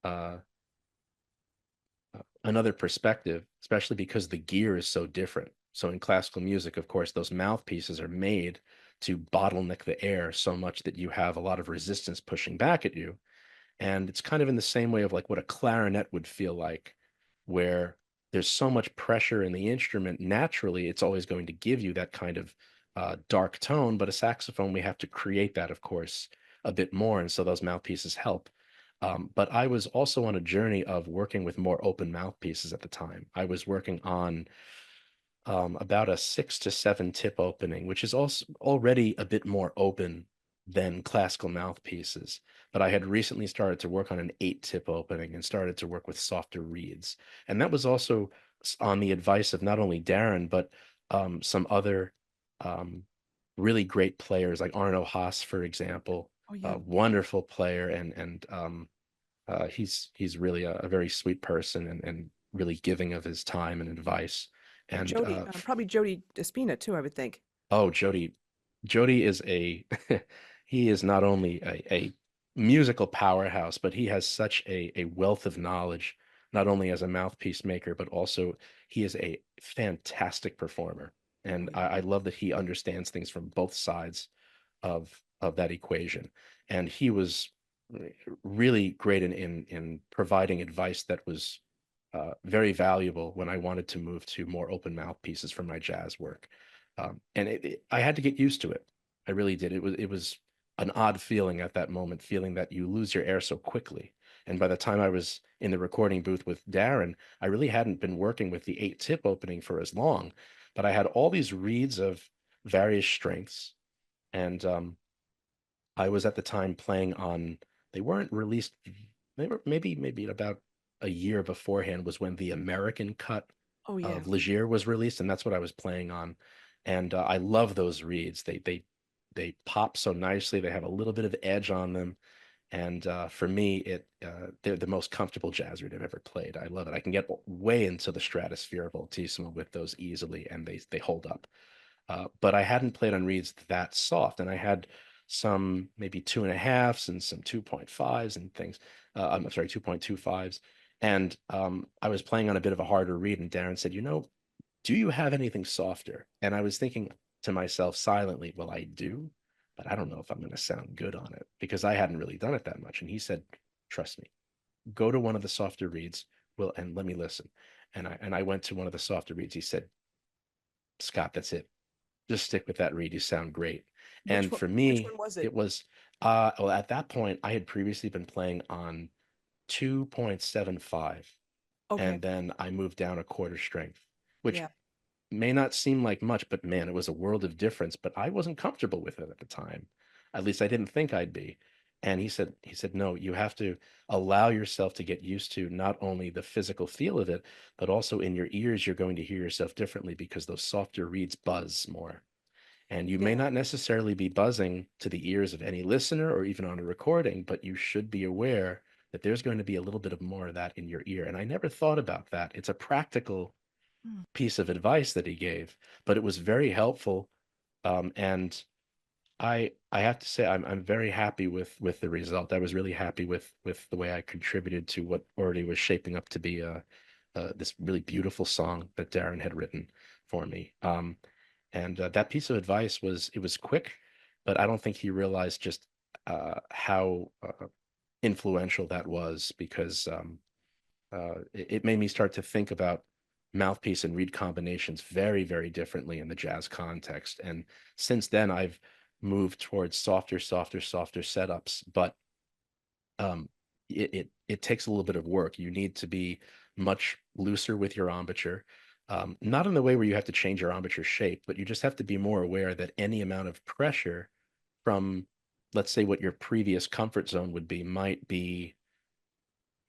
uh, another perspective, especially because the gear is so different. So in classical music, of course, those mouthpieces are made to bottleneck the air so much that you have a lot of resistance pushing back at you. And it's kind of in the same way of like what a clarinet would feel like, where there's so much pressure in the instrument. Naturally, it's always going to give you that kind of dark tone. But a saxophone, we have to create that, of course, a bit more. And so those mouthpieces help. But I was also on a journey of working with more open mouthpieces at the time. I was working on about a 6 to 7 tip opening, which is also already a bit more open than classical mouthpieces. But I had recently started to work on an 8 tip opening and started to work with softer reeds. And that was also on the advice of not only Darren, but some other um, really great players like Arno Haas, for example, Oh yeah. a wonderful player. And he's really a very sweet person and really giving of his time and advice. And And Jody, probably Jody Despina too, I would think. oh, Jody is a he is not only a musical powerhouse, but he has such a wealth of knowledge, not only as a mouthpiece maker, but also he is a fantastic performer. Oh And yeah. I love that he understands things from both sides of that equation. And he was really great in providing advice that was very valuable when I wanted to move to more open mouthpieces for my jazz work. And I had to get used to it. I really did. It was an odd feeling at that moment, feeling that you lose your air so quickly. And by the time I was in the recording booth with Darren, I really hadn't been working with the 8 tip opening for as long, but I had all these reeds of various strengths. And I was at the time playing on, they weren't released, they were maybe about a year beforehand was when the American cut Oh yeah. of Ligier was released, and that's what I was playing on. And I love those reeds. They pop so nicely. They have a little bit of edge on them. And for me, they're the most comfortable jazz reed I've ever played. I love it. I can get way into the stratosphere of altissimo with those easily, and they hold up. But I hadn't played on reeds that soft, and I had some maybe 2.5s and some 2.5s and things. I'm sorry, 2.25s. And I was playing on a bit of a harder reed, and Darren said, do you have anything softer? And I was thinking to myself silently, well, I do, but I don't know if I'm going to sound good on it because I hadn't really done it that much. And he said, trust me, go to one of the softer reeds, and let me listen. And I went to one of the softer reeds. He said, Scott, that's it, just stick with that reed. You sound great. Which And one? for Which me, one was it it? was, well, at that point, I had previously been playing on 2.75, Okay. and then I moved down a quarter strength, which Yeah. may not seem like much, but man, it was a world of difference. But I wasn't comfortable with it at the time. At least I didn't think I'd be. And he said, no, you have to allow yourself to get used to not only the physical feel of it, but also in your ears, you're going to hear yourself differently because those softer reeds buzz more. And you may Yeah. not necessarily be buzzing to the ears of any listener or even on a recording, but you should be aware that there's going to be a little bit of more of that in your ear. And I never thought about that. It's a practical Mm. piece of advice that he gave, but it was very helpful. And I have to say I'm very happy with the result. I was really happy with the way I contributed to what already was shaping up to be this really beautiful song that Darren had written for me. And that piece of advice it was quick, but I don't think he realized just how influential that was because it made me start to think about mouthpiece and reed combinations very, very differently in the jazz context. And since then, I've moved towards softer setups, but it takes a little bit of work. You need to be much looser with your embouchure. Not in the way where you have to change your embouchure shape, but you just have to be more aware that any amount of pressure from, let's say, what your previous comfort zone would be, might be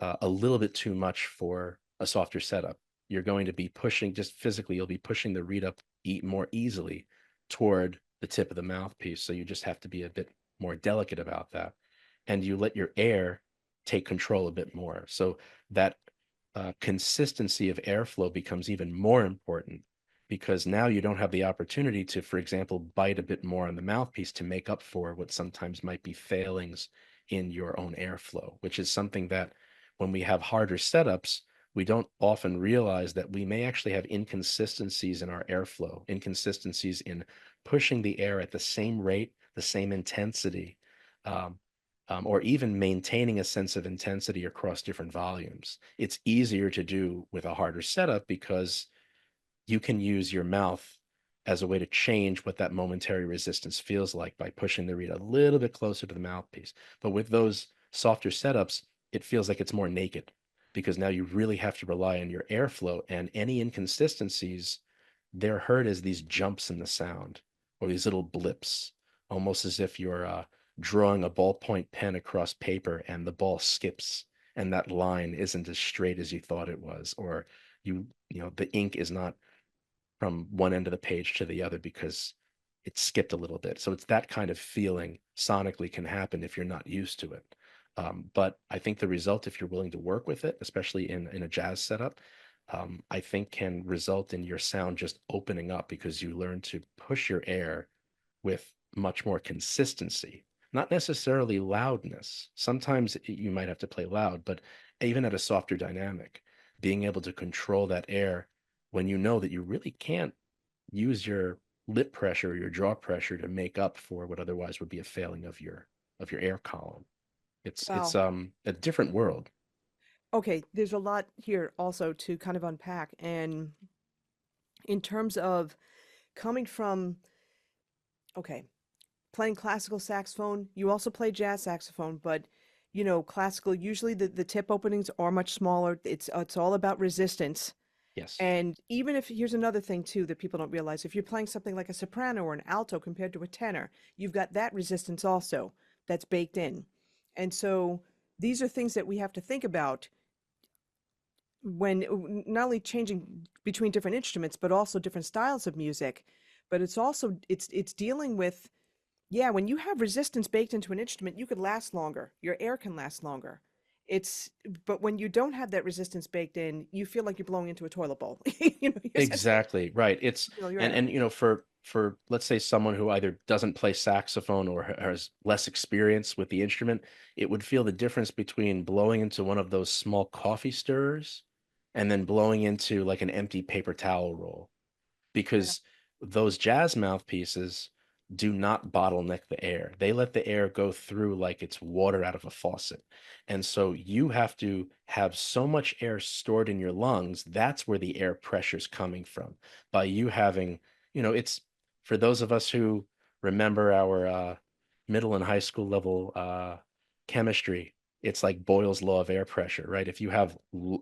a little bit too much for a softer setup. You're going to be pushing, just physically, you'll be pushing the reed up more easily toward the tip of the mouthpiece. So you just have to be a bit more delicate about that. And you let your air take control a bit more. So that consistency of airflow becomes even more important, because now you don't have the opportunity to, for example, bite a bit more on the mouthpiece to make up for what sometimes might be failings in your own airflow, which is something that when we have harder setups, we don't often realize that we may actually have inconsistencies in our airflow, inconsistencies in pushing the air at the same rate, the same intensity, um, or even maintaining a sense of intensity across different volumes. It's easier to do with a harder setup because you can use your mouth as a way to change what that momentary resistance feels like by pushing the reed a little bit closer to the mouthpiece. But with those softer setups, it feels like it's more naked, because now you really have to rely on your airflow, and any inconsistencies, they're heard as these jumps in the sound or these little blips, almost as if you're drawing a ballpoint pen across paper and the ball skips and that line isn't as straight as you thought it was, or the ink is not from one end of the page to the other because it skipped a little bit. So it's that kind of feeling sonically can happen if you're not used to it. But I think the result, if you're willing to work with it, especially in a jazz setup, I think can result in your sound just opening up, because you learn to push your air with much more consistency, not necessarily loudness. Sometimes you might have to play loud, but even at a softer dynamic, being able to control that air when you know that you really can't use your lip pressure or your jaw pressure to make up for what otherwise would be a failing of your air column. It's Wow. a different world. Okay, there's a lot here also to kind of unpack. And in terms of coming from, okay, playing classical saxophone, you also play jazz saxophone, but classical, usually the tip openings are much smaller. It's all about resistance. Yes. And even if, here's another thing too that people don't realize, if you're playing something like a soprano or an alto compared to a tenor, you've got that resistance also that's baked in. And so these are things that we have to think about when not only changing between different instruments, but also different styles of music. But it's also it's dealing with, yeah, when you have resistance baked into an instrument, you could last longer. Your air can last longer. It's But when you don't have that resistance baked in, you feel like you're blowing into a toilet bowl. You're essentially Exactly right. It's feel your air. and for let's say someone who either doesn't play saxophone or has less experience with the instrument, it would feel the difference between blowing into one of those small coffee stirrers and then blowing into like an empty paper towel roll, Yeah. because those jazz mouthpieces do not bottleneck the air. They let the air go through like it's water out of a faucet. And so you have to have so much air stored in your lungs. That's where the air pressure is coming from. By you having, it's for those of us who remember our middle and high school level chemistry, it's like Boyle's law of air pressure, right? If you have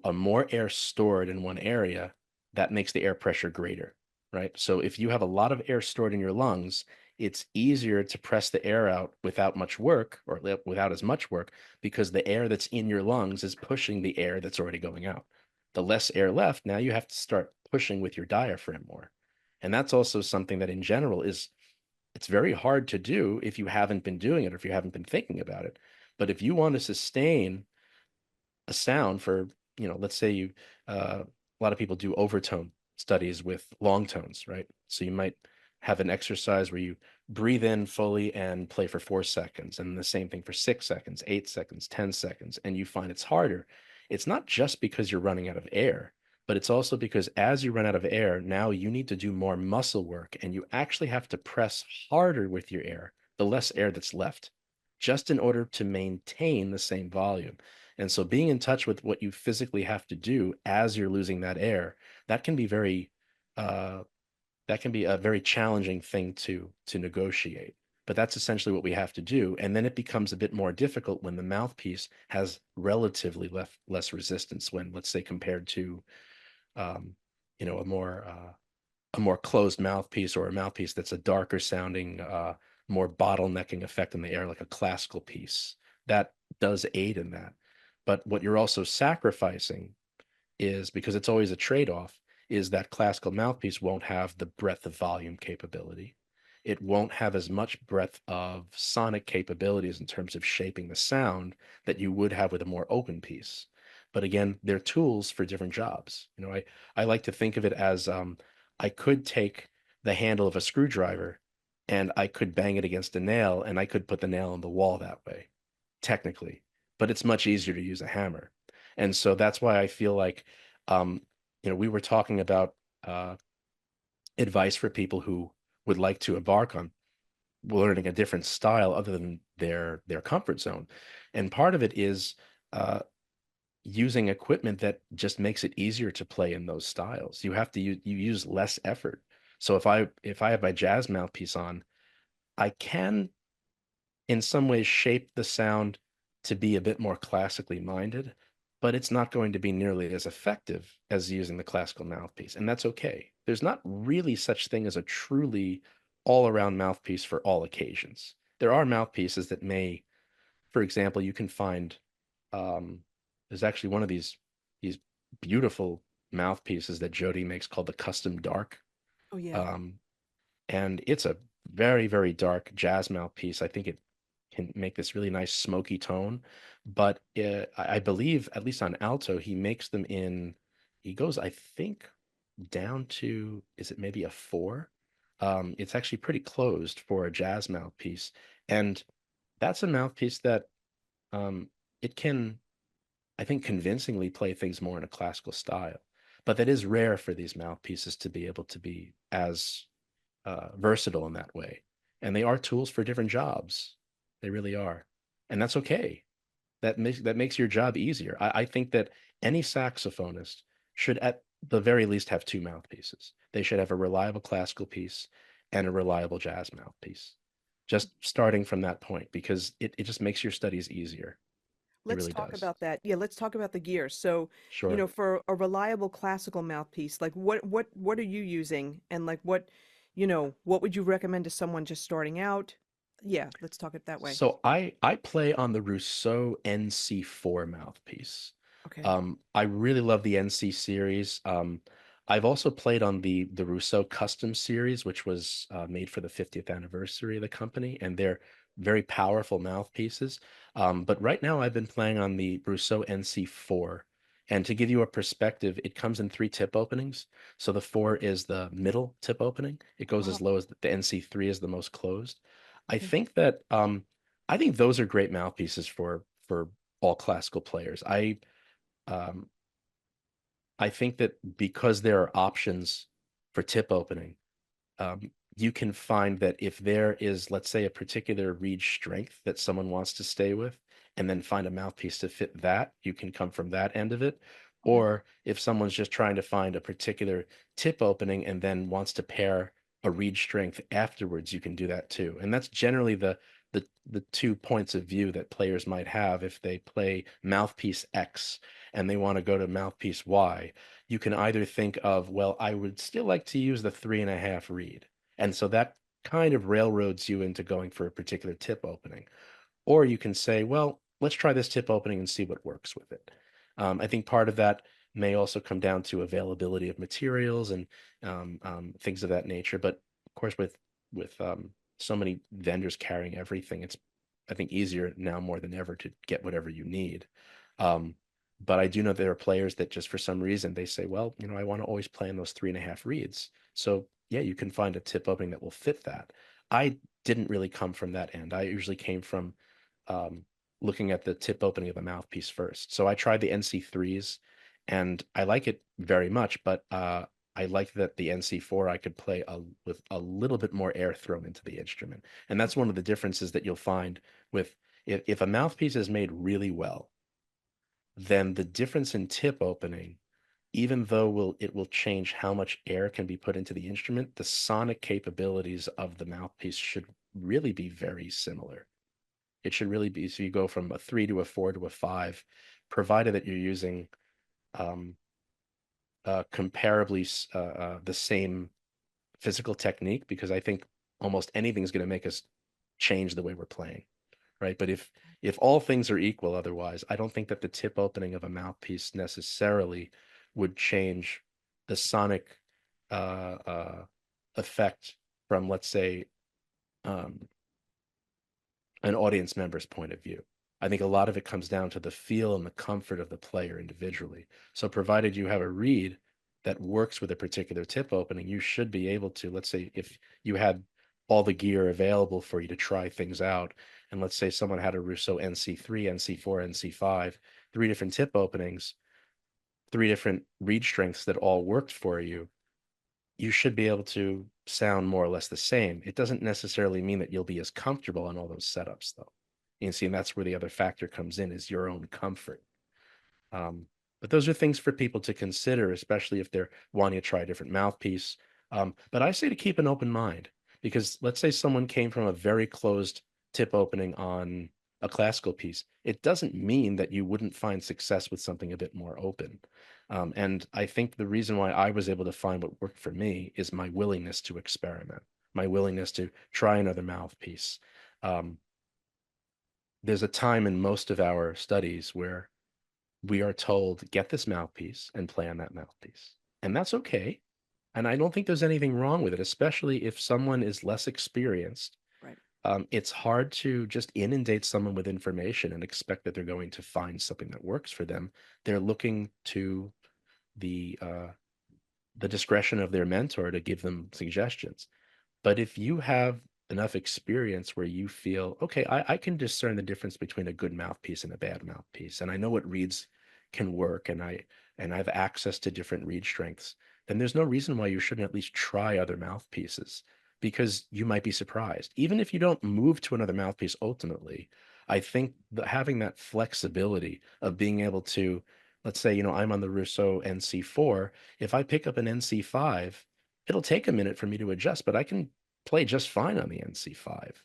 a more air stored in one area, that makes the air pressure greater, right? So if you have a lot of air stored in your lungs, it's easier to press the air out without much work, or without as much work, because the air that's in your lungs is pushing the air that's already going out. The less air left, now you have to start pushing with your diaphragm more. And that's also something that in general it's very hard to do if you haven't been doing it or if you haven't been thinking about it. But if you want to sustain a sound for, let's say a lot of people do overtone studies with long tones, right? So you might have an exercise where you breathe in fully and play for 4 seconds, and the same thing for 6 seconds, 8 seconds, 10 seconds, and you find it's harder. It's not just because you're running out of air, but it's also because as you run out of air, now you need to do more muscle work, and you actually have to press harder with your air, the less air that's left, just in order to maintain the same volume. And so being in touch with what you physically have to do as you're losing that air, that can be very uh, that can be a very challenging thing to negotiate. But that's essentially what we have to do. And then it becomes a bit more difficult when the mouthpiece has relatively less resistance when, let's say, compared to um, you know, a more closed mouthpiece, or a mouthpiece that's a darker sounding, more bottlenecking effect in the air, like a classical piece. That does aid in that. But what you're also sacrificing is, because it's always a trade-off, is that classical mouthpiece won't have the breadth of volume capability. It won't have as much breadth of sonic capabilities in terms of shaping the sound that you would have with a more open piece. But again, they're tools for different jobs. I like to think of it as I could take the handle of a screwdriver and I could bang it against a nail and I could put the nail on the wall that way, technically. But it's much easier to use a hammer. And so that's why I feel like, um, we were talking about advice for people who would like to embark on learning a different style other than their comfort zone. And part of it is uh, using equipment that just makes it easier to play in those styles. You have to you use less effort. So if I have my jazz mouthpiece on, I can in some ways shape the sound to be a bit more classically minded, but it's not going to be nearly as effective as using the classical mouthpiece. And that's okay. There's not really such thing as a truly all-around mouthpiece for all occasions. There are mouthpieces that may, for example, you can find um, there's actually one of these beautiful mouthpieces that Jody makes called the Custom Dark. Oh yeah. Um, and it's a very, very dark jazz mouthpiece. I think it can make this really nice smoky tone, but I believe, at least on alto, he makes them in, he goes, I think, down to, is it maybe a 4? It's actually pretty closed for a jazz mouthpiece. And that's a mouthpiece that it can, I think, convincingly play things more in a classical style. But that is rare for these mouthpieces to be able to be as versatile in that way. And they are tools for different jobs. They really are. And that's okay. That makes your job easier. I think that any saxophonist should at the very least have two mouthpieces. They should have a reliable classical piece and a reliable jazz mouthpiece. Just starting from that point, because it just makes your studies easier. It Let's really talk does. about that. Yeah, let's talk about the gear. So, Sure. for a reliable classical mouthpiece, like what are you using, and like what would you recommend to someone just starting out? Yeah, let's talk it that way. So I play on the Rousseau NC4 mouthpiece. Okay. I really love the NC series. I've also played on the Rousseau Custom series, which was made for the 50th anniversary of the company, and they're very powerful mouthpieces. But right now I've been playing on the Rousseau NC4. And to give you a perspective, it comes in three tip openings. So the 4 is the middle tip opening. It goes Uh-huh. as low as the NC3 is the most closed. I Okay. think that I think those are great mouthpieces for all classical players. Um, I think that because there are options for tip opening, you can find that if there is, let's say, a particular reed strength that someone wants to stay with, and then find a mouthpiece to fit that, you can come from that end of it. Okay. Or if someone's just trying to find a particular tip opening and then wants to pair a reed strength afterwards, you can do that too. And that's generally the 2 points of view that players might have if they play mouthpiece X and they want to go to mouthpiece Y. You can either think of, well, I would still like to use the 3.5 reed. And so that kind of railroads you into going for a particular tip opening. Or you can say, well, let's try this tip opening and see what works with it. I think part of that may also come down to availability of materials and things of that nature. But of course, with so many vendors carrying everything, it's, I think, easier now more than ever to get whatever you need. Um, but I do know there are players that just for some reason they say, well, I want to always play in those 3.5 reeds. So yeah, you can find a tip opening that will fit that. I didn't really come from that end. I usually came from um, looking at the tip opening of the mouthpiece first. So I tried the NC3s and I like it very much, but I like that the NC4 I could play with a little bit more air thrown into the instrument. And that's one of the differences that you'll find with, if a mouthpiece is made really well, then the difference in tip opening, even though it will change how much air can be put into the instrument, the sonic capabilities of the mouthpiece should really be very similar. It should really be, so you go from a 3 to a 4 to a 5, provided that you're using um, comparably the same physical technique, because I think almost anything is going to make us change the way we're playing, right? But if all things are equal otherwise, I don't think that the tip opening of a mouthpiece necessarily would change the sonic effect from, let's say, um, an audience member's point of view. I think a lot of it comes down to the feel and the comfort of the player individually. So, provided you have a reed that works with a particular tip opening, you should be able to, let's say, if you had all the gear available for you to try things out, and let's say someone had a Russo NC3, NC4, NC5, three different tip openings, three different reed strengths that all worked for you, you should be able to sound more or less the same. It doesn't necessarily mean that you'll be as comfortable on all those setups, though. You see, and that's where the other factor comes in, is your own comfort. But those are things for people to consider, especially if they're wanting to try a different mouthpiece. But I say to keep an open mind, because let's say someone came from a very closed tip opening on a classical piece. It doesn't mean that you wouldn't find success with something a bit more open. And I think the reason why I was able to find what worked for me is my willingness to experiment, my willingness to try another mouthpiece. Um, there's a time in most of our studies where we are told, get this mouthpiece and play on that mouthpiece. And that's okay. And I don't think there's anything wrong with it, especially if someone is less experienced. Right. It's hard to just inundate someone with information and expect that they're going to find something that works for them. They're looking to the discretion of their mentor to give them suggestions. But if you have enough experience where you feel, okay, I can discern the difference between a good mouthpiece and a bad mouthpiece, and I know what reeds can work, and I have access to different reed strengths, then there's no reason why you shouldn't at least try other mouthpieces, because you might be surprised. Even if you don't move to another mouthpiece ultimately, I think that having that flexibility of being able to, let's say, I'm on the Russo NC4. If I pick up an NC5, it'll take a minute for me to adjust, but I can play just fine on the NC5.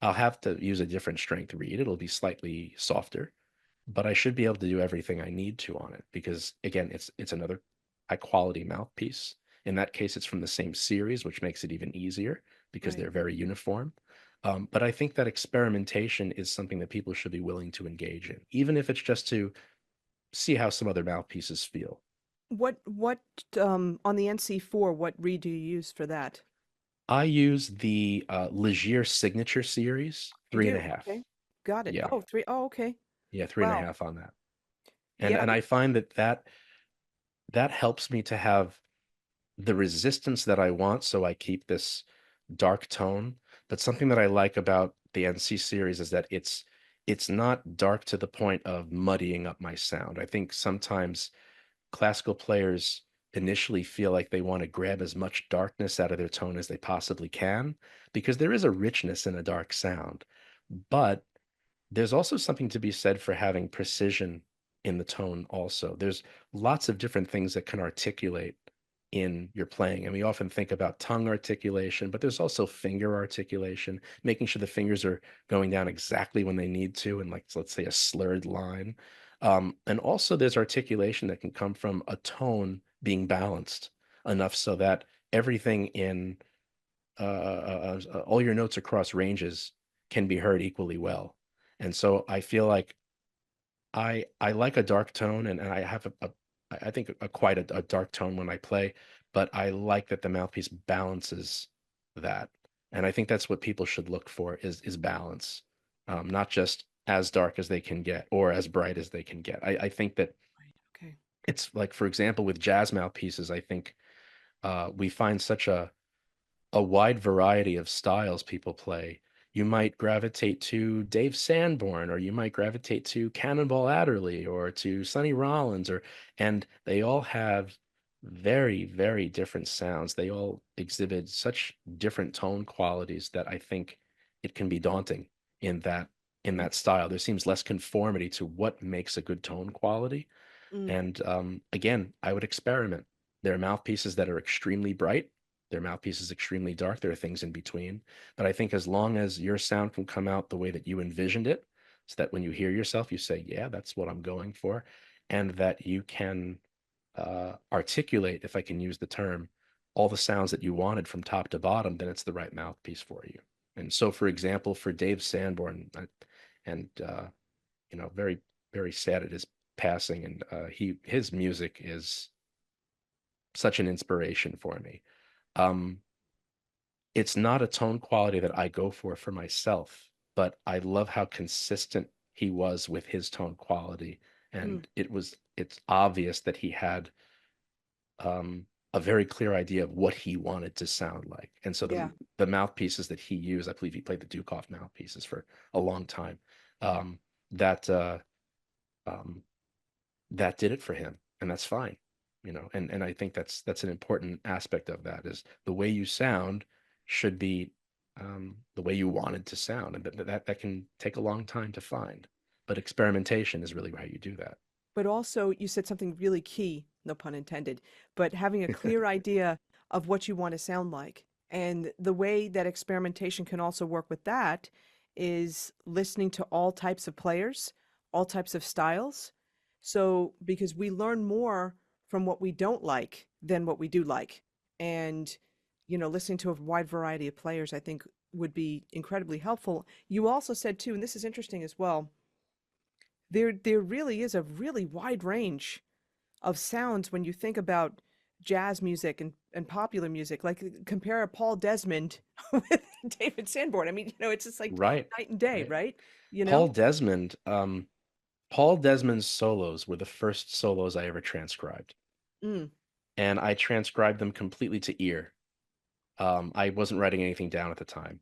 I'll have to use a different strength reed. It'll be slightly softer, but I should be able to do everything I need to on it because, again, it's another high quality mouthpiece. In that case, it's from the same series, which makes it even easier because Right. they're very uniform. But I think that experimentation is something that people should be willing to engage in, even if it's just to see how some other mouthpieces feel. What on the NC4, what reed do you use for that? I use the Ligier Signature Series, You three and a do? half. Okay. Got it. Yeah, Oh, three. Oh, okay. yeah, three and a Wow. half on that. And Yeah. I find that helps me to have the resistance that I want, so I keep this dark tone. But something that I like about the NC series is that it's not dark to the point of muddying up my sound. I think sometimes classical players initially feel like they want to grab as much darkness out of their tone as they possibly can because there is a richness in a dark sound. But there's also something to be said for having precision in the tone also. There's lots of different things that can articulate in your playing. And we often think about tongue articulation, but there's also finger articulation, making sure the fingers are going down exactly when they need to, and like let's say a slurred line. And also there's articulation that can come from a tone being balanced enough so that everything in all your notes across ranges can be heard equally well. And so I feel like I like a dark tone, and I have I think quite a dark tone when I play, but I like that the mouthpiece balances that. And I think that's what people should look for is balance, not just as dark as they can get or as bright as they can get. I think that Right. Okay. it's like, for example, with jazz mouthpieces, I think we find such a wide variety of styles people play. You might gravitate to Dave Sanborn, or you might gravitate to Cannonball Adderley, or to Sonny Rollins, and they all have very, very different sounds. They all exhibit such different tone qualities that I think it can be daunting in that style. There seems less conformity to what makes a good tone quality. Mm, And again, I would experiment. There are mouthpieces that are extremely bright. There are mouthpieces extremely dark. There are things in between. But I think as long as your sound can come out the way that you envisioned it, so that when you hear yourself, you say, yeah, that's what I'm going for. And that you can articulate, if I can use the term, all the sounds that you wanted from top to bottom, then it's the right mouthpiece for you. And so, for example, for Dave Sanborn, and very, very sad at his passing, and his music is such an inspiration for me. Um, it's not a tone quality that I go for myself, but I love how consistent he was with his tone quality. Mm, And it's obvious that he had a very clear idea of what he wanted to sound like. And so yeah. the mouthpieces that he used, I believe he played the Dukoff mouthpieces for a long time. Um, that um, that did it for him, and that's fine, and I think that's an important aspect of that is the way you sound should be the way you wanted to sound, and that can take a long time to find, but experimentation is really how you do But also, you said something really key, no pun intended, but having a that. clear idea of what you want to sound like. And the way that experimentation can also work with that is listening to all types of players, all types of styles. So, because we learn more from what we don't like than what we do like. And, listening to a wide variety of players, I think would be incredibly helpful. You also said too, and this is interesting as well, there really is a really wide range of sounds when you think about jazz music and popular music. Like compare a Paul Desmond with David Sanborn. I mean, it's just like Right, night and day, right. right? You Paul know? Desmond, Paul Desmond's solos were the first solos I ever transcribed, Mm. and I transcribed them completely to ear. I wasn't writing anything down at the time.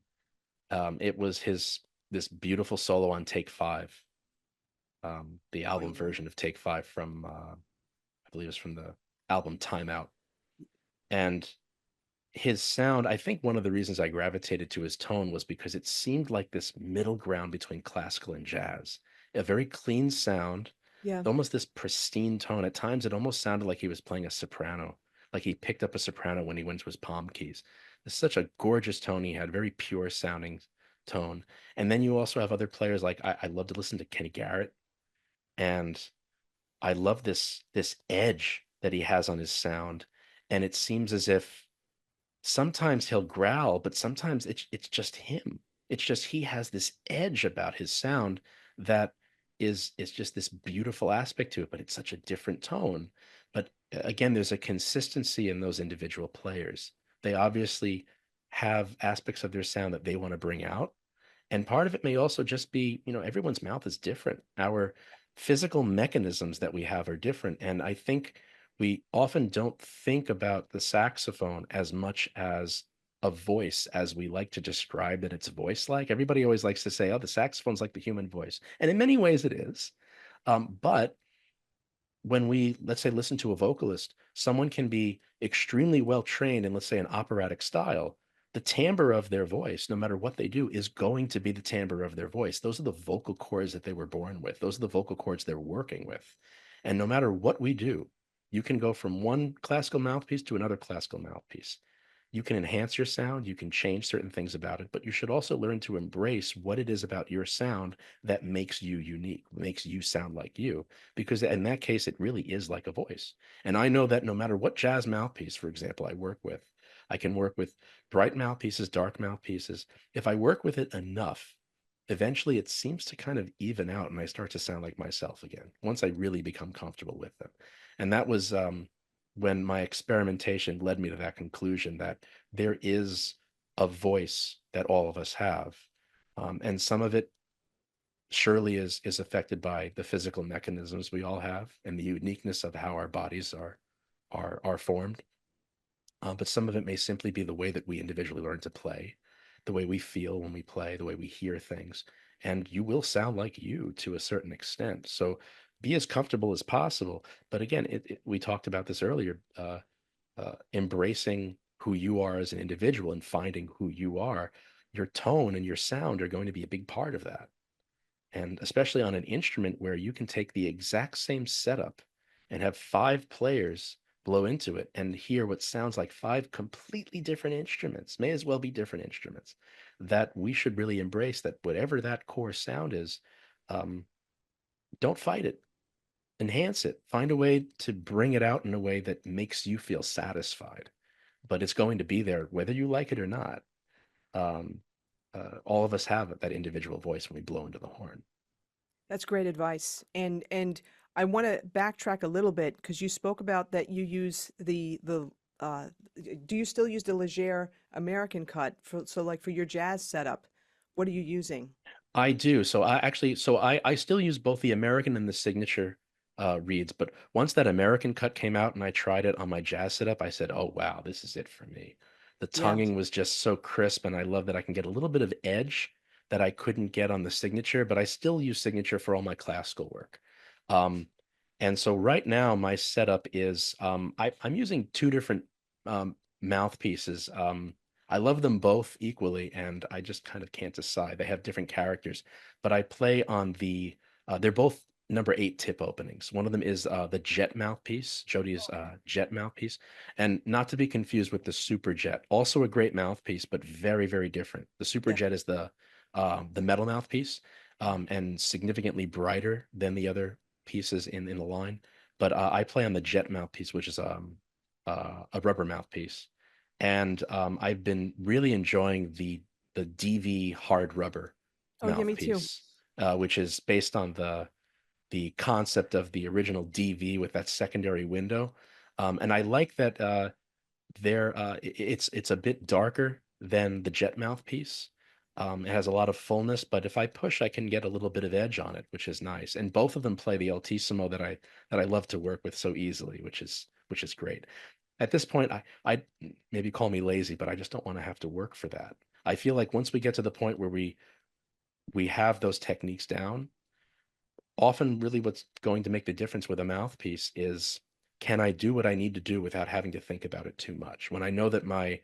It was this beautiful solo on Take Five, the Oh album yeah. version of Take Five from I believe it's from the album Time Out. And his sound, I think one of the reasons I gravitated to his tone was because it seemed like this middle ground between classical and jazz. A very clean sound, Yeah. almost this pristine tone. At times, it almost sounded like he was playing a soprano, like he picked up a soprano when he went to his palm keys. It's such a gorgeous tone he had, very pure sounding tone. And then you also have other players like I love to listen to Kenny Garrett, and I love this edge that he has on his sound. And it seems as if sometimes he'll growl, but sometimes it's just him. It's just he has this edge about his sound that is just this beautiful aspect to it, but it's such a different tone. But again, there's a consistency in those individual players. They obviously have aspects of their sound that they want to bring out. And part of it may also just be, everyone's mouth is different. Our physical mechanisms that we have are different. And I think we often don't think about the saxophone as much as a voice as we like to describe that it's voice like. Everybody always likes to say, oh, the saxophone's like the human voice. And in many ways it is. But when we, let's say, listen to a vocalist, someone can be extremely well trained in, let's say, an operatic style. The timbre of their voice, no matter what they do, is going to be the timbre of their voice. Those are the vocal cords that they were born with. Those are the vocal cords they're working with. And no matter what we do, you can go from one classical mouthpiece to another classical mouthpiece. You can enhance your sound, you can change certain things about it, but you should also learn to embrace what it is about your sound that makes you unique, makes you sound like you, because in that case, it really is like a voice. And I know that no matter what jazz mouthpiece, for example, I work with, I can work with bright mouthpieces, dark mouthpieces. If I work with it enough, eventually it seems to kind of even out and I start to sound like myself again once I really become comfortable with them. And that was when my experimentation led me to that conclusion that there is a voice that all of us have. And some of it surely is affected by the physical mechanisms we all have and the uniqueness of how our bodies are formed. But some of it may simply be the way that we individually learn to play, the way we feel when we play, the way we hear things. And you will sound like you to a certain extent. So be as comfortable as possible. But again, we talked about this earlier, embracing who you are as an individual and finding who you are. Your tone and your sound are going to be a big part of that. And especially on an instrument where you can take the exact same setup and have five players blow into it and hear what sounds like five completely different instruments, may as well be different instruments, that we should really embrace that whatever that core sound is, um, don't fight it, enhance it, find a way to bring it out in a way that makes you feel satisfied. But it's going to be there whether you like it or not. Um, all of us have that individual voice when we blow into the horn. That's great advice. And I want to backtrack a little bit because you spoke about that you use the uh do you still use the Leger American cut for so like for your jazz setup? What are you using? I do. So I still use both the American and the signature reeds, but once that American cut came out and I tried it on my jazz setup, I said, "Oh wow, this is it for me." The Yeah. tonguing was just so crisp, and I love that I can get a little bit of edge that I couldn't get on the signature, but I still use signature for all my classical work. Um, and so right now my setup is I'm using two different mouthpieces. I love them both equally, and I just kind of can't decide. They have different characters, but I play on they're both number 8 tip openings. One of them is the jet mouthpiece, Jody's jet mouthpiece, and not to be confused with the super jet, also a great mouthpiece, but very, very different. The super Yeah. jet is the metal mouthpiece, and significantly brighter than the other pieces in the line. But I play on the jet mouthpiece, which is a rubber mouthpiece, and I've been really enjoying the DV hard rubber Oh, yeah, me too. mouthpiece, which is based on the concept of the original DV with that secondary window. And I like that it's a bit darker than the jet mouthpiece. It has a lot of fullness, but if I push, I can get a little bit of edge on it, which is nice. And both of them play the altissimo that I love to work with so easily, which is great. At this point, I maybe call me lazy, but I just don't want to have to work for that. I feel like once we get to the point where we have those techniques down, often really what's going to make the difference with a mouthpiece is, can I do what I need to do without having to think about it too much? When I know that my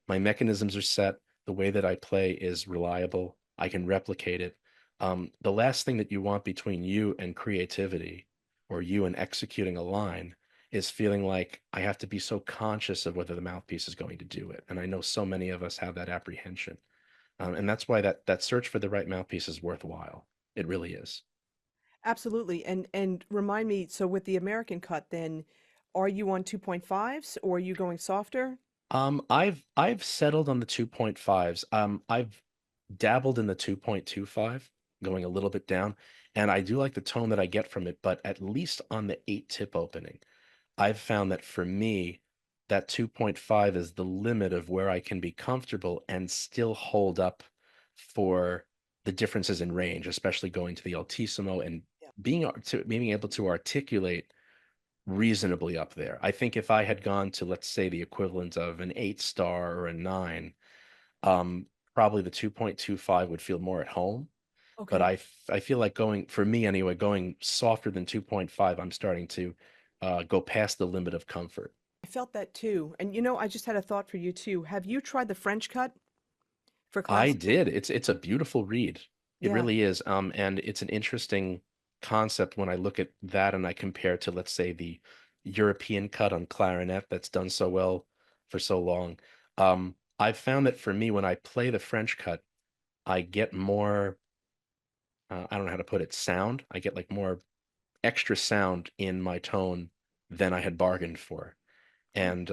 mechanisms are set, the way that I play is reliable, I can replicate it. The last thing that you want between you and creativity, or you and executing a line, is feeling like I have to be so conscious of whether the mouthpiece is going to do it. And I know so many of us have that apprehension. And that's why that search for the right mouthpiece is worthwhile. It really is. Absolutely. And remind me, so with the American cut then, are you on 2.5s or are you going softer? I've settled on the 2.5s. I've dabbled in the 2.25, going a little bit down, and I do like the tone that I get from it, but at least on the 8 tip opening, I've found that for me, that 2.5 is the limit of where I can be comfortable and still hold up for the differences in range, especially going to the altissimo and Yeah. being able to articulate reasonably up there. I think if I had gone to, let's say, the equivalent of an 8 star or a 9, um, probably the 2.25 would feel more at home. But Okay. I feel like going, for me anyway, going softer than 2.5, I'm starting to go past the limit of comfort. I felt that too. And I just had a thought for you too. Have you tried the French cut for I classical? did. It's a beautiful read. It Yeah. really is. And it's an interesting concept when I look at that and I compare to, let's say, the European cut on clarinet that's done so well for so long. I've found that for me, when I play the French cut, I get more, I don't know how to put it, sound. I get like more extra sound in my tone than I had bargained for. Oh, And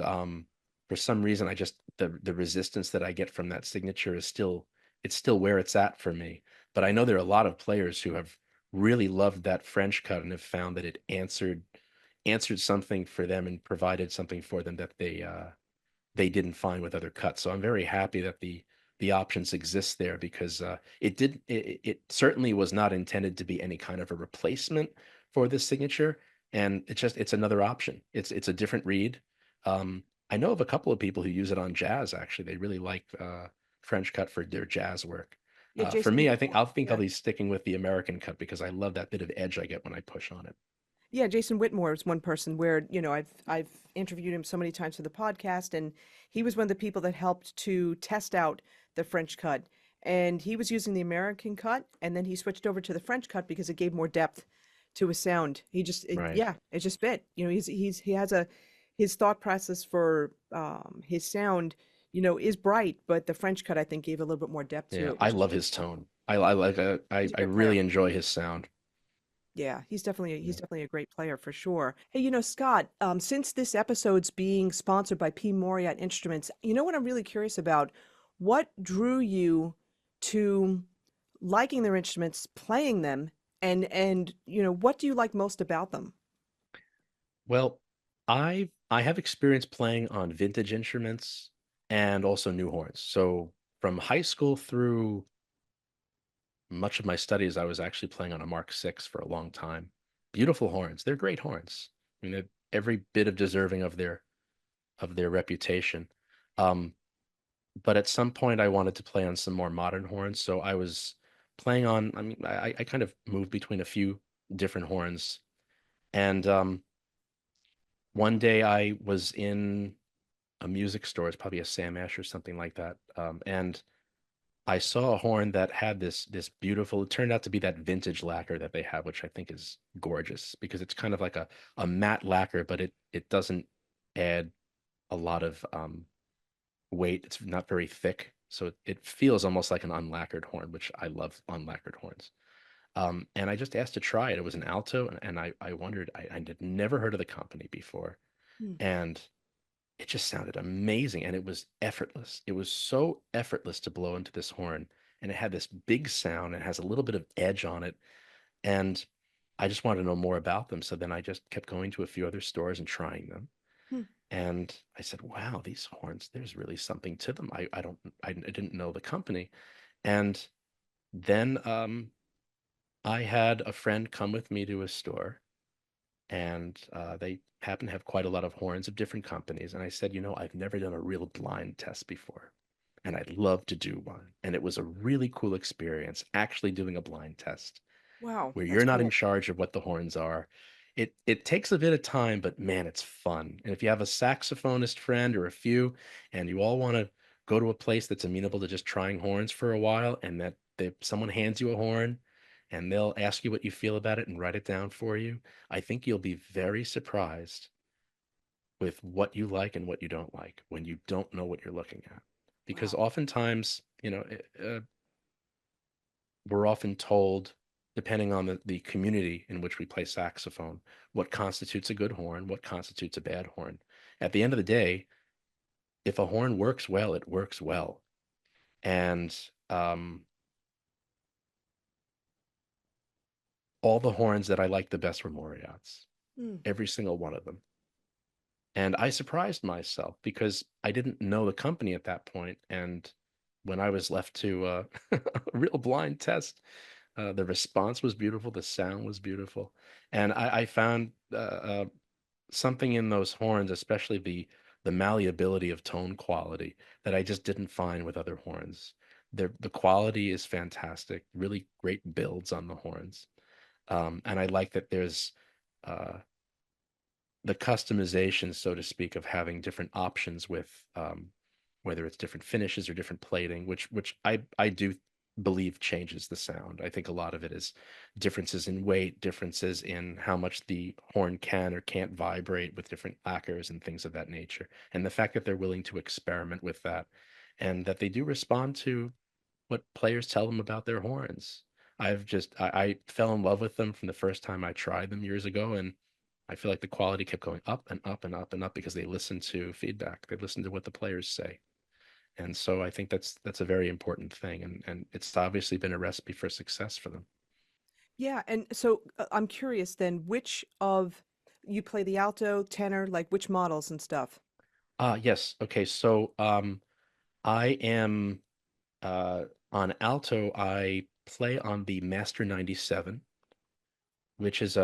for some reason, I just the resistance that I get from that signature is still, it's still where it's at for me. But I know there are a lot of players who have really loved that French cut and have found that it answered something for them and provided something for them that they didn't find with other cuts. So I'm very happy that the options exist there, because it certainly was not intended to be any kind of a replacement for this signature, and it's another option. It's a different read. I know of a couple of people who use it on jazz. Actually, they really like French cut for their jazz work. yeah, For Jason me, Whitmore. I'll Yeah. be sticking with the American cut because I love that bit of edge I get when I push on it. Yeah, Jason Whitmore is one person where, I've interviewed him so many times for the podcast, and he was one of the people that helped to test out the French cut. And he was using the American cut, and then he switched over to the French cut because it gave more depth to his sound. Right. Yeah, it just fit. He has his thought process for his sound, is bright, but the French cut I think gave a little bit more depth to Yeah, it, I which is love really his cool. tone. I like He's a I great player. really enjoy his sound. Yeah, he's Yeah. definitely a great player for sure. Hey, Scott, since this episode's being sponsored by P Mauriat Instruments, you know what I'm really curious about? What drew you to liking their instruments, playing them, and what do you like most about them? Well, I have experience playing on vintage instruments and also new horns. So from high school through much of my studies, I was actually playing on a Mark VI for a long time. Beautiful horns. They're great horns. I mean, they're every bit of deserving of their reputation. Um, but at some point, I wanted to play on some more modern horns, so I was playing on. I mean, I kind of moved between a few different horns, and one day I was in a music store. It's probably a Sam Ash or something like that, and I saw a horn that had this beautiful. It turned out to be that vintage lacquer that they have, which I think is gorgeous because it's kind of like a matte lacquer, but it doesn't add a lot of weight. It's not very thick, so it feels almost like an unlacquered horn, which I love unlacquered horns. And I just asked to try it. It was an alto, and I wondered. I had never heard of the company before, Hmm. and it just sounded amazing, and it was effortless. It was so effortless to blow into this horn, and it had this big sound. It has a little bit of edge on it, and I just wanted to know more about them. So then I just kept going to a few other stores and trying them. Hmm. And I said, "Wow, these horns, there's really something to them. I didn't know the company." And then I had a friend come with me to a store, and they happen to have quite a lot of horns of different companies. And I said, I've never done a real blind test before, and I'd love to do one. And it was a really cool experience actually doing a blind test Wow, where that's you're not in cool. charge of what the horns are. It takes a bit of time, but man, it's fun. And if you have a saxophonist friend or a few, and you all want to go to a place that's amenable to just trying horns for a while, and someone hands you a horn, and they'll ask you what you feel about it and write it down for you, I think you'll be very surprised with what you like and what you don't like when you don't know what you're looking at. Because Wow. oftentimes, we're often told, depending on the community in which we play saxophone, what constitutes a good horn, what constitutes a bad horn. At the end of the day, if a horn works well, it works well. And all the horns that I liked the best were Mauriats, Hmm. every single one of them. And I surprised myself because I didn't know the company at that point. And when I was left to a real blind test, the response was beautiful, the sound was beautiful, and I found something in those horns, especially the malleability of tone quality, that I just didn't find with other horns. The quality is fantastic, really great builds on the horns, and I like that there's uh, the customization, so to speak, of having different options with whether it's different finishes or different plating, which I do believe changes the sound. I think a lot of it is differences in weight, differences in how much the horn can or can't vibrate with different lacquers and things of that nature. And the fact that they're willing to experiment with that and that they do respond to what players tell them about their horns. I fell in love with them from the first time I tried them years ago, and I feel like the quality kept going up and up and up and up because they listen to feedback. They listen to what the players say. And so I think that's a very important thing, and it's obviously been a recipe for success for them. Yeah, and so I'm curious then, which of you play the alto, tenor, like which models and stuff? Yes. Okay. So I am uh on alto, I play on the Master 97, which is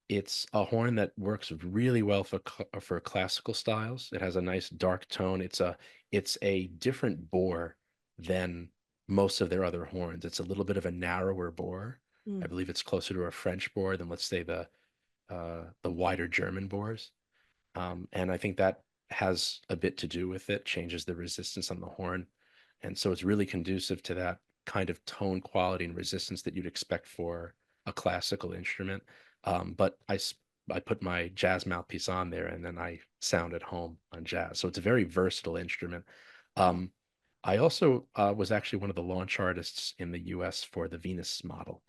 it's a horn that works really well for classical styles. It has a nice dark tone. It's a different bore than most of their other horns. It's a little bit of a narrower bore. I Mm. believe it's closer to a French bore than, let's say, the wider German bores. And I think that has a bit to do with it, changes the resistance on the horn. And so it's really conducive to that kind of tone quality and resistance that you'd expect for a classical instrument. But I put my jazz mouthpiece on there and then I sound at home on jazz. So it's a very versatile instrument. Wow. Um, I also was actually one of the launch artists in the US for the Venus model.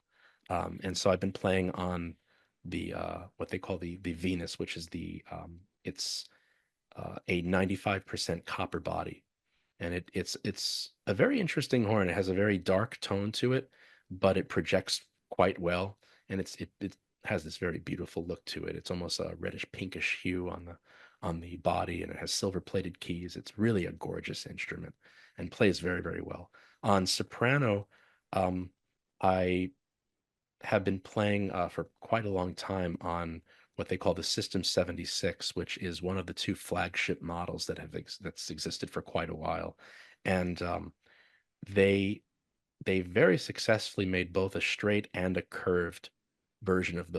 And so I've been playing on the what they call the Venus, which is it's a 95% copper body. and it's a very interesting horn. It has a very dark tone to it, but it projects quite well, and it has this very beautiful look to it. It's almost a reddish pinkish hue on the body, and it has silver plated keys. It's really a gorgeous instrument and plays very, very well. On soprano, um, I have been playing for quite a long time on what they call the System 76, which is one of the two flagship models that's existed for quite a while, and they they very successfully made both a straight and a curved version of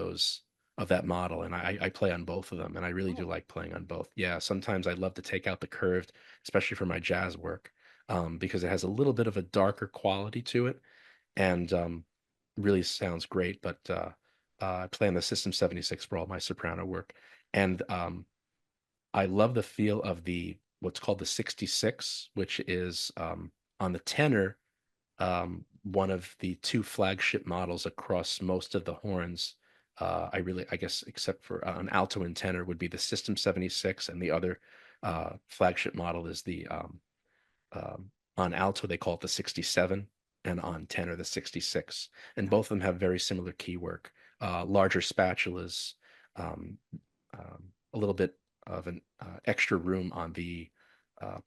that model, and I play on both of them, and I really do Oh, like playing on both. Yeah, sometimes I love to take out the curved, especially for my jazz work, because it has a little bit of a darker quality to it, and really sounds great. But I play on the System 76 for all my soprano work, and I love the feel of the what's called the 66, which is on the tenor, one of the two flagship models across most of the horns. I guess, except for an alto and tenor, would be the System 76, and the other flagship model is the on alto, they call it the 67, and on tenor, the 66. And got both it. of them have very similar key work, larger spatulas, um, a little bit of an extra room on the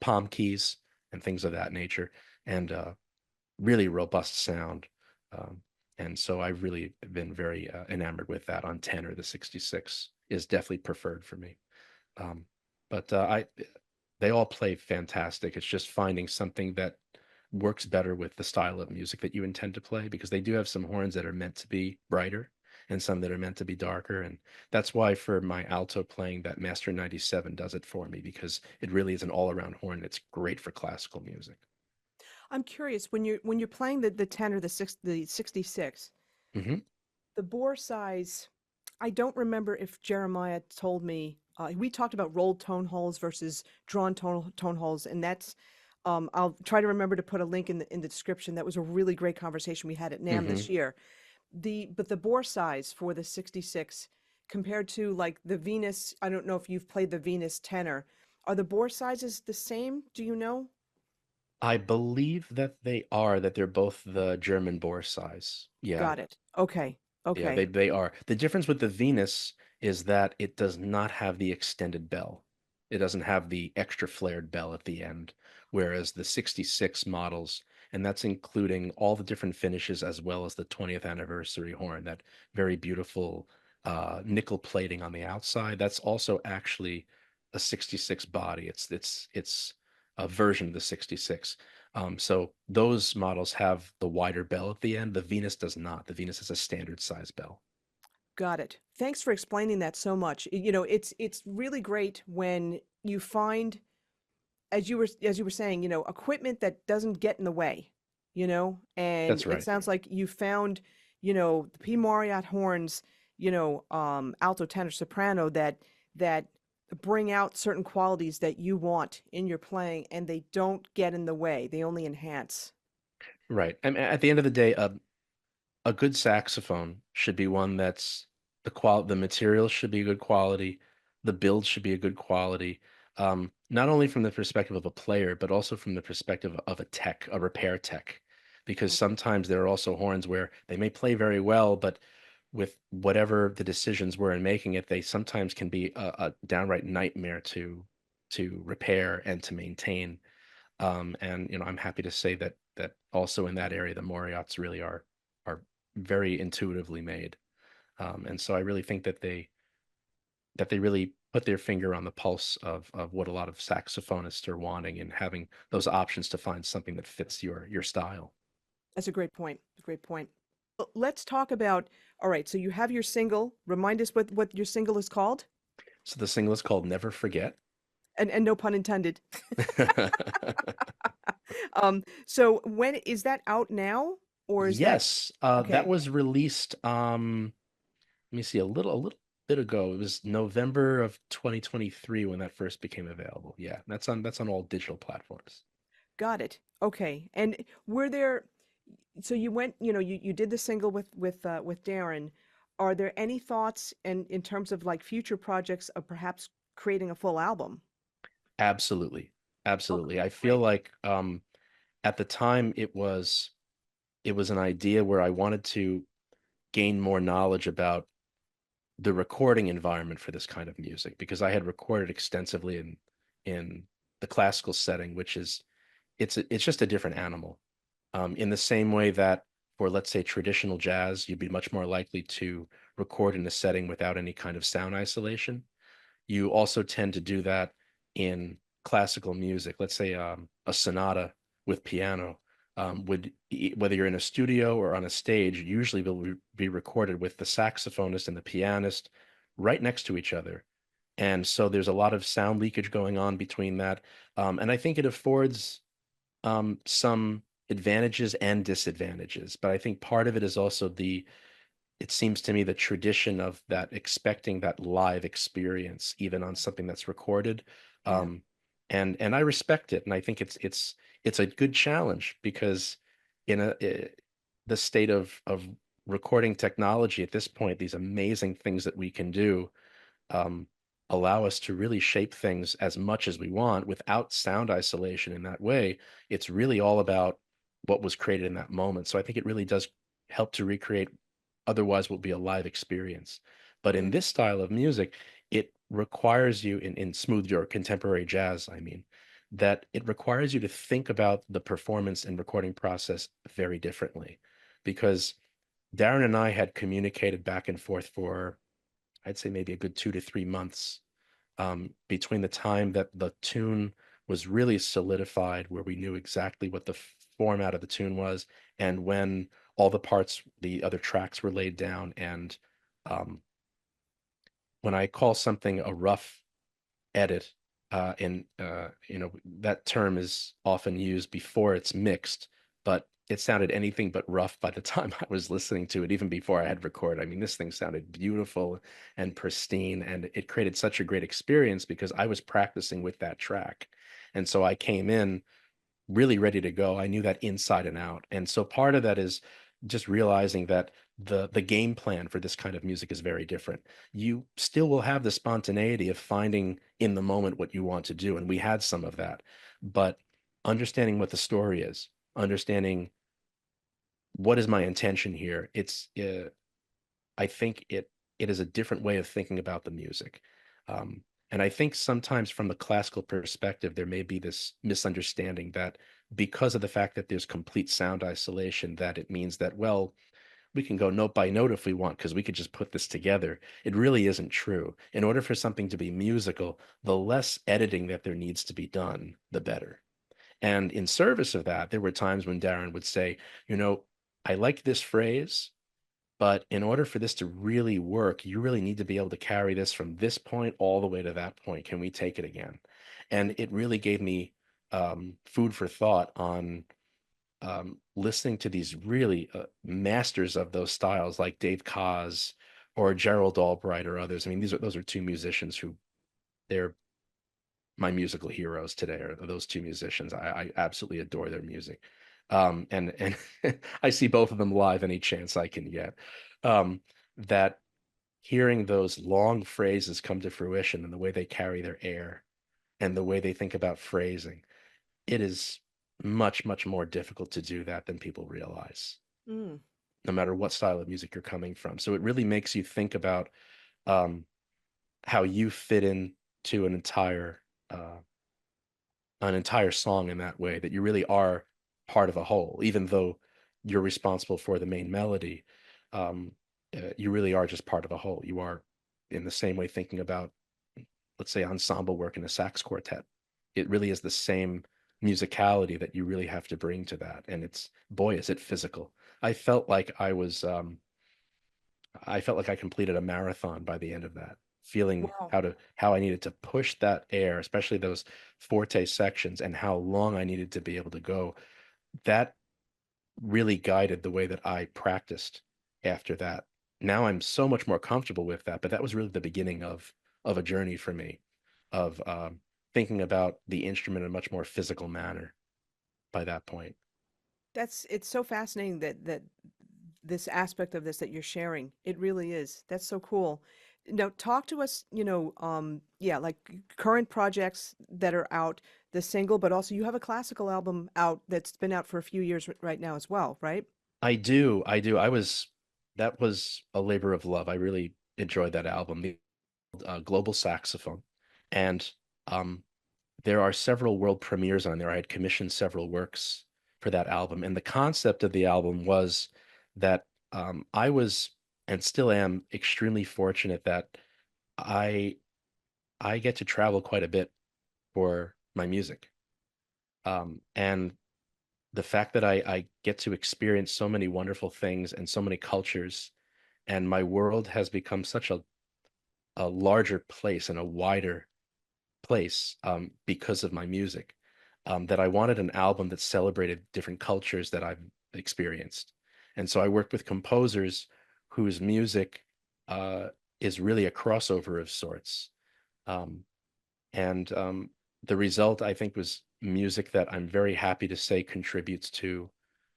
palm keys and things of that nature, and really robust sound. Um, and so I've really been very enamored with that on tenor. The 66 is definitely preferred for me. Um, but they all play fantastic. It's just finding something that works better with the style of music that you intend to play, because they do have some horns that are meant to be brighter and some that are meant to be darker. And that's why for my alto playing, that Master 97 does it for me, because it really is an all-around horn that's great for classical music. I'm curious when you're playing the tenor, the 66, Hmm. the bore size. I don't remember if Jeremiah told me. We talked about rolled tone holes versus drawn tone holes, and that's. I'll try to remember to put a link in the description. That was a really great conversation we had at NAMM Hmm. this year. The bore size for the 66 compared to like the Venus. I don't know if you've played the Venus tenor. Are the bore sizes the same? Do you know? I believe that that they're both the German bore size. Yeah. Got it. Okay. Yeah, Okay. they are. The difference with the Venus is that it does not have the extended bell. It doesn't have the extra flared bell at the end, whereas the 66 models, and that's including all the different finishes as well as the 20th anniversary horn, that very beautiful nickel plating on the outside. That's also actually a 66 body. It's a version of the 66. So those models have the wider bell at the end. The Venus does not. The Venus has a standard size bell. Got it. Thanks for explaining that so much. It's really great when you find, as you were saying, equipment that doesn't get in the way, and That's it right. sounds like you found, the P Mauriat horns, alto, tenor, soprano that bring out certain qualities that you want in your playing, and they don't get in the way. They only enhance. Right. And at the end of the day, a good saxophone should be one that's the materials should be good quality, the build should be a good quality, not only from the perspective of a player, but also from the perspective of a tech, a repair tech, because sometimes there are also horns where they may play very well, but with whatever the decisions were in making it, they sometimes can be a downright nightmare to repair and to maintain. And I'm happy to say that also in that area, the Moriarts really are very intuitively made. And so I really think that they really put their finger on the pulse of what a lot of saxophonists are wanting, and having those options to find something that fits your style. That's a great point. A great point. Let's talk about. All right, so you have your single. Remind us what your single is called, So the single is called Never Forget. and no pun intended. So when is that out now, or is that Yes, that okay? was released. Let me see, a little bit ago. It was November of 2023 when that first became available. Yeah, that's on all digital platforms. Got it. Okay. And were there? So you went. You did the single with Darren. Are there any thoughts in terms of like future projects of perhaps creating a full album? Absolutely. Absolutely. I feel Great. like at the time it was an idea where I wanted to gain more knowledge about the recording environment for this kind of music because I had recorded extensively in the classical setting, which is it's just a different animal. In the same way that for let's say traditional jazz, you'd be much more likely to record in a setting without any kind of sound isolation. You also tend to do that in classical music. Let's say a sonata with piano whether you're in a studio or on a stage, usually will be recorded with the saxophonist and the pianist right next to each other. And so there's a lot of sound leakage going on between that. And I think it affords some advantages and disadvantages. But I think part of it is also it seems to me the tradition of that expecting that live experience even on something that's recorded Yeah. um and I respect it, and I think it's a good challenge because in the state of recording technology at this point, these amazing things that we can do um, allow us to really shape things as much as we want without sound isolation in that way. It's really all about what was created in that moment. So I think it really does help to recreate otherwise what would be a live experience. But in Mm. this style of music, it requires you in smooth or contemporary jazz, I mean, that it requires you to think about the performance and recording process very differently. Because Darren and I had communicated back and forth for I'd say maybe a good 2 to 3 months between the time that the tune was really solidified, where we knew exactly what the format of the tune was, and when all the parts, the other tracks were laid down. And um, when I call something a rough edit, and that term is often used before it's mixed, but it sounded anything but rough by the time I was listening to it, even before I had recorded. I mean, this thing sounded beautiful and pristine, and it created such a great experience because I was practicing with that track. And so I came in really ready to go. I knew that inside and out. And so part of that is just realizing that the game plan for this kind of music is very different. You still will have the spontaneity of finding in the moment what you want to do, and we had some of that. But understanding what the story is, understanding what is my intention here, I think it is a different way of thinking about the music. And I think sometimes from the classical perspective, there may be this misunderstanding that because of the fact that there's complete sound isolation, that it means that, well, we can go note by note if we want, because we could just put this together. It really isn't true. In order for something to be musical, the less editing that there needs to be done, the better. And in service of that, there were times when Darren would say, I like this phrase, but in order for this to really work, you really need to be able to carry this from this point all the way to that point. Can we take it again? And it really gave me food for thought on listening to these really masters of those styles like Dave Koz or Gerald Albright or others. I mean, those are two musicians who they're my musical heroes today are those two musicians. I absolutely adore their music. And I see both of them live any chance I can get. That hearing those long phrases come to fruition and the way they carry their air and the way they think about phrasing, it is much, much more difficult to do that than people realize, Mm. no matter what style of music you're coming from. So it really makes you think about um, how you fit in to uh, an entire song in that way, that you really are part of a whole, even though you're responsible for the main melody. You really are just part of a whole. You are in the same way thinking about, let's say, ensemble work in a sax quartet. It really is the same musicality that you really have to bring to that. And it's, boy, is it physical. I felt like I felt like I completed a marathon by the end of that, feeling Wow. how I needed to push that air, especially those forte sections, and how long I needed to be able to go. That really guided the way that I practiced after that. Now I'm so much more comfortable with that, but that was really the beginning of a journey for me of thinking about the instrument in a much more physical manner by that point. It's so fascinating that this aspect of this that you're sharing. It really is. That's so cool. Now, talk to us, yeah, like current projects that are out, the single, but also you have a classical album out that's been out for a few years right now as well, right? I do. That was a labor of love. I really enjoyed that album, the Global Saxophone. And um, there are several world premieres on there. I had commissioned several works for that album. And the concept of the album was that I was and still am extremely fortunate that I I get to travel quite a bit for my music. And the fact that I get to experience so many wonderful things and so many cultures, and my world has become such a larger place and a wider place because of my music, that I wanted an album that celebrated different cultures that I've experienced. And so I worked with composers whose music uh, is really a crossover of sorts. Um, and the result, I think, was music that I'm very happy to say contributes to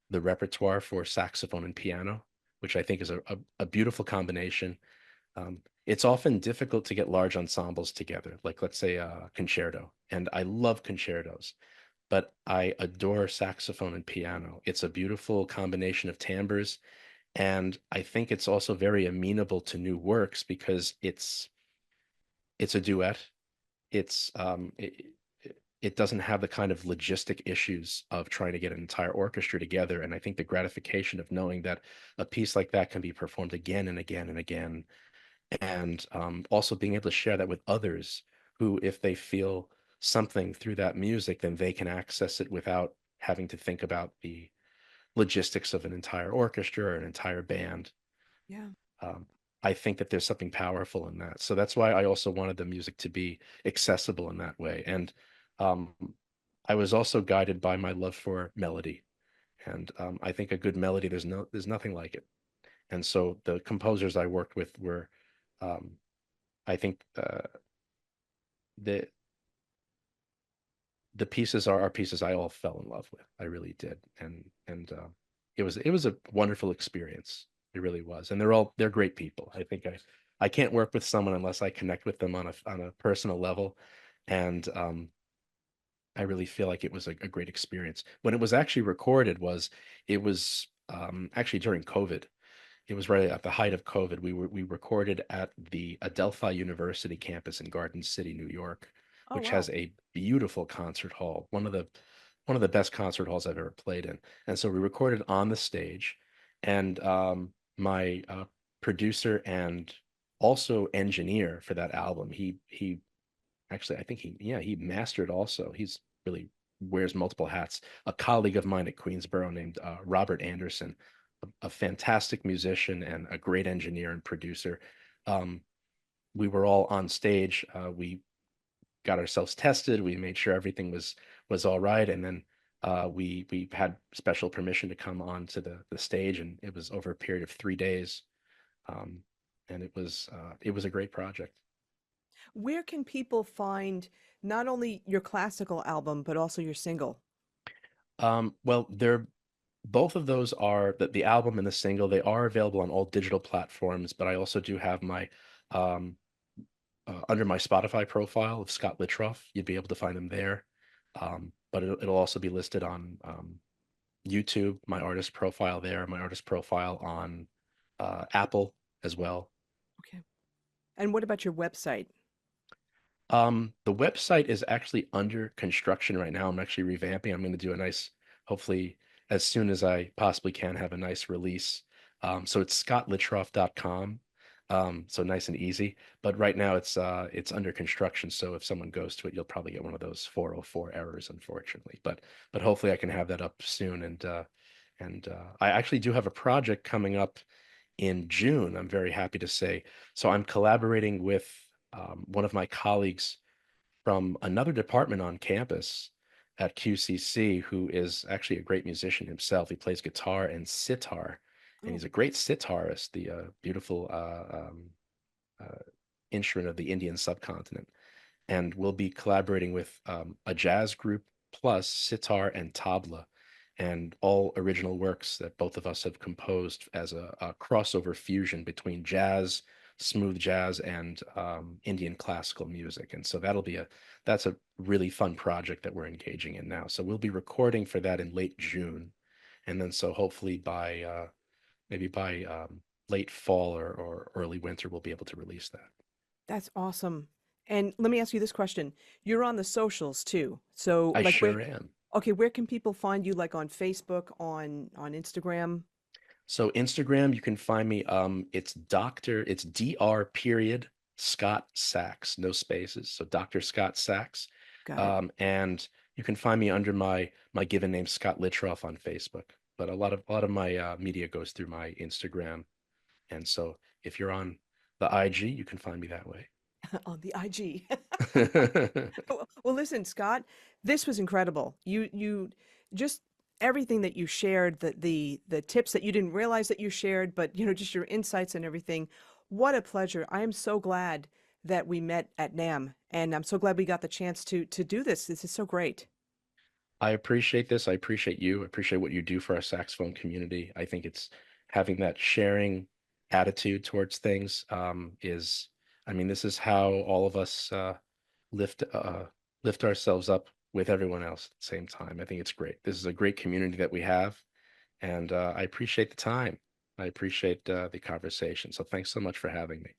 the repertoire for saxophone and piano, which I think is a beautiful combination. It's often difficult to get large ensembles together, like let's say a concerto, and I love concertos, but I adore saxophone and piano. It's a beautiful combination of timbres, and I think it's also very amenable to new works because it's a duet. It's it doesn't have the kind of logistic issues of trying to get an entire orchestra together. And I think the gratification of knowing that a piece like that can be performed again and again and again, and also being able to share that with others who, if they feel something through that music, then they can access it without having to think about the logistics of an entire orchestra or an entire band. Yeah. um, I think that there's something powerful in that. So that's why I also wanted the music to be accessible in that way. And um, I was also guided by my love for melody. And I think a good melody, there's nothing like it. And so the composers I worked with were, um, I think, the the pieces are pieces I all fell in love with. I really did, and it was a wonderful experience. It really was, and they're great people. I think I can't work with someone unless I connect with them on a personal level, and I really feel like it was a great experience. When it was actually recorded, it was actually during COVID. It was right at the height of COVID. We recorded at the Adelphi University campus in Garden City, New York, Oh, which has wow. a beautiful concert hall, one of the best concert halls I've ever played in. And so we recorded on the stage, and my producer and also engineer for that album, he actually I think he mastered also. He's really wears multiple hats. A colleague of mine at Queensborough named Robert Anderson, a fantastic musician and a great engineer and producer. Um, we were all on stage. We got ourselves tested. We made sure everything was all right, and then we had special permission to come onto the stage, and it was over a period of 3 days. Um, and it was a great project. Where can people find not only your classical album, but also your single? Well, they're both of those are the album and the single. They are available on all digital platforms, but I also do have my um, under my Spotify profile of Scott Litroff. You'd be able to find them there. But it'll also be listed on YouTube, my artist profile there, my artist profile on Apple as well. Okay. And what about your website? The website is actually under construction right now. I'm actually revamping. I'm going to do a nice, hopefully, as soon as I possibly can, have a nice release. So it's scottlitroff.com. So nice and easy. But right now it's under construction. So if someone goes to it, you'll probably get one of those 404 errors, unfortunately. But hopefully I can have that up soon. And I actually do have a project coming up in June, I'm very happy to say. So I'm collaborating with one of my colleagues from another department on campus at QCC, who is actually a great musician himself. He plays guitar and sitar, and Oh, he's a great sitarist, the beautiful uh, instrument of the Indian subcontinent. And we'll be collaborating with a jazz group plus sitar and tabla, and all original works that both of us have composed as a crossover fusion between jazz, smooth jazz and Indian classical music. And so that's a really fun project that we're engaging in now. So we'll be recording for that in late June. And then so hopefully by maybe by late fall or early winter, we'll be able to release that. That's awesome. And let me ask you this question. You're on the socials too. So I like where sure am. okay, where can people find you, like on Facebook, on Instagram? So Instagram, you can find me. It's Dr. period Scott Sax, no spaces. So Dr. Scott Sax. Got it. And you can find me under my given name, Scott Litroff, on Facebook. But a lot of my media goes through my Instagram. And so if you're on the IG, you can find me that way. On the IG. Well, listen, Scott, this was incredible. You just everything that you shared, the tips that you didn't realize that you shared, but just your insights and everything. What a pleasure. I am so glad that we met at NAMM, and I'm so glad we got the chance to do this. This is so great. I appreciate this. I appreciate you. I appreciate what you do for our saxophone community. I think it's having that sharing attitude towards things I mean, this is how all of us lift lift ourselves up with everyone else at the same time. I think it's great. This is a great community that we have, and I appreciate the time. I appreciate the conversation. So thanks so much for having me.